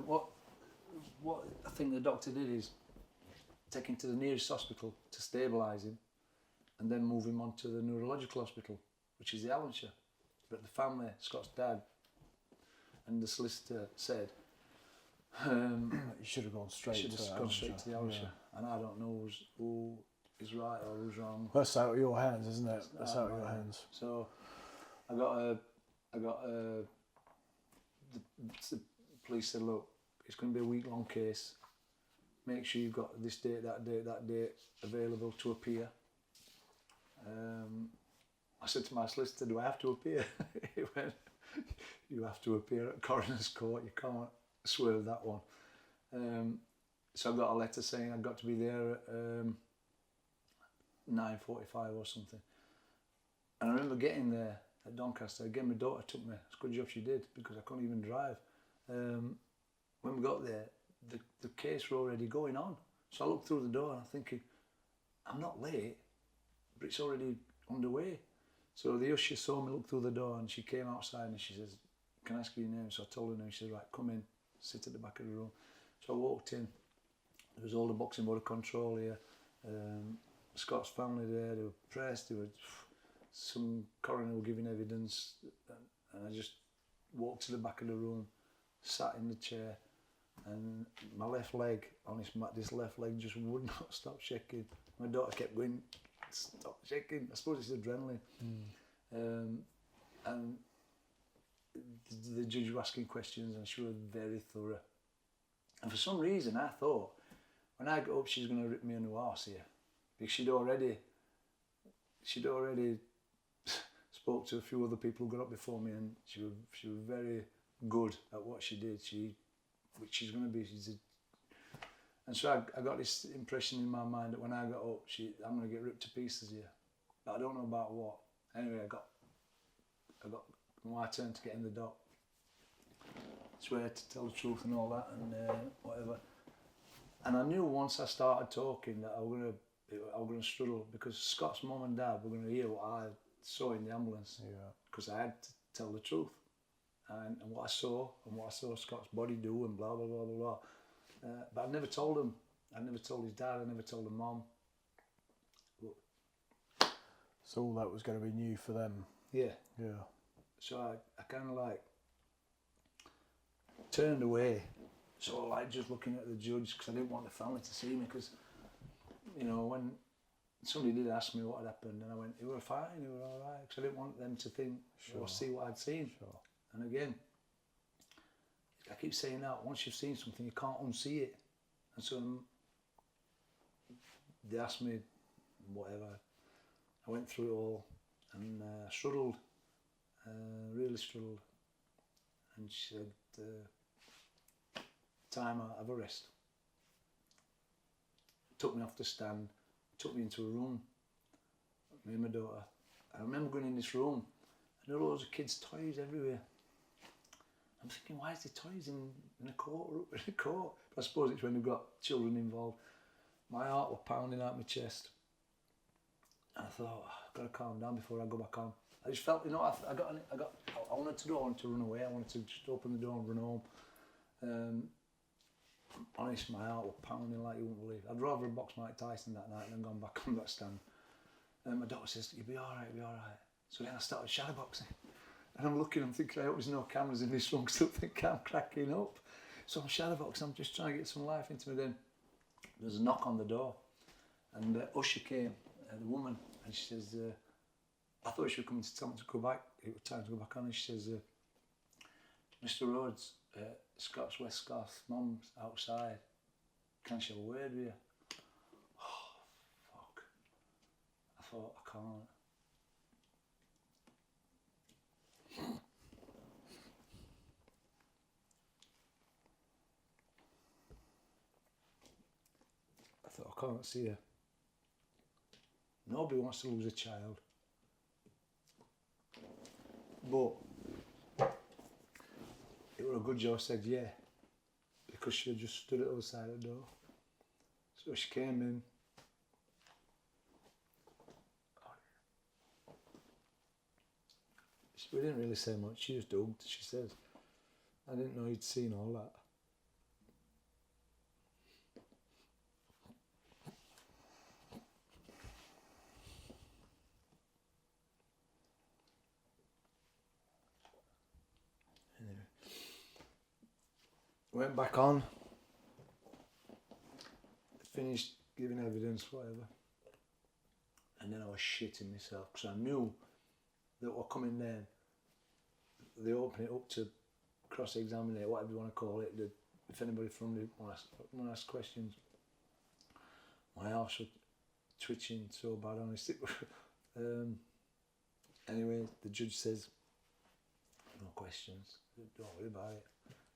What I think the doctor did is take him to the nearest hospital to stabilise him, and then move him on to the neurological hospital, which is the Hallamshire. But the family, Scott's dad, and the solicitor said, you should have gone straight to the Hallamshire. Yeah. And I don't know who is right or who's wrong. That's out of your hands, isn't it? That's out of your hands. So the police said, look, it's going to be a week-long case. Make sure you've got this date, that date available to appear. I said to my solicitor, do I have to appear? He went, you have to appear at coroner's court. You can't swerve that one. So I got a letter saying I'd got to be there at 9:45 or something. And I remember getting there at Doncaster. Again, my daughter took me. It's a good job she did because I couldn't even drive. When we got there, the case were already going on. So I looked through the door and I'm thinking, I'm not late, but it's already underway. So the usher saw me look through the door and she came outside and she says, can I ask you your name? So I told her her name. She said, right, come in, sit at the back of the room. So I walked in. There was all the boxing board of control here. Scott's family there. They were pressed. There were some coroner were giving evidence. And I just walked to the back of the room, sat in the chair, and my left leg, this left leg just would not stop shaking. My daughter kept going, stop shaking. I suppose it's adrenaline. And the judge was asking questions and she was very thorough. And for some reason I thought, when I got up, she's going to rip me a new arse here. Because she'd already spoke to a few other people who got up before me, and she was very good at what she did. Which she's going to be. And so I got this impression in my mind that when I got up, I'm going to get ripped to pieces here. But I don't know about what. Anyway, I got my turn to get in the dock. Swear to tell the truth and all that, and whatever. And I knew once I started talking that I was going to struggle, because Scott's mum and dad were going to hear what I saw in the ambulance. Yeah. Because I had to tell the truth. And what I saw Scott's body do and blah, blah, blah, blah, blah. But I never told him. I never told his dad. I never told the mum. So all that was going to be new for them. Yeah. Yeah. So I kind of like turned away. So like just looking at the judge, because I didn't want the family to see me, because, you know, when somebody did ask me what had happened, and I went, you were fine, you were all right, because I didn't want them to think or see what I'd seen. Sure. And again, I keep saying that, once you've seen something, you can't unsee it. And so they asked me, whatever, I went through it all and struggled, really struggled. And she said, time out, have a rest. Took me off the stand, took me into a room, me and my daughter. I remember going in this room, and there were loads of kids' toys everywhere. I'm thinking, why is the toys in a court? But I suppose it's when you've got children involved. My heart was pounding out my chest. And I thought, I've got to calm down before I go back on. I just felt, I wanted to go, I wanted to run away, I wanted to just open the door and run home. Honest, my heart was pounding like you wouldn't believe. I'd rather have boxed Mike Tyson that night than gone back on that stand. And my daughter says, you'll be all right, you'll be all right. So then I started shadowboxing. And I'm looking, I'm thinking, I hope there's no cameras in this room, because I think I'm cracking up. So I'm shadowboxing, I'm just trying to get some life into me. Then there's a knock on the door, and Usher came, the woman, and she says, I thought she was coming to tell me to go back. It was time to go back on, and she says, Mr. Rhodes, Scott Westgarth's mum's outside. Can she have a word with you? Oh, fuck. I thought, I can't. I thought, I can't see her. Nobody wants to lose a child. But it was a good job I said yeah, because she had just stood at the other side of the door. So she came in. We didn't really say much, she just hugged, she said. I didn't know you'd seen all that. Anyway. Went back on, finished giving evidence, whatever. And then I was shitting myself, because I knew that what coming then, they open it up to cross-examine it, whatever you want to call it. If anybody from me want to ask questions, my arse was twitching so bad, honestly. Anyway, the judge says, no questions, don't worry about it.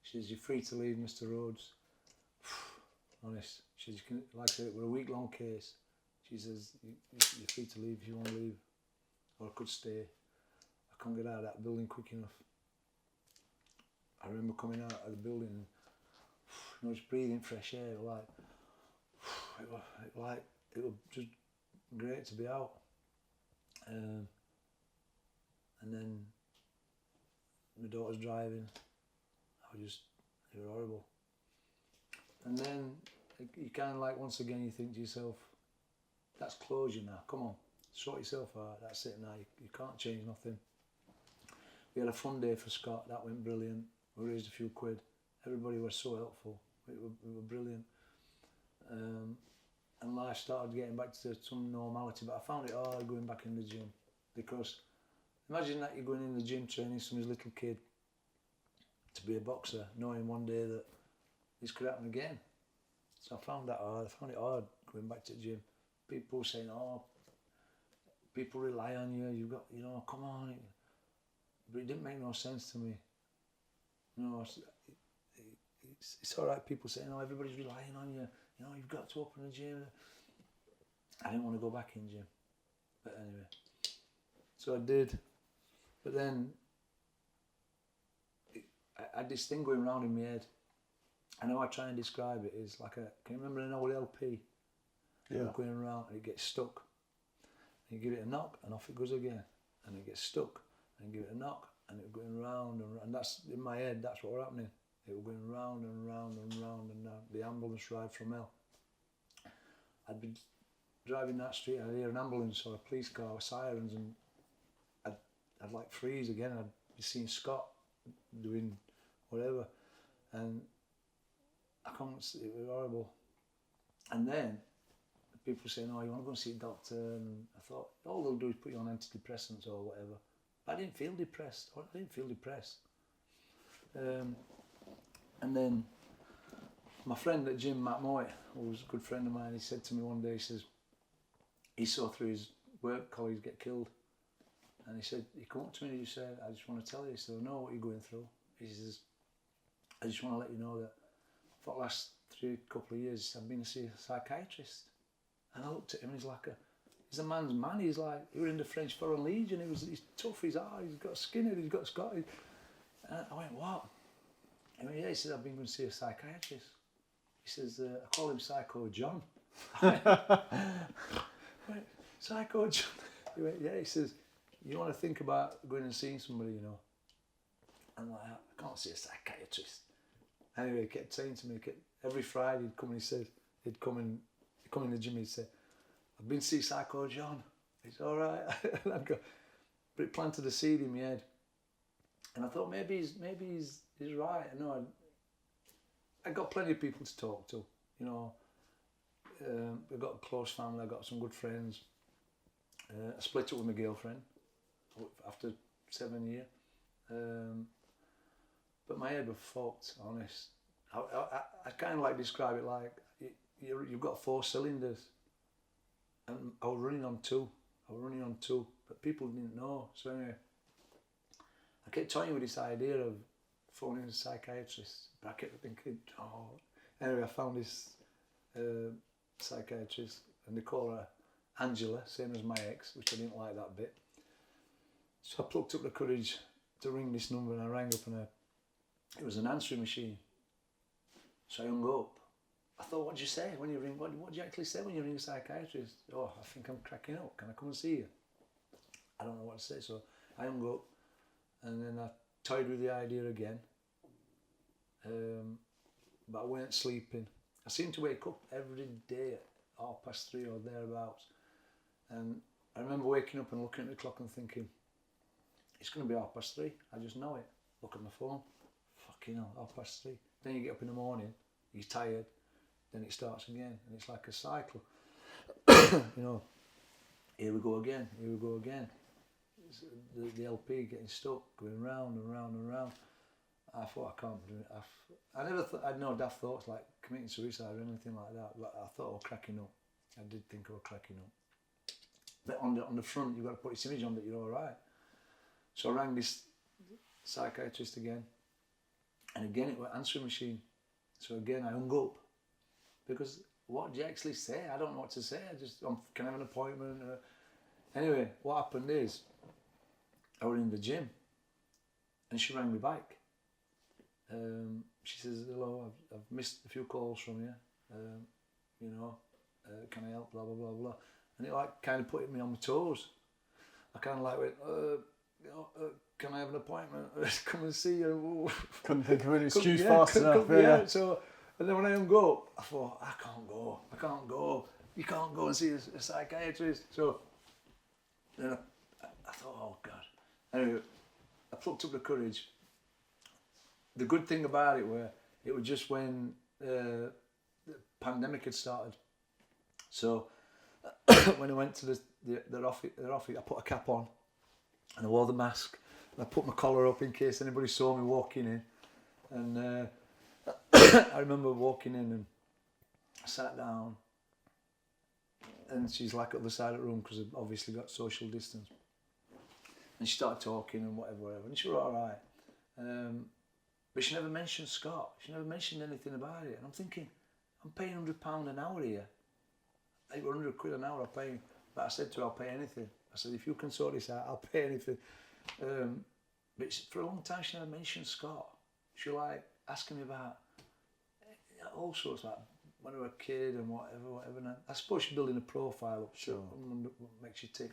She says, you're free to leave, Mr. Rhodes. Honest, she says, like I said, we're a week-long case. She says, you're free to leave if you want to leave, or I could stay. I can't get out of that building quick enough. I remember coming out of the building and just breathing fresh air. It was just great to be out. And then my daughter's driving. It was horrible. And then you kind of like, once again, you think to yourself, that's closure now. Come on, sort yourself out. That's it now. You can't change nothing. We had a fun day for Scott. That went brilliant. We raised a few quid. Everybody was so helpful. We were brilliant. And life started getting back to some normality. But I found it hard going back in the gym, because imagine that you're going in the gym training some little kid to be a boxer, knowing one day that this could happen again. So I found that hard. I found it hard going back to the gym. People saying, "Oh, people rely on you. You've got, come on." But it didn't make no sense to me. It's all right. People saying, "Oh, everybody's relying on you. You've got to open a gym." I didn't want to go back in gym, but anyway. So I did, but then I had this thing going round in my head. And how I try and describe it is like can you remember an old LP? Yeah. Going around and it gets stuck. And you give it a knock and off it goes again. And it gets stuck. And you give it a knock and it's going round and round. And that's, in my head, that's what was happening. It was going round and round and round and round. The ambulance ride from hell. I'd be driving that street and I'd hear an ambulance or a police car with sirens, and I'd like freeze again. I'd be seeing Scott doing whatever. And I can't see, it was horrible. And then people saying, "Oh, you want to go and see a doctor?" And I thought, all they'll do is put you on antidepressants or whatever. But I didn't feel depressed. And then my friend at gym, Matt Moy, who was a good friend of mine, he said to me one day, he says, he saw through his work colleagues get killed. And he said, he come up to me and he said, I just want to tell you, he said, I know what you're going through. He says, I just want to let you know that for the last couple of years, I've been to see a psychiatrist. And I looked at him and he's a man's man. He's like, he was in the French Foreign Legion. He's tough, he's hard, he's got skinhead, he's got Scottish. And I went, what? He went, yeah, he said, I've been going to see a psychiatrist. He says, I call him Psycho John. I went, Psycho John? He went, yeah, he says, you want to think about going and seeing somebody, you know. I'm like, I can't see a psychiatrist. Anyway, he kept saying to me, every Friday he'd come and he said, he'd come in the gym, he'd say, I've been to see Psycho John. He's all right. And I'd go, but it planted a seed in my head. And I thought maybe he's right. I know I got plenty of people to talk to, you know. I've got a close family, I've got some good friends. I split up with my girlfriend after 7 years. But my head was fucked, honest. I kind of like describe it like you've got 4 cylinders, and I was running on 2. But people didn't know. So anyway, I kept toying with this idea of phoning a psychiatrist, but I kept thinking, oh. Anyway, I found this psychiatrist, and they call her Angela, same as my ex, which I didn't like that bit. So I plucked up the courage to ring this number, and I rang up, and it was an answering machine. So I hung up. I thought, what do you say when you ring? What do you actually say when you ring a psychiatrist? Oh, I think I'm cracking up. Can I come and see you? I don't know what to say. So I hung up, and then I toyed with the idea again. But I weren't sleeping. I seemed to wake up every day at 3:30 or thereabouts. And I remember waking up and looking at the clock and thinking, it's going to be 3:30. I just know it. Look at my phone. Fucking hell, 3:30. Then you get up in the morning, you're tired, then it starts again, and it's like a cycle. You know, here we go again. It's the LP getting stuck, going round and round and round. I thought, I can't do it. I never thought, I had no daft thoughts like committing suicide or anything like that, but I thought I was cracking up. I did think I was cracking up. But on the front, you've got to put this image on that you're all right. So I rang this psychiatrist again, and again it was an answering machine. So again I hung up, because what do you actually say? I don't know what to say. Can I have an appointment? Anyway, what happened is, I was in the gym, and she rang me back. She says, hello, I've missed a few calls from you. You know, can I help? Blah blah blah blah. And it like kind of put me on my toes. I kind of like went, can I have an appointment? Come and see you. Couldn't think of an excuse fast enough. Yeah. So, and then when I hung up, I thought, I can't go. You can't go and see a psychiatrist. So then I thought, oh God. Anyway, I plucked up the courage. The good thing about it was just when the pandemic had started. So when I went to their office, I put a cap on and I wore the mask. And I put my collar up in case anybody saw me walking in. And I remember walking in and I sat down, and she's like at the side of the room because I've obviously got social distance. And she started talking and whatever, and she was all right. But she never mentioned Scott. She never mentioned anything about it. And I'm thinking, I'm paying £100 an hour here. Like £100 an hour I'm paying. But I said to her, I'll pay anything. I said, if you can sort this out, I'll pay anything. But for a long time, she never mentioned Scott. She was like asking me about all sorts, like when I was a kid and whatever. And I suppose she's building a profile up, sure, what makes you tick.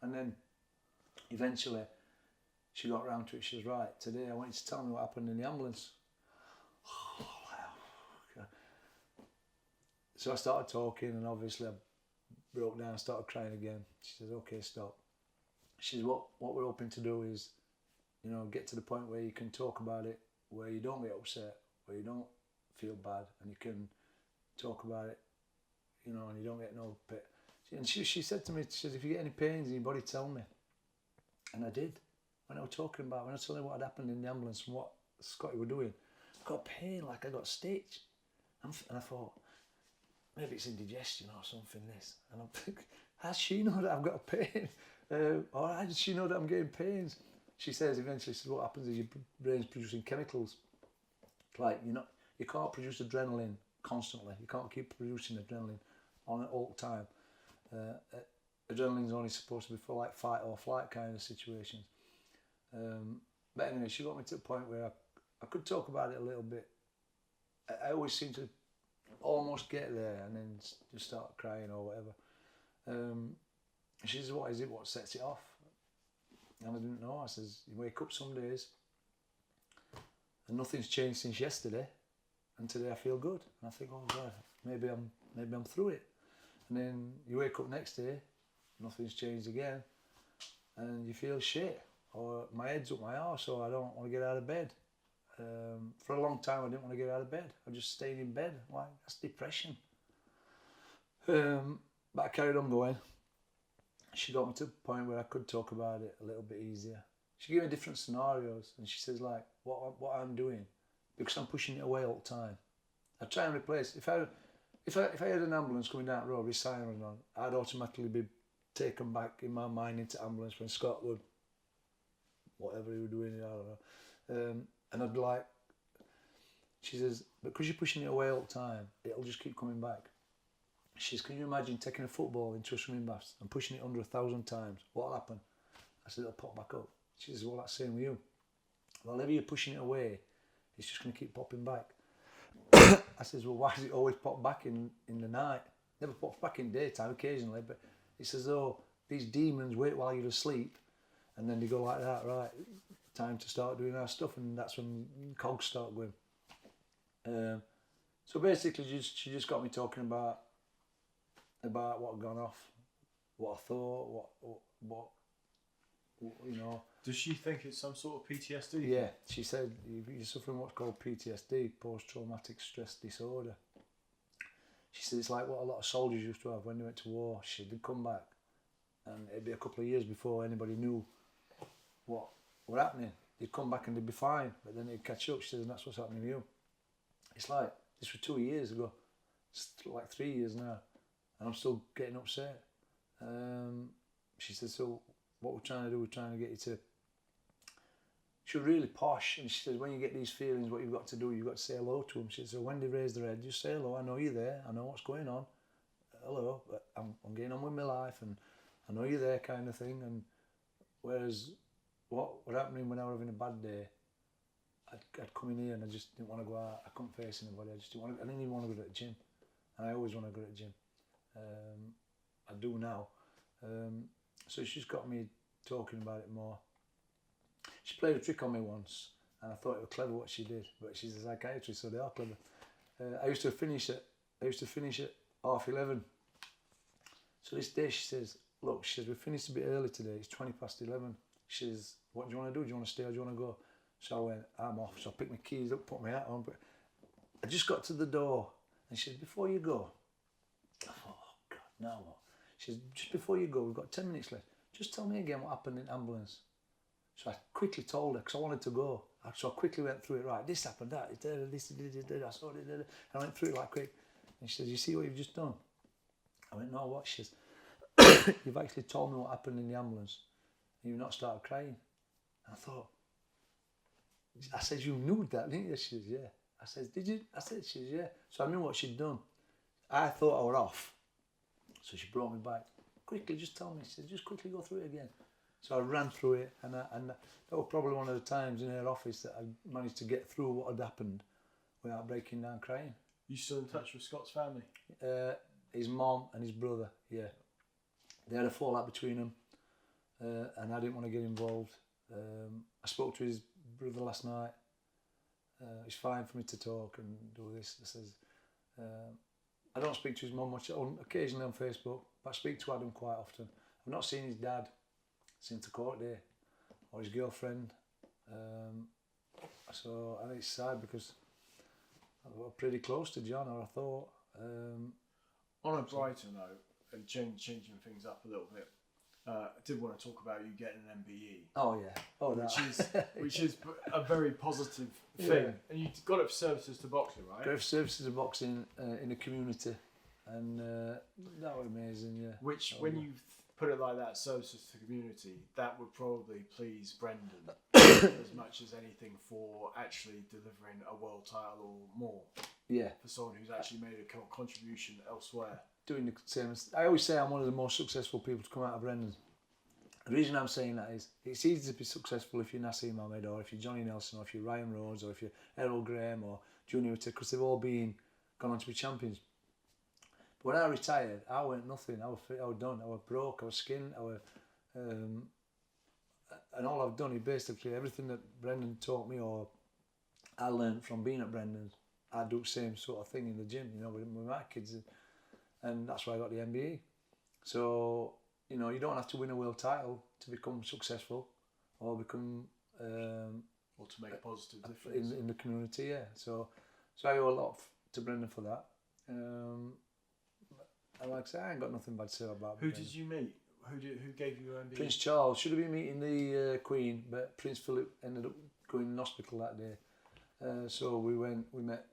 And then eventually she got around to it. She was right. Today I want you to tell me what happened in the ambulance. Oh, wow. So I started talking, and obviously I broke down and started crying again. She says, okay, stop. She says, what we're hoping to do is, you know, get to the point where you can talk about it, where you don't get upset, where you don't feel bad, and you can talk about it, you know, and you don't get no pain. And she said to me, she says, if you get any pains in your body, tell me. And I did. When I was talking about, when I told her what had happened in the ambulance and what Scotty were doing, I've got pain, like I got stitched. And I thought, maybe it's indigestion or something, this. And I'm thinking, how does she know that I've got a pain? Or how does she know that I'm getting pains? She says eventually, what happens is your brain's producing chemicals. Like, you can't produce adrenaline constantly. You can't keep producing adrenaline on it all the time. Adrenaline's only supposed to be for like fight or flight kind of situations. But anyway, she got me to the point where I could talk about it a little bit. I always seem to almost get there and then just start crying or whatever. She says, what is it? What sets it off? And I didn't know. I says, you wake up some days and nothing's changed since yesterday, and today I feel good. And I think, oh God, maybe I'm through it. And then you wake up next day, nothing's changed again, and you feel shit. Or my head's up my arse, or I don't want to get out of bed. For a long time I didn't want to get out of bed. I just stayed in bed. Like, that's depression. But I carried on going. She got me to the point where I could talk about it a little bit easier. She gave me different scenarios, and she says, like, what I'm doing, because I'm pushing it away all the time. I try and replace. If I had an ambulance coming down the road with siren on, I'd automatically be taken back in my mind into ambulance when Scott would, whatever he was doing, I don't know. And I'd be like, she says, but because you're pushing it away all the time, it'll just keep coming back. She says, can you imagine taking a football into a swimming bath and pushing it under 1,000 times? What'll happen? I said, it'll pop back up. She says, well, that's the same with you. Well, whenever you're pushing it away, it's just going to keep popping back. I says, well, why does it always pop back in the night? Never pops back in daytime, occasionally, but it's as though these demons wait while you're asleep, and then they go like that, right, time to start doing our stuff, and that's when cogs start going. So basically, she just got me talking about what had gone off, what I thought, what you know. Does she think it's some sort of PTSD? Yeah, she said you're suffering what's called PTSD, post-traumatic stress disorder. She said it's like what a lot of soldiers used to have when they went to war. They'd come back, and it'd be a couple of years before anybody knew what were happening. They'd come back and they'd be fine, but then they'd catch up. She said, and that's what's happening to you. It's like, this was 2 years ago. It's like 3 years now, and I'm still getting upset. She said, so what we're trying to do, we're trying to get you to... She was really posh, and she says, when you get these feelings, what you've got to do, you've got to say hello to them. She said, so when they raise their head, just say hello, I know you're there, I know what's going on. Hello, but I'm getting on with my life, and I know you're there, kind of thing. And whereas what happening when I was having a bad day, I'd come in here and I just didn't want to go out. I couldn't face anybody. I didn't even want to go to the gym, and I always want to go to the gym. I do now. So she's got me talking about it more. She played a trick on me once, and I thought it was clever what she did. But she's a psychiatrist, so they are clever. I used to finish at 11:30. So this day she says, look, she says, we finished a bit early today. It's 11:20. She says, what do you want to do? Do you want to stay or do you want to go? So I went, I'm off. So I picked my keys up, put my hat on. But I just got to the door, and she says, before you go, I thought, oh God, now what? She says, just before you go, we've got 10 minutes left. Just tell me again what happened in ambulance. So I quickly told her, because I wanted to go. So I quickly went through it, right, this happened, that, this, I saw it, and I went through it like quick. And she says, you see what you've just done? I went, no, what? She says, you've actually told me what happened in the ambulance, and you've not started crying. And I thought, I said, you knew that, didn't you? She says, yeah. I said, did you? I said, she says, yeah. So I knew what she'd done. I thought I was off. So she brought me back. Quickly, just tell me. She said, just quickly go through it again. So I ran through it, and that was probably one of the times in her office that I managed to get through what had happened without breaking down crying. You still in touch with Scott's family? His mom and his brother, yeah. They had a fallout between them, and I didn't want to get involved. I spoke to his brother last night. It's fine for me to talk and do this. I says, I don't speak to his mum much, occasionally on Facebook, but I speak to Adam quite often. I've not seen his dad since the court day, or his girlfriend. So, and it's sad because I was pretty close to John, or I thought. On a brighter note, and changing things up a little bit, I did want to talk about you getting an MBE. Oh yeah, which is a very positive thing. And you got it for services to boxing, right? Got it for services to boxing in the community, and that was amazing. Yeah. Which, when you put it like that, services to the community, that would probably please Brendan as much as anything for actually delivering a world title or more. Yeah. For someone who's actually made a contribution elsewhere. Doing the same. I always say I'm one of the most successful people to come out of Brendan's. The reason I'm saying that is it's easy to be successful if you're Nassim Mohammed, or if you're Johnny Nelson, or if you're Ryan Rhodes, or if you're Errol Graham or Junior, because they've all gone on to be champions. But when I retired, I went nothing. I was done. I was broke. I was skinned. And all I've done is basically everything that Brendan taught me, or I learned from being at Brendan's. I do the same sort of thing in the gym, with my kids, and that's why I got the MBE. So, you don't have to win a world title to become successful, or become or to make a positive difference in the community. Yeah. So I owe a lot to Brendan for that. And like I say, I ain't got nothing bad to say about. Who Brendan. Did you meet? Who gave you your MBE? Prince Charles. Should have been meeting the Queen, but Prince Philip ended up going in hospital that day. So we met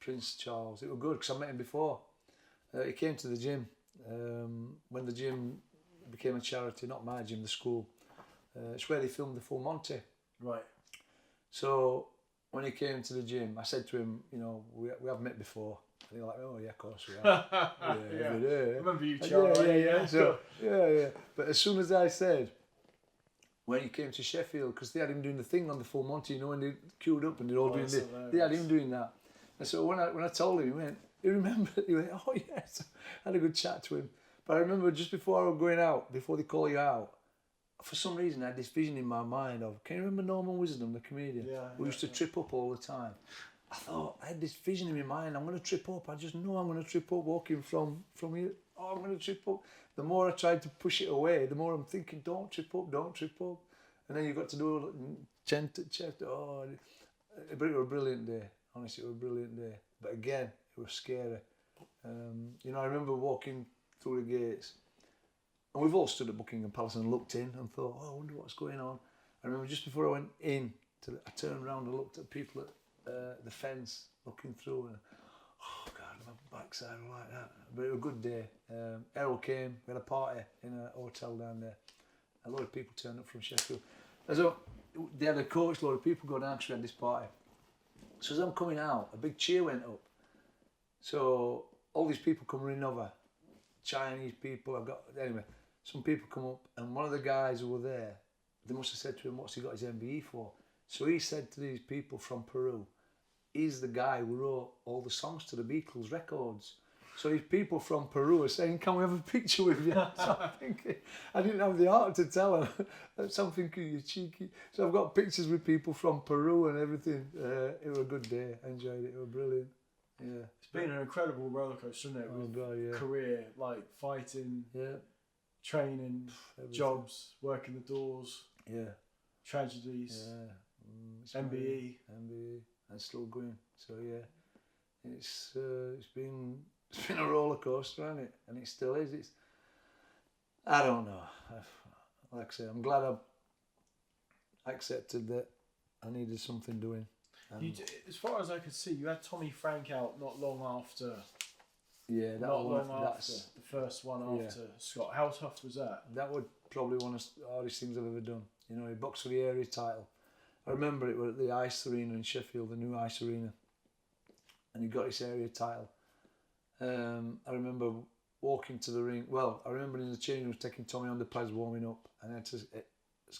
Prince Charles. It was good because I met him before. He came to the gym when the gym became a charity, not my gym, the school. It's where they filmed the Full Monty. Right. So when he came to the gym, I said to him, we have met before. And he was like, oh yeah, of course we have. Yeah. Every day. I remember you, Charles. Yeah. So, yeah. But as soon as I said, when he came to Sheffield, because they had him doing the thing on the Full Monty, when they queued up and they're all doing this, they had him doing that. And so when I told him, he remembered, he went, oh yes. I had a good chat to him. But I remember just before I was going out, before they call you out, for some reason I had this vision in my mind of, can you remember Norman Wisdom, the comedian, who used to trip up all the time? I thought, I had this vision in my mind, I'm going to trip up. I just know I'm going to trip up walking from here. Oh, I'm going to trip up. The more I tried to push it away, the more I'm thinking, don't trip up. And then you got to do chest. Oh, but it was a brilliant day. Honestly, it was a brilliant day. But again, it was scary. I remember walking through the gates, and we've all stood at Buckingham Palace and looked in and thought, oh, I wonder what's going on. I remember just before I went in, I turned around and looked at people at the fence looking through, and oh God, my backside was like that. But it was a good day. Errol came, we had a party in a hotel down there. A lot of people turned up from Sheffield. And so they had a coach, a lot of people go down because we had this party. So as I'm coming out, a big cheer went up. So all these people come running over, Chinese people, anyway, some people come up, and one of the guys who were there, they must have said to him, what's he got his MBE for? So he said to these people from Peru, he's the guy who wrote all the songs to the Beatles records. So these people from Peru are saying, can we have a picture with you? So I'm thinking, I didn't have the heart to tell them. So I'm thinking, you're cheeky. So I've got pictures with people from Peru and everything. It was a good day. I enjoyed it. It was brilliant. Yeah. It's been an incredible rollercoaster, isn't it? With career, like fighting, training, everything. Jobs, working the doors, tragedies, MBE, and still going. So yeah, it's been a roller coaster, hasn't it? And it still is. I don't know. Like I say, I'm glad I accepted that I needed something doing. As far as I could see, you had Tommy Frank out not long after. Yeah, after the first one after Scott. How tough was that? That was probably one of the hardest things I've ever done. He boxed for the area title. I remember it was at the Ice Arena in Sheffield, the new Ice Arena, and he got his area title. I remember walking to the ring. Well, I remember in the changing room taking Tommy on the pads warming up, and I had to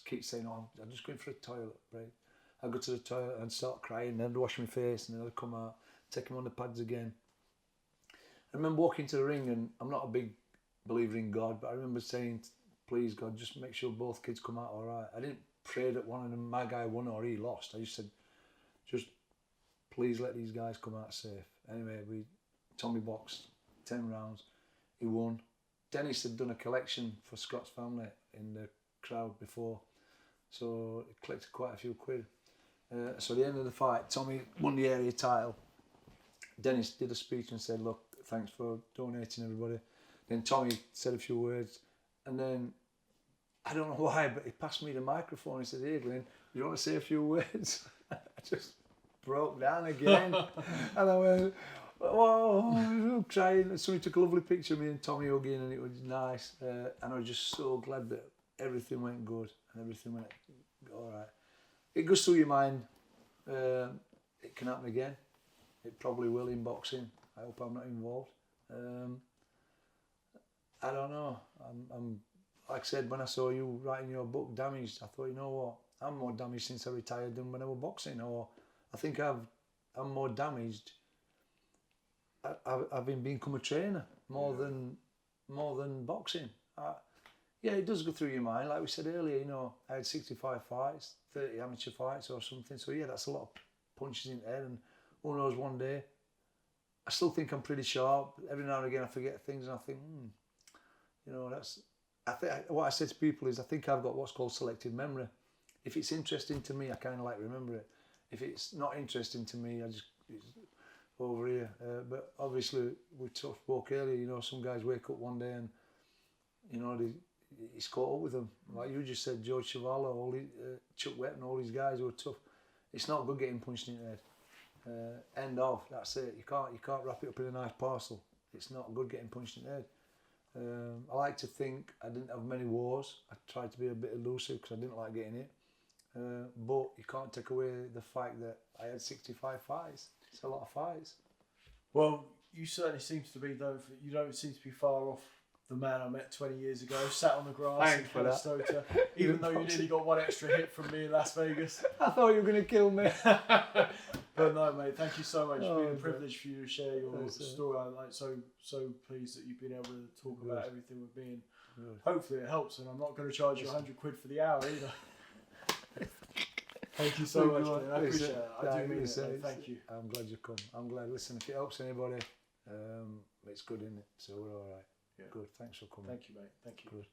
keep saying, "Oh, I'm just going for a toilet break." I'd go to the toilet and start crying, then I'd wash my face, and then I'd come out, take him on the pads again. I remember walking to the ring, and I'm not a big believer in God, but I remember saying, "Please, God, just make sure both kids come out all right." I didn't pray that one of them, my guy won or he lost. I just said, "Just please let these guys come out safe." Anyway, Tommy boxed 10 rounds. He won. Dennis had done a collection for Scott's family in the crowd before, so he collected quite a few quid. So at the end of the fight, Tommy won the area title. Dennis did a speech and said, "Look, thanks for donating, everybody." Then Tommy said a few words, and then I don't know why, but he passed me the microphone. He said, "Hey, Glyn, do you want to say a few words?" I just broke down again. And I went, "Oh, I'm crying." So he took a lovely picture of me and Tommy hugging, and it was nice. And I was just so glad that everything went good and everything went all right. It goes through your mind. It can happen again. It probably will in boxing. I hope I'm not involved. I don't know. I'm like I said, when I saw you writing your book, Damaged, I thought, you know what? I'm more damaged since I retired than when I was boxing. Or I think I'm more damaged. I've become a trainer more than boxing. Yeah, it does go through your mind. Like we said earlier, you know, I had 65 fights, 30 amateur fights or something. So yeah, that's a lot of punches in the head. And who knows, one day, I still think I'm pretty sharp. Every now and again I forget things and I think, you know, what I say to people is I think I've got what's called selective memory. If it's interesting to me, I kind of like remember it. If it's not interesting to me, it's over here. But obviously, we spoke earlier, you know, some guys wake up one day and, you know, he's caught up with them. Like you just said, George Chuvalo, Chuck Wetton, all these guys were tough. It's not good getting punched in the head. End of, that's it. You can't wrap it up in a nice parcel. It's not good getting punched in the head. I like to think I didn't have many wars. I tried to be a bit elusive because I didn't like getting hit. But you can't take away the fact that I had 65 fights. It's a lot of fights. Well, you certainly seem to be, you don't seem to be far off the man I met 20 years ago, sat on the grass in Canastota, even though you nearly got one extra hit from me in Las Vegas. I thought you were going to kill me. But no, mate, thank you so much. It's been a privilege for you to share your story. I'm like so pleased that you've been able to talk about everything with me, and hopefully it helps. And I'm not going to charge you £100 for the hour either. Thank you so much, man. I appreciate it. I do mean it. Thank you. I'm glad you come. I'm glad. Listen, if it helps anybody, it's good, isn't it? So we're all right. Yeah. Good. Thanks for coming. Thank you, mate. Thank you. Good.